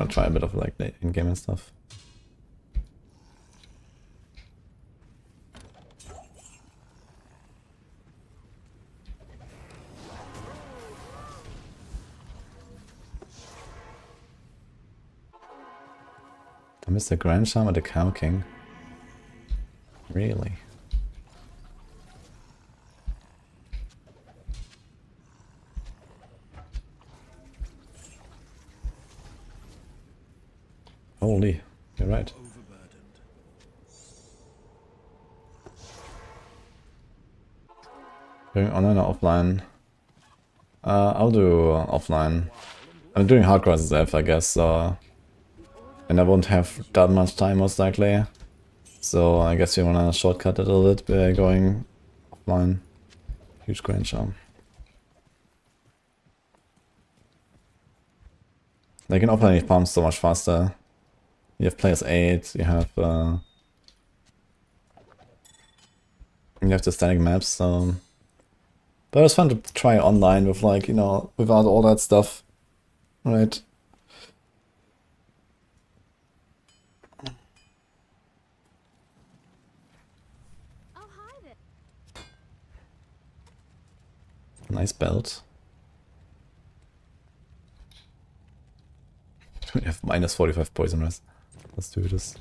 try a bit of like the in-game and stuff. I missed the Grand Charm and the Cow King. Really? Holy, you're right. Overburdened. Doing online or offline? I'll do offline. I'm doing hardcore SF, I guess, so... And I won't have that much time, most likely. So I guess you wanna shortcut it a little bit by going offline. Huge grand charm. Like in offline it pumps so much faster. You have players 8, you have the static maps, so... But it was fun to try online with, like, you know, without all that stuff. Right. Oh, hi there. Nice belt. We have minus 45 poisoners. Let's do this.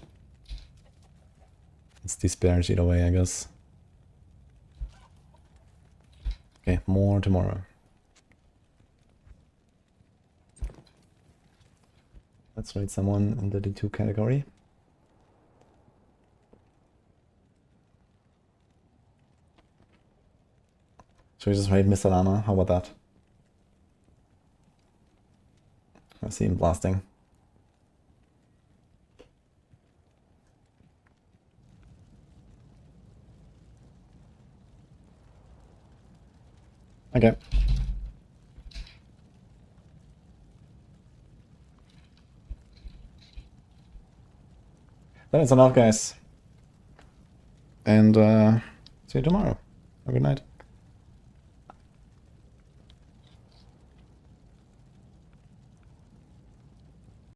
It's disparage either way, I guess. Okay, more tomorrow. Let's rate someone in the D2 category. Should we just rate Mr. Lama? How about that? I see him blasting. Okay. Then it's enough, guys. And see you tomorrow. Have a good night.